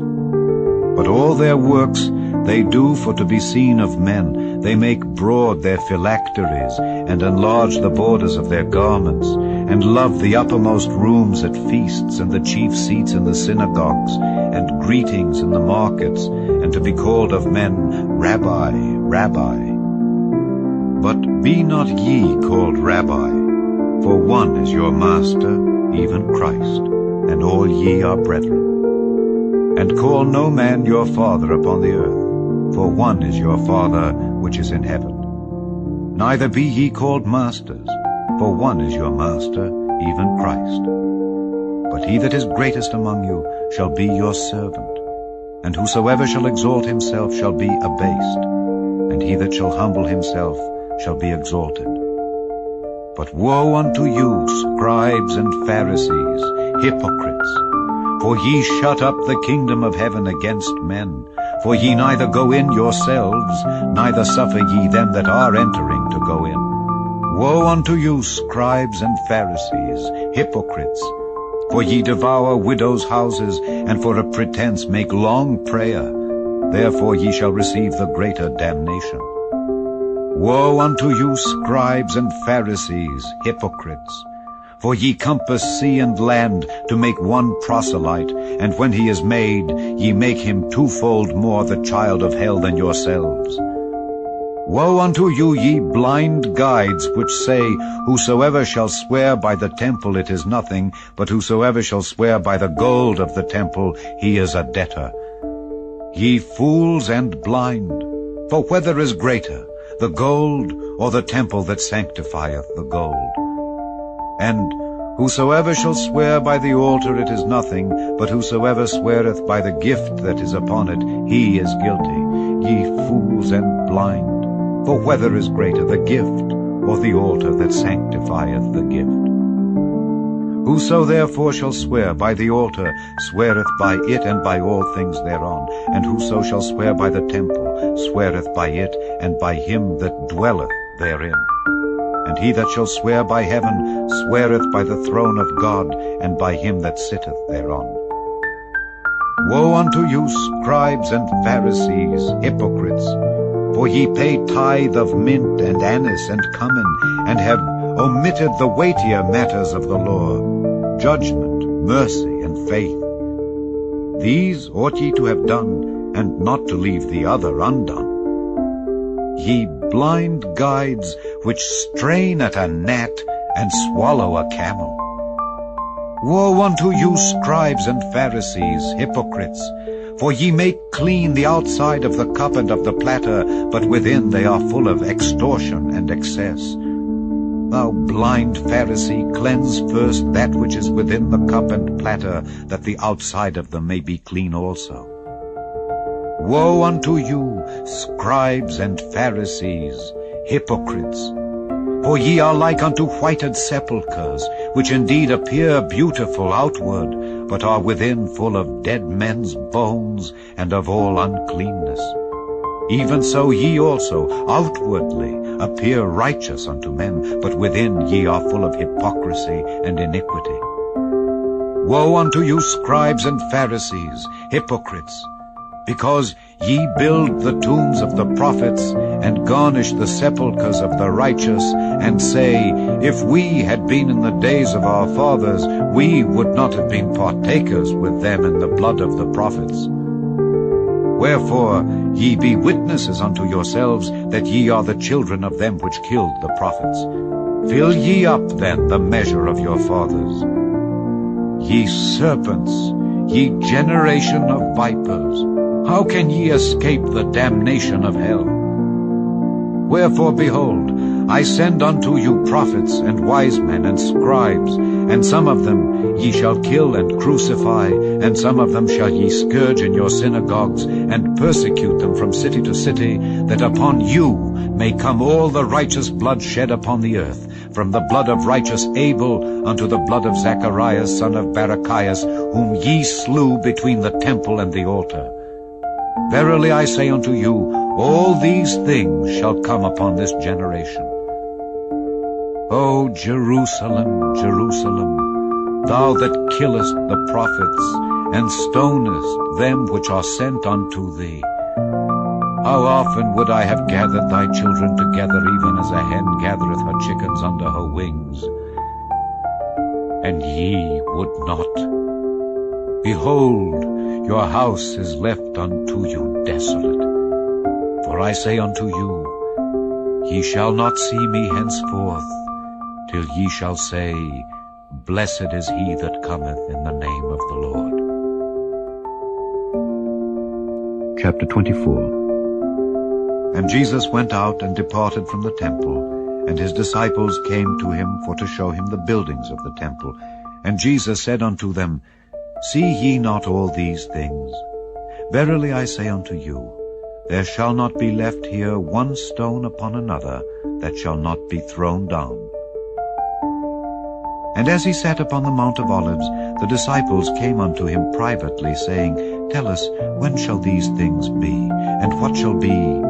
But all their works they do for to be seen of men. They make broad their phylacteries, and enlarge the borders of their garments, and love the uppermost rooms at feasts, and the chief seats in the synagogues, and greetings in the markets, and to be called of men, Rabbi, Rabbi. But be not ye called Rabbi, for one is your Master, even Christ, and all ye are brethren. And call no man your father upon the earth, for one is your Father which is in heaven. Neither be ye called masters, for one is your Master, even Christ. But he that is greatest among you shall be your servant. And whosoever shall exalt himself shall be abased, and he that shall humble himself shall be exalted. But woe unto you, scribes and Pharisees, hypocrites! For ye shut up the kingdom of heaven against men. For ye neither go in yourselves, neither suffer ye them that are entering to go in. Woe unto you, scribes and Pharisees, hypocrites! For ye devour widows' houses, and for a pretense make long prayer. Therefore ye shall receive the greater damnation. Woe unto you, scribes and Pharisees, hypocrites! For ye compass sea and land to make one proselyte, and when he is made, ye make him twofold more the child of hell than yourselves. Woe unto you, ye blind guides, which say, Whosoever shall swear by the temple, it is nothing, but whosoever shall swear by the gold of the temple, he is a debtor. Ye fools and blind! For whether is greater, the gold or the temple that sanctifieth the gold? And whosoever shall swear by the altar, it is nothing, but whosoever sweareth by the gift that is upon it, he is guilty. Ye fools and blind! For whether is greater, the gift or the altar that sanctifieth the gift? Whoso therefore shall swear by the altar sweareth by it and by all things thereon. And whoso shall swear by the temple sweareth by it and by him that dwelleth therein. And he that shall swear by heaven sweareth by the throne of God and by him that sitteth thereon. Woe unto you, scribes and Pharisees, hypocrites! For ye pay tithe of mint and anise and cumin, and have omitted the weightier matters of the law, judgment, mercy, and faith. These ought ye to have done, and not to leave the other undone. Ye blind guides, which strain at a gnat and swallow a camel. Woe unto you, scribes and Pharisees, hypocrites! For ye make clean the outside of the cup and of the platter, but within they are full of extortion and excess. Thou blind Pharisee, cleanse first that which is within the cup and platter, that the outside of them may be clean also. Woe unto you, scribes and Pharisees, hypocrites! For ye are like unto whited sepulchres, which indeed appear beautiful outward, but are within full of dead men's bones and of all uncleanness. Even so ye also outwardly appear righteous unto men, but within ye are full of hypocrisy and iniquity. Woe unto you, scribes and Pharisees, hypocrites! Because ye build the tombs of the prophets, and garnish the sepulchres of the righteous, and say, If we had been in the days of our fathers, we would not have been partakers with them in the blood of the prophets. Wherefore ye be witnesses unto yourselves that ye are the children of them which killed the prophets. Fill ye up then the measure of your fathers. Ye serpents, ye generation of vipers, how can ye escape the damnation of hell? Wherefore, behold, I send unto you prophets and wise men and scribes, and some of them ye shall kill and crucify, and some of them shall ye scourge in your synagogues, and persecute them from city to city, that upon you may come all the righteous blood shed upon the earth, from the blood of righteous Abel unto the blood of Zacharias son of Barachias, whom ye slew between the temple and the altar. Verily I say unto you, all these things shall come upon this generation. O Jerusalem, Jerusalem, thou that killest the prophets, and stonest them which are sent unto thee, how often would I have gathered thy children together, even as a hen gathereth her chickens under her wings, and ye would not. Behold, your house is left unto you desolate. For I say unto you, ye shall not see me henceforth, till ye shall say, Blessed is he that cometh in the name of the Lord. chapter 24. And Jesus went out and departed from the temple, and his disciples came to him for to show him the buildings of the temple. And Jesus said unto them, See ye not all these things? Verily I say unto you, there shall not be left here one stone upon another that shall not be thrown down. And as he sat upon the Mount of Olives, the disciples came unto him privately, saying, Tell us, when shall these things be? And what shall be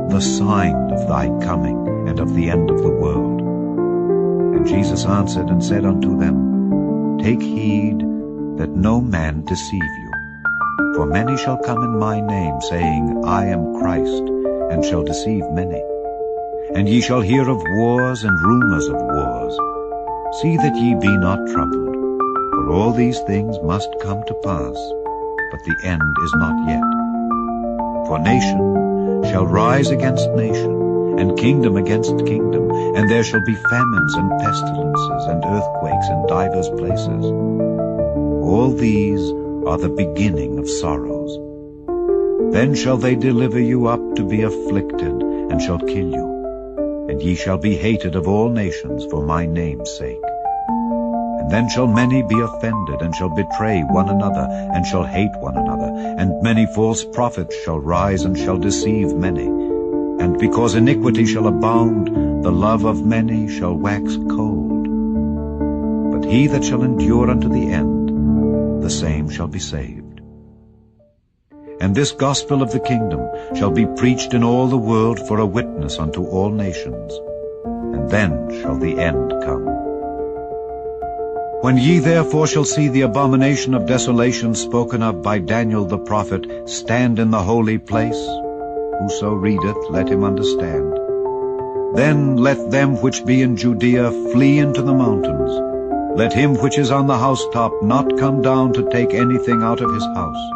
the sign of thy coming, and of the end of the world? And Jesus answered and said unto them, Take heed that no man deceive you. For many shall come in my name, saying, I am Christ, and shall deceive many. And ye shall hear of wars and rumors of wars. See that ye be not troubled, for all these things must come to pass, but the end is not yet. For nation shall rise against nation, and kingdom against kingdom, and there shall be famines and pestilences and earthquakes in divers places. All these are the beginning of sorrows. Then shall they deliver you up to be afflicted, and shall kill you. And ye shall be hated of all nations for my name's sake. And then shall many be offended, and shall betray one another, and shall hate one another. And many false prophets shall rise, and shall deceive many. And because iniquity shall abound, the love of many shall wax cold. But he that shall endure unto the end, the same shall be saved. And this gospel of the kingdom shall be preached in all the world for a witness unto all nations, and then shall the end come. When ye therefore shall see the abomination of desolation spoken of by Daniel the prophet stand in the holy place, whoso readeth, let him understand. Then let them which be in Judea flee into the mountains. Let him which is on the housetop not come down to take anything out of his house.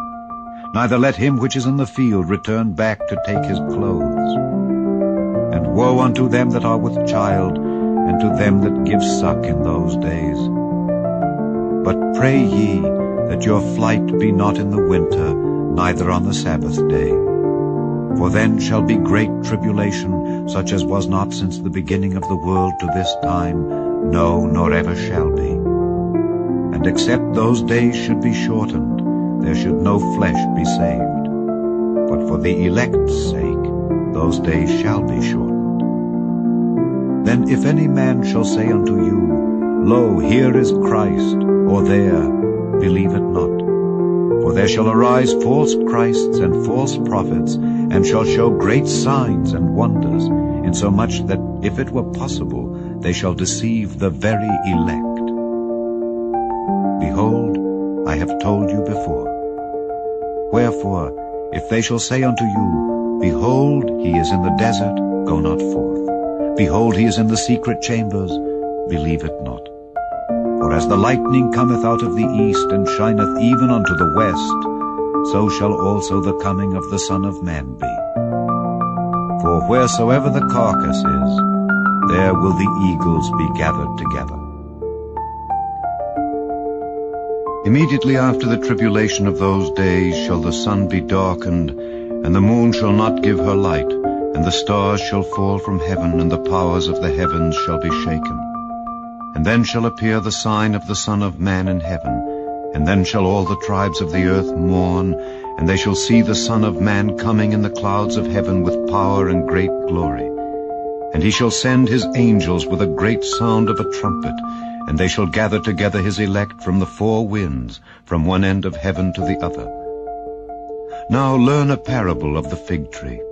Neither let him which is in the field return back to take his clothes. And woe unto them that are with child, and to them that give suck in those days. But pray ye that your flight be not in the winter, neither on the Sabbath day. For then shall be great tribulation, such as was not since the beginning of the world to this time, no, nor ever shall be. And except those days should be shortened, there should no flesh be saved. But for the elect's sake, those days shall be shortened. Then if any man shall say unto you, Lo, here is Christ, or there, believe it not. For there shall arise false Christs and false prophets, and shall show great signs and wonders, insomuch that, if it were possible, they shall deceive the very elect. Behold, I have told you before. Wherefore, if they shall say unto you, Behold, he is in the desert, go not forth. Behold, he is in the secret chambers, believe it not. For as the lightning cometh out of the east, and shineth even unto the west, so shall also the coming of the Son of Man be. For wheresoever the carcass is, there will the eagles be gathered together. Immediately after the tribulation of those days shall the sun be darkened, and the moon shall not give her light, and the stars shall fall from heaven, and the powers of the heavens shall be shaken. And then shall appear the sign of the Son of Man in heaven, and then shall all the tribes of the earth mourn, and they shall see the Son of Man coming in the clouds of heaven with power and great glory. And he shall send his angels with a great sound of a trumpet, and they shall gather together his elect from the four winds, from one end of heaven to the other. Now learn a parable of the fig tree.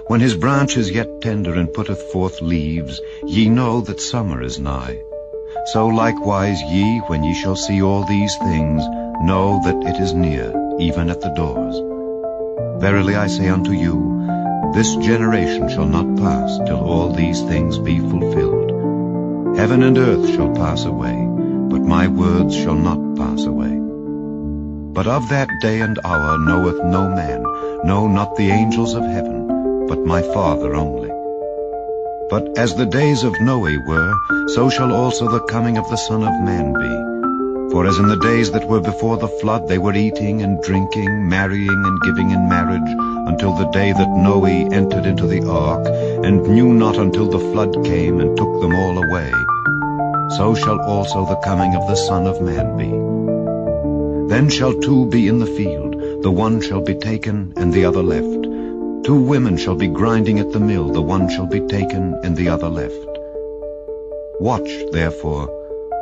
When his branch is yet tender and putteth forth leaves, ye know that summer is nigh. So likewise ye, when ye shall see all these things, know that it is near, even at the doors. Verily I say unto you, this generation shall not pass till all these things be fulfilled. Heaven and earth shall pass away, but my words shall not pass away. But of that day and hour knoweth no man, no, not the angels of heaven, but my Father only. But as the days of Noe were, so shall also the coming of the Son of Man be. For as in the days that were before the flood they were eating and drinking, marrying and giving in marriage, until the day that Noe entered into the ark, and knew not until the flood came and took them all away, so shall also the coming of the Son of Man be. Then shall two be in the field, the one shall be taken, and the other left. Two women shall be grinding at the mill, the one shall be taken, and the other left. Watch, therefore,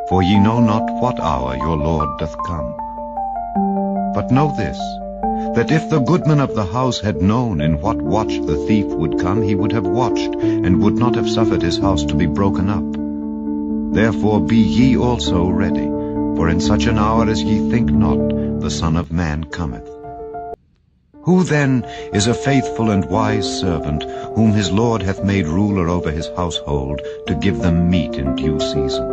for ye know not what hour your Lord doth come. But know this, that if the goodman of the house had known in what watch the thief would come, he would have watched, and would not have suffered his house to be broken up. Therefore be ye also ready, for in such an hour as ye think not, the Son of Man cometh. Who then is a faithful and wise servant, whom his Lord hath made ruler over his household, to give them meat in due season?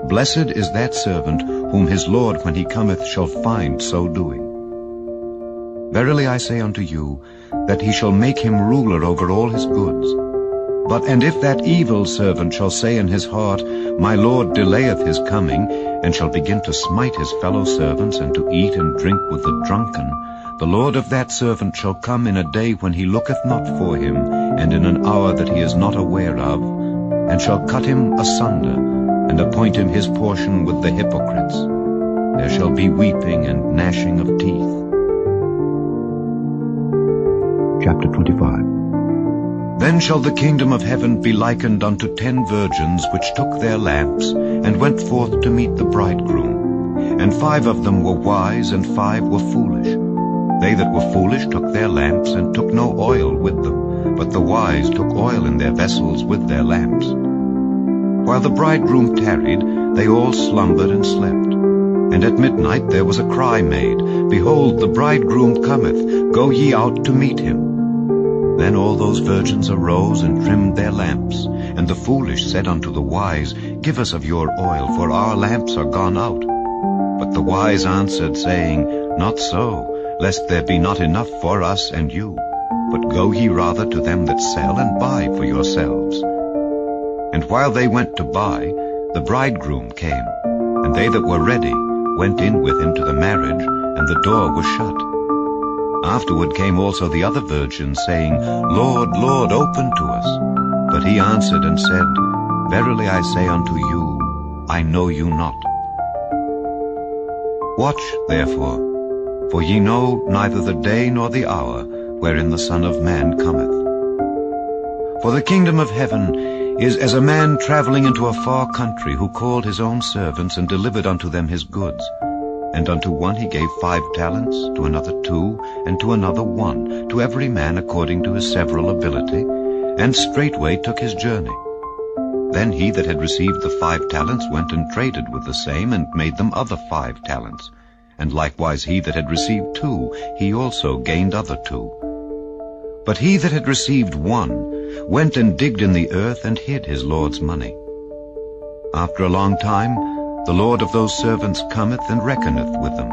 Blessed is that servant, whom his Lord when he cometh shall find so doing. Verily I say unto you, that he shall make him ruler over all his goods. And if that evil servant shall say in his heart, My Lord delayeth his coming, and shall begin to smite his fellow servants, and to eat and drink with the drunken, the Lord of that servant shall come in a day when he looketh not for him, and in an hour that he is not aware of, and shall cut him asunder, and appoint him his portion with the hypocrites. There shall be weeping and gnashing of teeth. Chapter 25. Then shall the kingdom of heaven be likened unto 10 virgins, which took their lamps, and went forth to meet the bridegroom. And 5 of them were wise, and 5 were foolish. They that were foolish took their lamps, and took no oil with them, but the wise took oil in their vessels with their lamps. While the bridegroom tarried, they all slumbered and slept. And at midnight there was a cry made, Behold, the bridegroom cometh, go ye out to meet him. Then all those virgins arose and trimmed their lamps. And the foolish said unto the wise, Give us of your oil, for our lamps are gone out. But the wise answered, saying, Not so, lest there be not enough for us and you. But go ye rather to them that sell, and buy for yourselves. And while they went to buy, the bridegroom came, and they that were ready went in with him to the marriage, and the door was shut. Afterward came also the other virgins, saying, Lord, Lord, open to us. But he answered and said, Verily I say unto you, I know you not. Watch, therefore, for ye know neither the day nor the hour wherein the Son of Man cometh. For the kingdom of heaven is as a man traveling into a far country, who called his own servants, and delivered unto them his goods. And unto one he gave 5 talents, to another 2, and to another 1, to every man according to his several ability, and straightway took his journey. Then he that had received the 5 talents went and traded with the same, and made them other 5 talents. And likewise he that had received 2, he also gained other 2. But he that had received 1 went and digged in the earth, and hid his Lord's money. After a long time, the Lord of those servants cometh and reckoneth with them.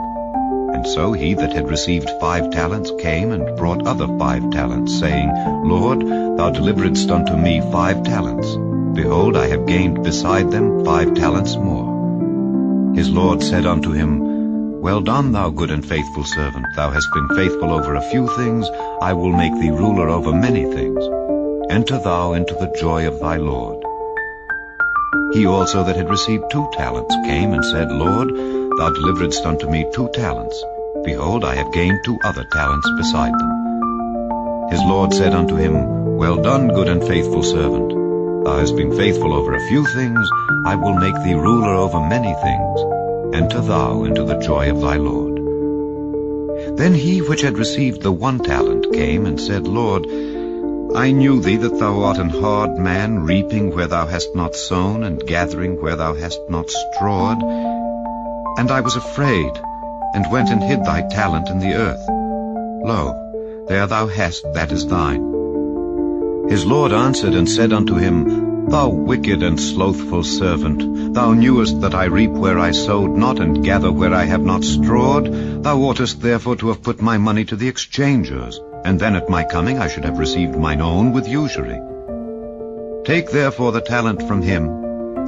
And so he that had received 5 talents came and brought other 5 talents, saying, Lord, thou deliveredst unto me 5 talents. Behold, I have gained beside them 5 talents more. His Lord said unto him, Well done, thou good and faithful servant. Thou hast been faithful over a few things. I will make thee ruler over many things. Enter thou into the joy of thy Lord. He also that had received 2 talents came and said, Lord, thou deliveredst unto me 2 talents. Behold, I have gained 2 other talents beside them. His Lord said unto him, Well done, good and faithful servant. Thou hast been faithful over a few things. I will make thee ruler over many things. Enter thou into the joy of thy Lord. Then he which had received the 1 talent came and said, Lord, I knew thee that thou art an hard man, reaping where thou hast not sown, and gathering where thou hast not strawed. And I was afraid, and went and hid thy talent in the earth. Lo, there thou hast that is thine. His Lord answered and said unto him, Thou wicked and slothful servant, thou knewest that I reap where I sowed not, and gather where I have not strawed. Thou oughtest therefore to have put my money to the exchangers, and then at my coming I should have received mine own with usury. Take therefore the talent from him,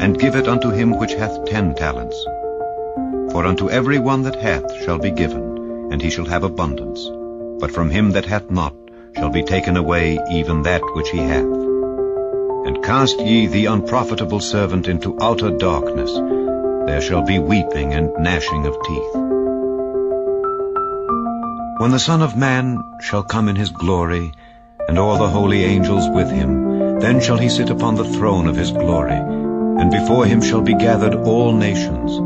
and give it unto him which hath 10 talents. For unto every one that hath shall be given, and he shall have abundance. but from him that hath not shall be taken away even that which he hath. And cast ye the unprofitable servant into outer darkness. There shall be weeping and gnashing of teeth. When the Son of Man shall come in his glory, and all the holy angels with him, then shall he sit upon the throne of his glory, and before him shall be gathered all nations,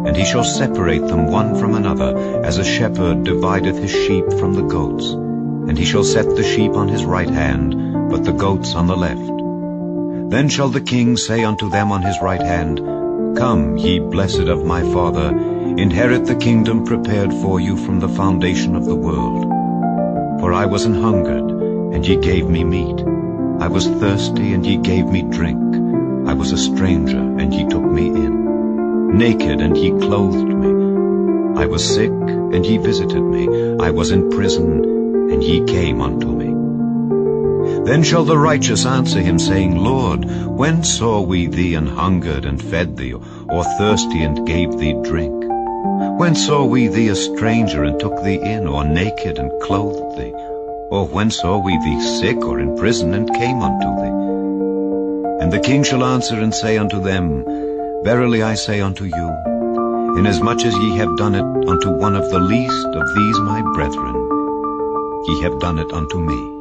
and he shall separate them one from another, as a shepherd divideth his sheep from the goats. And he shall set the sheep on his right hand, but the goats on the left. Then shall the King say unto them on his right hand, Come, ye blessed of my Father, inherit the kingdom prepared for you from the foundation of the world. For I was an hungered, and ye gave me meat. I was thirsty, and ye gave me drink. I was a stranger, and ye took me in. Naked, and ye clothed me. I was sick, and ye visited me. I was in prison, and ye came unto me. Then shall the righteous answer him, saying, Lord, when saw we thee an hungered, and fed thee, or thirsty, and gave thee drink? When saw we thee a stranger, and took thee in, or naked, and clothed thee? Or when saw we thee sick, or in prison, and came unto thee? And the King shall answer and say unto them, Verily I say unto you, inasmuch as ye have done it unto one of the least of these my brethren, ye have done it unto me.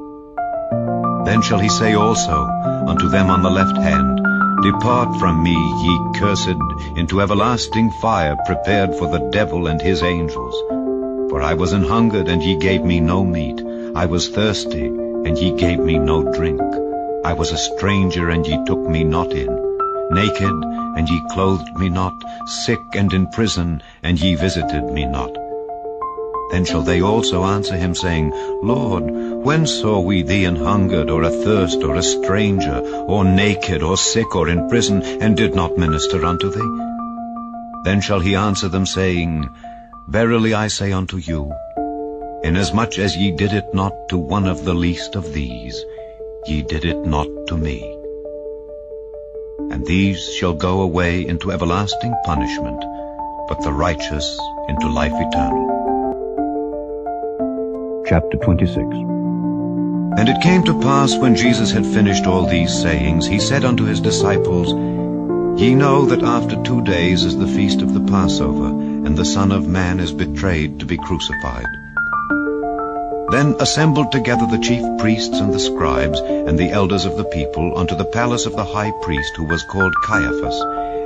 Then shall he say also unto them on the left hand, Depart from me, ye cursed, into everlasting fire, prepared for the devil and his angels. For I was an hungered, and ye gave me no meat. I was thirsty, and ye gave me no drink. I was a stranger, and ye took me not in. Naked, and ye clothed me not. Sick and in prison, and ye visited me not. Then shall they also answer him, saying, Lord, when saw we thee an hungered, or athirst, or a stranger, or naked, or sick, or in prison, and did not minister unto thee? Then shall he answer them, saying, Verily I say unto you, inasmuch as ye did it not to one of the least of these, ye did it not to me. And these shall go away into everlasting punishment, but the righteous into life eternal. Chapter 26. And it came to pass, when Jesus had finished all these sayings, he said unto his disciples, Ye know that after 2 days is the feast of the Passover, and the Son of Man is betrayed to be crucified. Then assembled together the chief priests and the scribes and the elders of the people unto the palace of the high priest, who was called Caiaphas,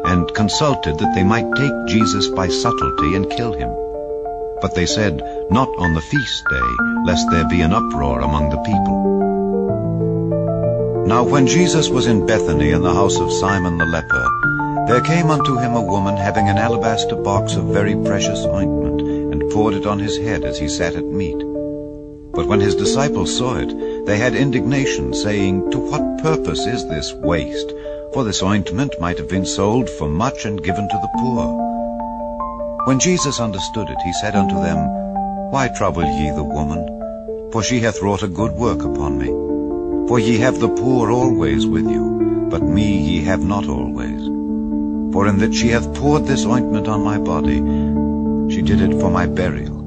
and consulted that they might take Jesus by subtlety and kill him. But they said, Not on the feast day, lest there be an uproar among the people. Now when Jesus was in Bethany in the house of Simon the leper, there came unto him a woman having an alabaster box of very precious ointment, and poured it on his head as he sat at meat. But when his disciples saw it, they had indignation, saying, To what purpose is this waste? For this ointment might have been sold for much and given to the poor. When Jesus understood it, he said unto them, Why trouble ye the woman? For she hath wrought a good work upon me. For ye have the poor always with you, but me ye have not always. For in that she hath poured this ointment on my body, she did it for my burial.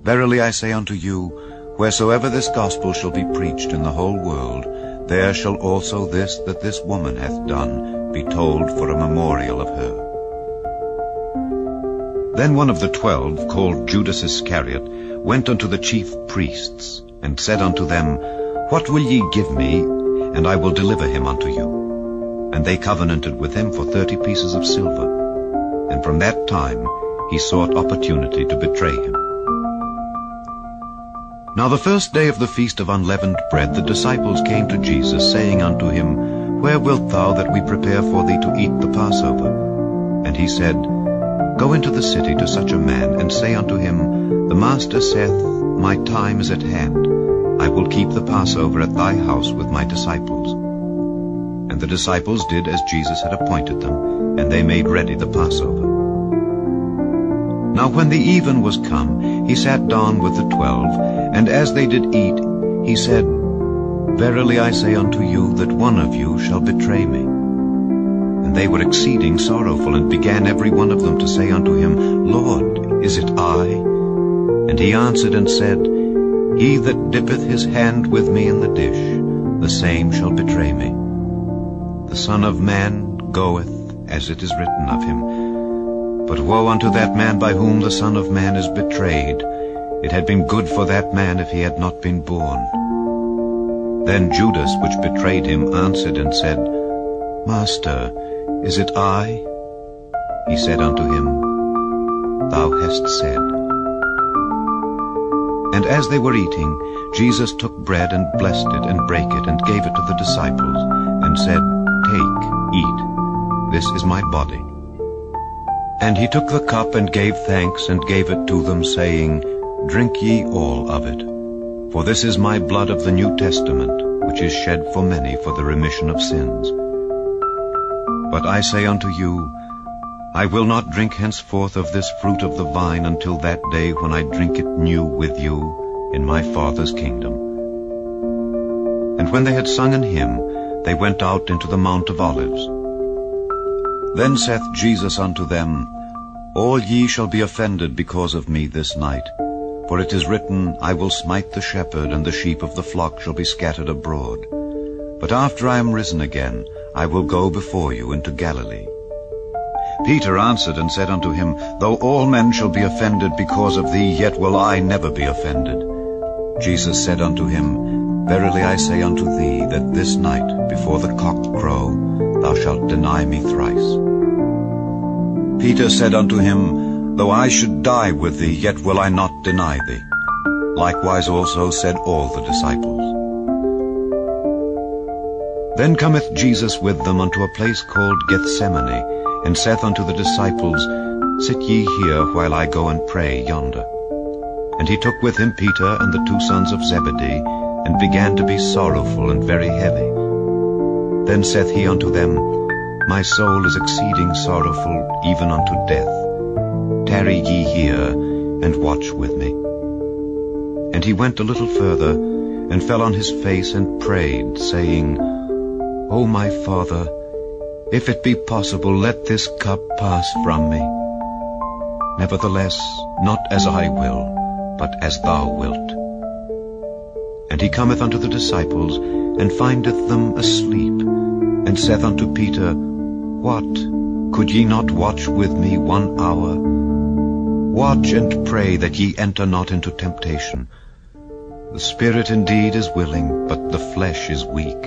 Verily I say unto you, wheresoever this gospel shall be preached in the whole world, there shall also this that this woman hath done be told for a memorial of her. Then one of the 12, called Judas Iscariot, went unto the chief priests, and said unto them, What will ye give me, and I will deliver him unto you? And they covenanted with him for 30 pieces of silver. And from that time he sought opportunity to betray him. Now the first day of the feast of unleavened bread, the disciples came to Jesus, saying unto him, Where wilt thou that we prepare for thee to eat the Passover? And he said, Go into the city to such a man, and say unto him, The Master saith, My time is at hand. I will keep the Passover at thy house with my disciples. And the disciples did as Jesus had appointed them, and they made ready the Passover. Now when the even was come, he sat down with the 12, and as they did eat, he said, Verily I say unto you, that one of you shall betray me. And they were exceeding sorrowful, and began every one of them to say unto him, Lord, is it I? And he answered and said, He that dippeth his hand with me in the dish, the same shall betray me. The Son of Man goeth, as it is written of him. But woe unto that man by whom the Son of Man is betrayed. It had been good for that man if he had not been born. Then Judas, which betrayed him, answered and said, Master, is it I? He said unto him, Thou hast said. And as they were eating, Jesus took bread and blessed it and brake it and gave it to the disciples and said, Take, eat, this is my body. And he took the cup and gave thanks and gave it to them, saying, Drink ye all of it, for this is my blood of the New Testament, which is shed for many for the remission of sins. But I say unto you, I will not drink henceforth of this fruit of the vine until that day when I drink it new with you in my Father's kingdom. And when they had sung an hymn, they went out into the Mount of Olives. Then saith Jesus unto them, All ye shall be offended because of me this night. For it is written, I will smite the shepherd, and the sheep of the flock shall be scattered abroad. But after I am risen again, I will go before you into Galilee. Peter answered and said unto him, Though all men shall be offended because of thee, yet will I never be offended. Jesus said unto him, Verily I say unto thee, that this night, before the cock crow, thou shalt deny me thrice. Peter said unto him, Though I should die with thee, yet will I not deny thee. Likewise also said all the disciples. Then cometh Jesus with them unto a place called Gethsemane, and saith unto the disciples, Sit ye here while I go and pray yonder. And he took with him Peter and the 2 sons of Zebedee, and began to be sorrowful and very heavy. Then saith he unto them, My soul is exceeding sorrowful, even unto death. Tarry ye here, and watch with me. And he went a little further, and fell on his face and prayed, saying, O my Father, if it be possible, let this cup pass from me. Nevertheless, not as I will, but as thou wilt. And he cometh unto the disciples, and findeth them asleep, and saith unto Peter, What, could ye not watch with me 1 hour? Watch and pray that ye enter not into temptation. The spirit indeed is willing, but the flesh is weak.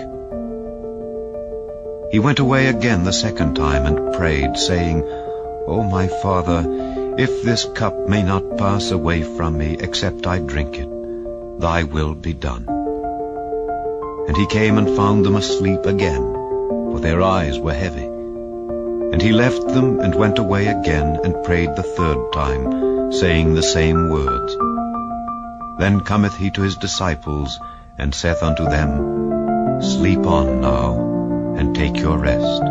He went away again the 2nd time, and prayed, saying, O my Father, if this cup may not pass away from me, except I drink it, thy will be done. And he came and found them asleep again, for their eyes were heavy. And he left them, and went away again, and prayed the 3rd time, saying the same words. Then cometh he to his disciples, and saith unto them, Sleep on now, and take your rest.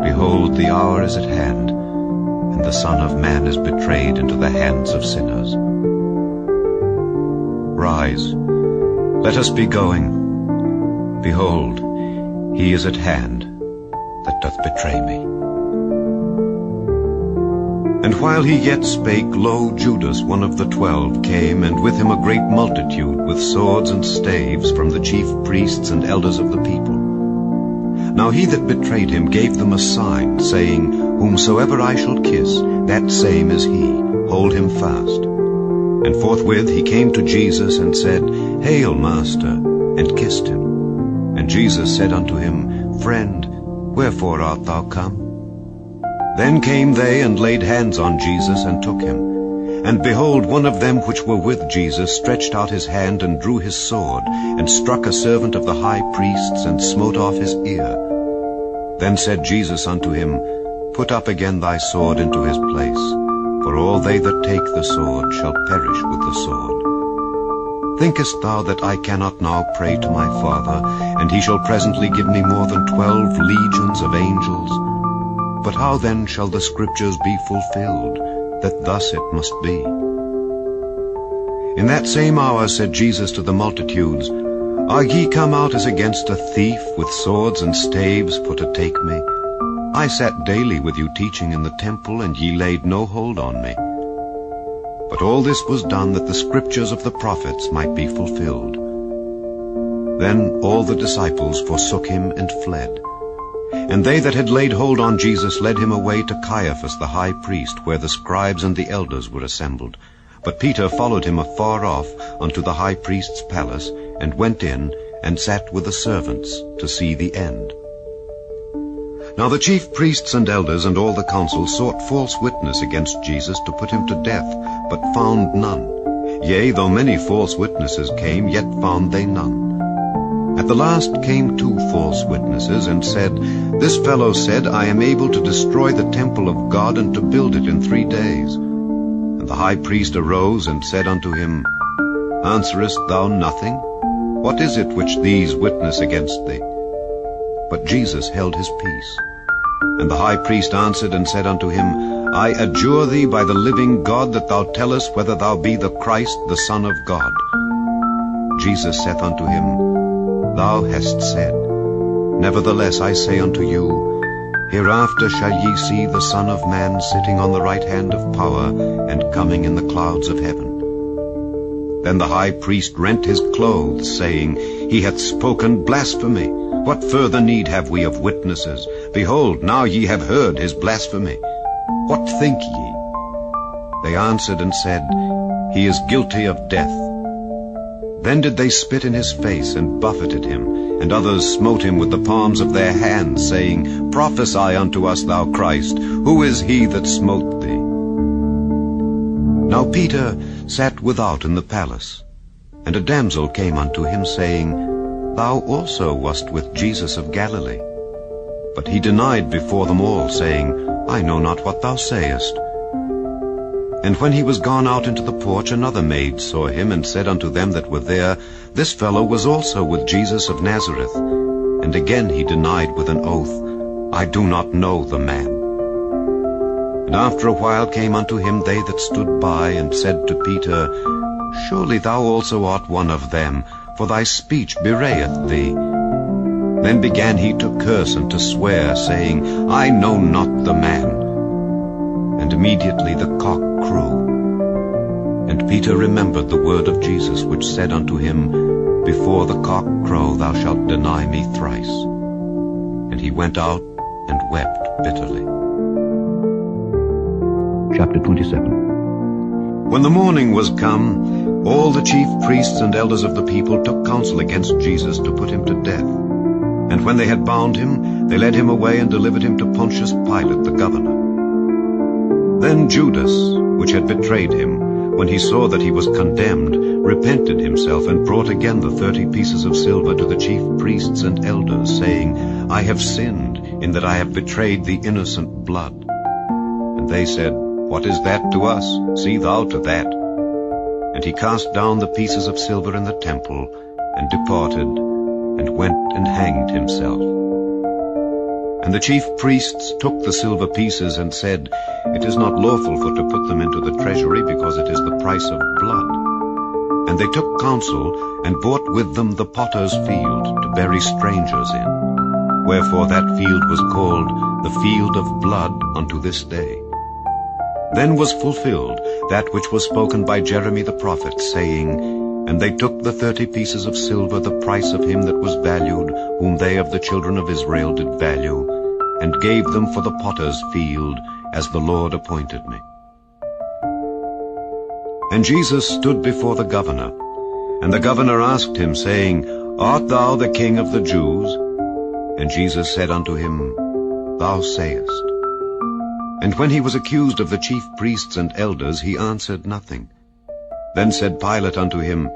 Behold, the hour is at hand, and the Son of Man is betrayed into the hands of sinners. Rise, let us be going. Behold, he is at hand that doth betray me. And while he yet spake, lo, Judas, one of the 12, came, and with him a great multitude, with swords and staves, from the chief priests and elders of the people. Now he that betrayed him gave them a sign, saying, Whomsoever I shall kiss, that same is he. Hold him fast. And forthwith he came to Jesus, and said, Hail, Master, and kissed him. And Jesus said unto him, Friend, wherefore art thou come? Then came they, and laid hands on Jesus, and took him. And behold, one of them which were with Jesus stretched out his hand, and drew his sword, and struck a servant of the high priests, and smote off his ear. Then said Jesus unto him, Put up again thy sword into his place, for all they that take the sword shall perish with the sword. Thinkest thou that I cannot now pray to my Father, and he shall presently give me more than 12 legions of angels? But how then shall the Scriptures be fulfilled, that thus it must be? In that same hour said Jesus to the multitudes, Are ye come out as against a thief, with swords and staves, for to take me? I sat daily with you teaching in the temple, and ye laid no hold on me. But all this was done that the scriptures of the prophets might be fulfilled. Then all the disciples forsook him and fled. And they that had laid hold on Jesus led him away to Caiaphas the high priest, where the scribes and the elders were assembled. But Peter followed him afar off unto the high priest's palace, and went in, and sat with the servants to see the end. Now the chief priests and elders and all the council sought false witness against Jesus to put him to death, but found none. Yea, though many false witnesses came, yet found they none. At the last came 2 false witnesses, and said, This fellow said, I am able to destroy the temple of God, and to build it in 3 days. And the high priest arose, and said unto him, Answerest thou nothing? What is it which these witness against thee? But Jesus held his peace. And the high priest answered and said unto him, I adjure thee by the living God, that thou tell us whether thou be the Christ, the Son of God. Jesus saith unto him, Thou hast said. Nevertheless I say unto you, Hereafter shall ye see the Son of Man sitting on the right hand of power, and coming in the clouds of heaven. Then the high priest rent his clothes, saying, He hath spoken blasphemy. What further need have we of witnesses? Behold, now ye have heard his blasphemy. What think ye? They answered and said, He is guilty of death. Then did they spit in his face, and buffeted him, and others smote him with the palms of their hands, saying, Prophesy unto us, thou Christ, who is he that smote thee? Now Peter sat without in the palace, and a damsel came unto him, saying, Thou also wast with Jesus of Galilee. But he denied before them all, saying, I know not what thou sayest. And when he was gone out into the porch, another maid saw him, and said unto them that were there, This fellow was also with Jesus of Nazareth. And again he denied with an oath, I do not know the man. And after a while came unto him they that stood by, and said to Peter, Surely thou also art one of them, for thy speech bewrayeth thee. Then began he to curse and to swear, saying, I know not the man. And immediately the cock crew. And Peter remembered the word of Jesus, which said unto him, Before the cock crow thou shalt deny me thrice. And he went out and wept bitterly. Chapter 27. When the morning was come, all the chief priests and elders of the people took counsel against Jesus to put him to death. And when they had bound him, they led him away and delivered him to Pontius Pilate the governor. Then Judas, which had betrayed him, when he saw that he was condemned, repented himself, and brought again the 30 pieces of silver to the chief priests and elders, saying, I have sinned, in that I have betrayed the innocent blood. And they said, What is that to us? See thou to that. And he cast down the pieces of silver in the temple, and departed, and went and hanged himself. And the chief priests took the silver pieces, and said, It is not lawful for to put them into the treasury, because it is the price of blood. And they took counsel, and bought with them the potter's field, to bury strangers in. Wherefore that field was called the field of blood unto this day. Then was fulfilled that which was spoken by Jeremy the prophet, saying, And they took the 30 pieces of silver, the price of him that was valued, whom they of the children of Israel did value, and gave them for the potter's field, as the Lord appointed me. And Jesus stood before the governor. And the governor asked him, saying, Art thou the king of the Jews? And Jesus said unto him, Thou sayest. And when he was accused of the chief priests and elders, he answered nothing. Then said Pilate unto him,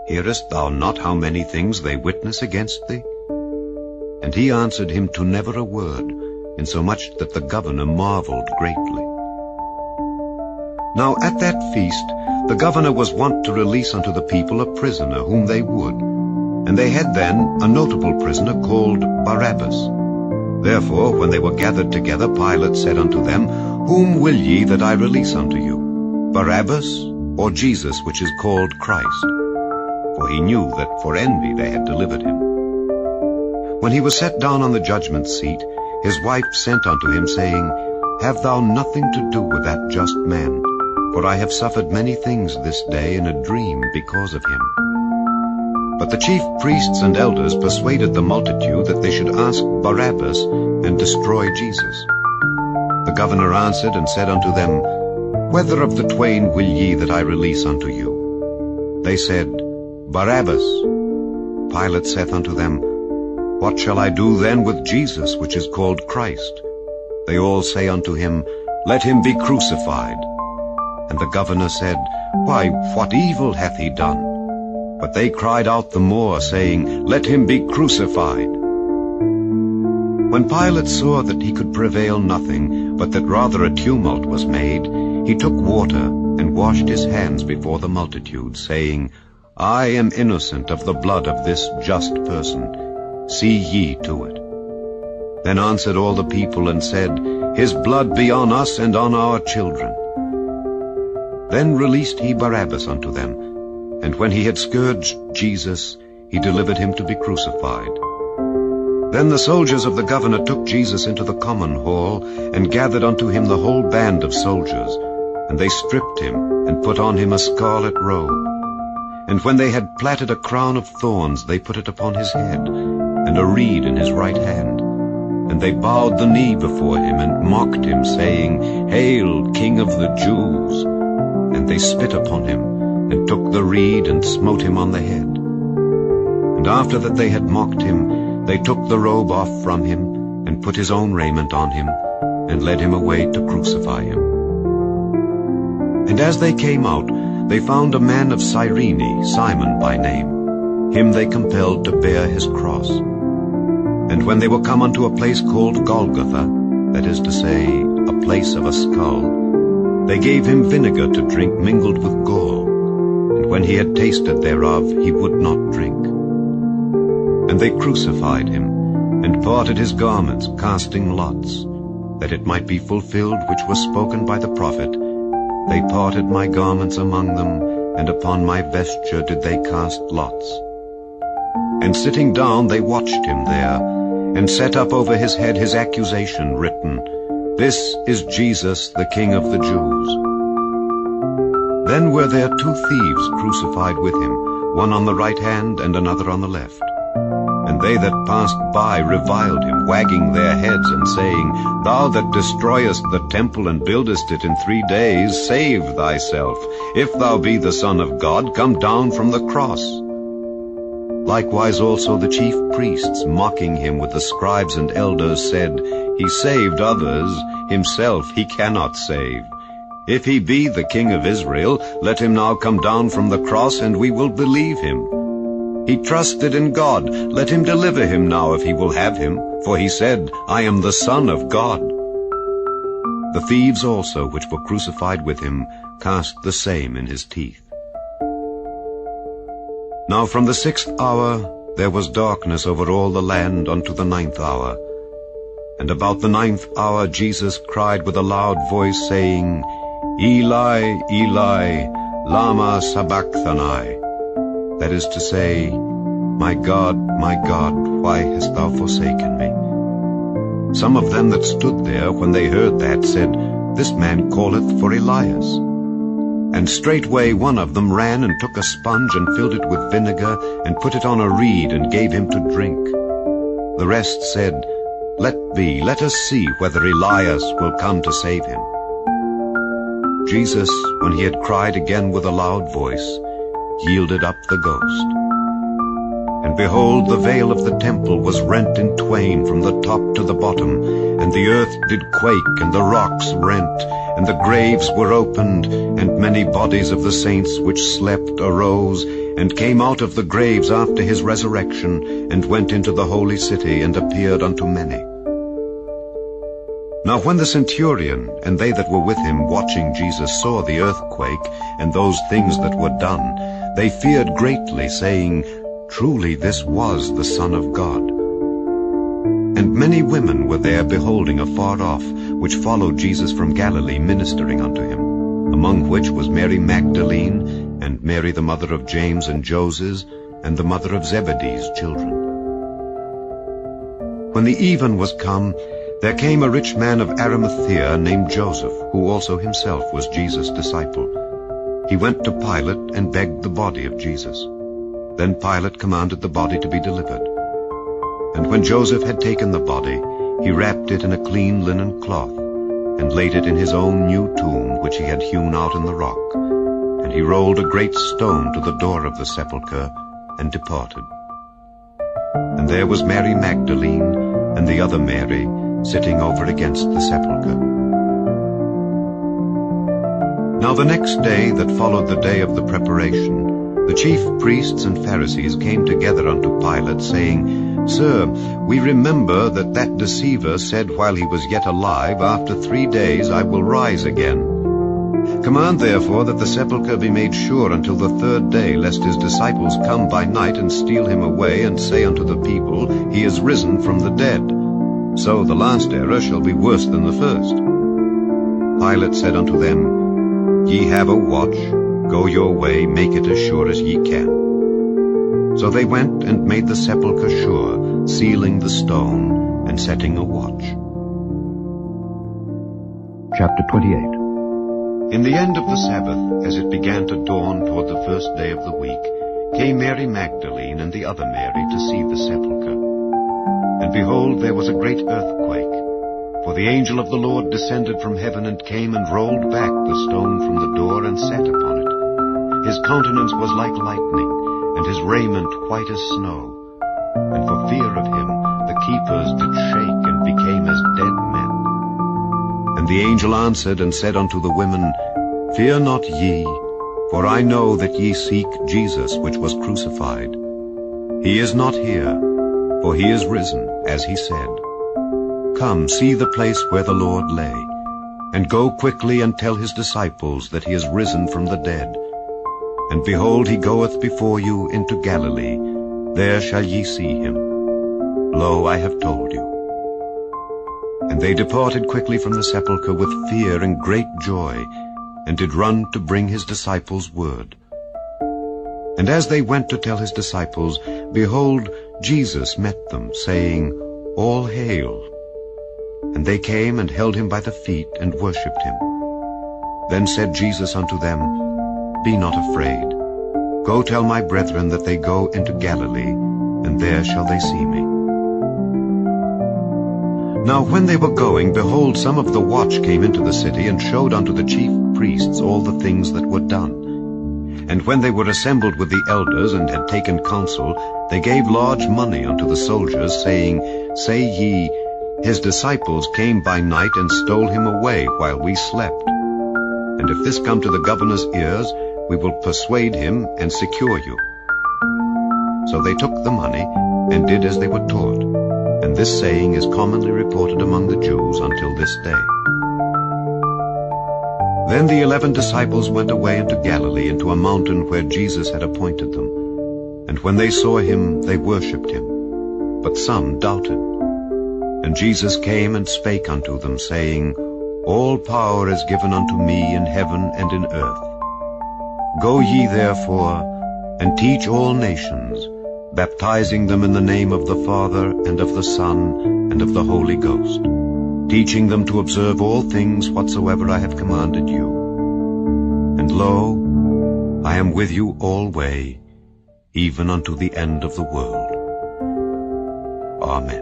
Hearest thou not how many things they witness against thee? And he answered him to never a word, insomuch that the governor marveled greatly. Now at that feast the governor was wont to release unto the people a prisoner whom they would. And they had then a notable prisoner called Barabbas. Therefore, when they were gathered together, Pilate said unto them, Whom will ye that I release unto you, Barabbas, or Jesus, which is called Christ? For he knew that for envy they had delivered him. When he was set down on the judgment seat, his wife sent unto him, saying, Have thou nothing to do with that just man? for I have suffered many things this day in a dream because of him." But the chief priests and elders persuaded the multitude that they should ask Barabbas and destroy Jesus. The governor answered and said unto them, "Whether of the twain will ye that I release unto you?" They said, "Barabbas." Pilate saith unto them, "What shall I do then with Jesus, which is called Christ?" They all say unto him, "Let him be crucified." And the governor said, "Why, what evil hath he done?" But they cried out the more, saying, "Let him be crucified." When Pilate saw that he could prevail nothing, but that rather a tumult was made, he took water and washed his hands before the multitude, saying, "I am innocent of the blood of this just person. See ye to it." Then answered all the people and said, "His blood be on us and on our children." Then released he Barabbas unto them, and when he had scourged Jesus, he delivered him to be crucified. Then the soldiers of the governor took Jesus into the common hall, and gathered unto him the whole band of soldiers, and they stripped him, and put on him a scarlet robe. And when they had platted a crown of thorns, they put it upon his head, and a reed in his right hand. And they bowed the knee before him, and mocked him, saying, "Hail, King of the Jews!" And they spit upon him, and took the reed, and smote him on the head. And after that they had mocked him, they took the robe off from him, and put his own raiment on him, and led him away to crucify him. And as they came out, they found a man of Cyrene, Simon by name. Him they compelled to bear his cross. And when they were come unto a place called Golgotha, that is to say, a place of a skull, they gave him vinegar to drink mingled with gall. And when he had tasted thereof, he would not drink. And they crucified him, and parted his garments, casting lots, that it might be fulfilled which was spoken by the prophet, "They parted my garments among them, and upon my vesture did they cast lots." And sitting down they watched him there, and set up over his head his accusation written, "This is Jesus, the King of the Jews." Then were there 2 thieves crucified with him, one on the right hand and another on the left. And they that passed by reviled him, wagging their heads, and saying, "Thou that destroyest the temple and buildest it in 3 days, save thyself. If thou be the Son of God, come down from the cross." Likewise also the chief priests, mocking him with the scribes and elders, said, "He saved others, himself he cannot save. If he be the King of Israel, let him now come down from the cross, and we will believe him. He trusted in God, let him deliver him now if he will have him, for he said, I am the Son of God." The thieves also which were crucified with him cast the same in his teeth. Now from the 6th hour there was darkness over all the land unto the 9th hour. And about the 9th hour Jesus cried with a loud voice, saying, "Eli, Eli, lama sabachthani?" That is to say, my God, why hast thou forsaken me?" Some of them that stood there, when they heard that, said, "This man calleth for Elias." And straightway one of them ran and took a sponge and filled it with vinegar, and put it on a reed, and gave him to drink. The rest said, "Let be, let us see whether Elias will come to save him." Jesus, when he had cried again with a loud voice, yielded up the ghost. And behold, the veil of the temple was rent in twain from the top to the bottom, and the earth did quake, and the rocks rent, and the graves were opened, and many bodies of the saints which slept arose, and came out of the graves after his resurrection, and went into the holy city, and appeared unto many. Now when the centurion and they that were with him watching Jesus saw the earthquake, and those things that were done, they feared greatly, saying, Truly this was the Son of God. And many women were there beholding afar off, which followed Jesus from Galilee, ministering unto him, among which was Mary Magdalene, and Mary the mother of James and Joses, and the mother of Zebedee's children. When the even was come, There came a rich man of Arimathea named Joseph, who also himself was Jesus' disciple. He went to Pilate and begged the body of Jesus. Then Pilate commanded the body to be delivered. And when Joseph had taken the body, he wrapped it in a clean linen cloth, and laid it in his own new tomb, which he had hewn out in the rock. And he rolled a great stone to the door of the sepulchre, and departed. And there was Mary Magdalene, and the other Mary, sitting over against the sepulchre. Now the next day that followed the day of the preparation, the chief priests and Pharisees came together unto Pilate, saying, Sir, we remember that deceiver said while he was yet alive, After 3 days I will rise again. Command therefore that the sepulchre be made sure until the 3rd day, lest his disciples come by night and steal him away, and say unto the people, He is risen from the dead. So the last error shall be worse than the first. Pilate said unto them, Ye have a watch, go your way, make it as sure as ye can. So they went and made the sepulchre sure, sealing the stone, and setting a watch. Chapter 28. In the end of the Sabbath, as it began to dawn toward the 1st day of the week, came Mary Magdalene and the other Mary to see the sepulchre. And behold, there was a great earthquake, for the angel of the Lord descended from heaven and came and rolled back the stone from the door and sat upon it. His countenance was like lightning, and his raiment white as snow. And for fear of him the keepers did shake and became as dead men. And the angel answered and said unto the women, Fear not ye, for I know that ye seek Jesus which was crucified. He is not here, for he is risen, as he said. Come, see the place where the Lord lay, and go quickly and tell his disciples that he is risen from the dead. And behold, he goeth before you into Galilee. There shall ye see him. Lo, I have told you. And they departed quickly from the sepulchre with fear and great joy, and did run to bring his disciples word. And as they went to tell his disciples, behold, Jesus met them, saying, All hail. And they came and held him by the feet, and worshipped him. Then said Jesus unto them, Be not afraid. Go tell my brethren that they go into Galilee, and there shall they see me. Now when they were going, behold, some of the watch came into the city, and showed unto the chief priests all the things that were done. And when they were assembled with the elders, and had taken counsel, they gave large money unto the soldiers, saying, Say ye, His disciples came by night, and stole him away while we slept. And if this come to the governor's ears, we will persuade him, and secure you. So they took the money, and did as they were taught. And this saying is commonly reported among the Jews until this day. Then the 11 disciples went away into Galilee, into a mountain where Jesus had appointed them. And when they saw him, they worshipped him. But some doubted. And Jesus came and spake unto them, saying, All power is given unto me in heaven and in earth. Go ye therefore, and teach all nations, baptizing them in the name of the Father, and of the Son, and of the Holy Ghost, teaching them to observe all things whatsoever I have commanded you. And lo, I am with you alway, even unto the end of the world. Amen.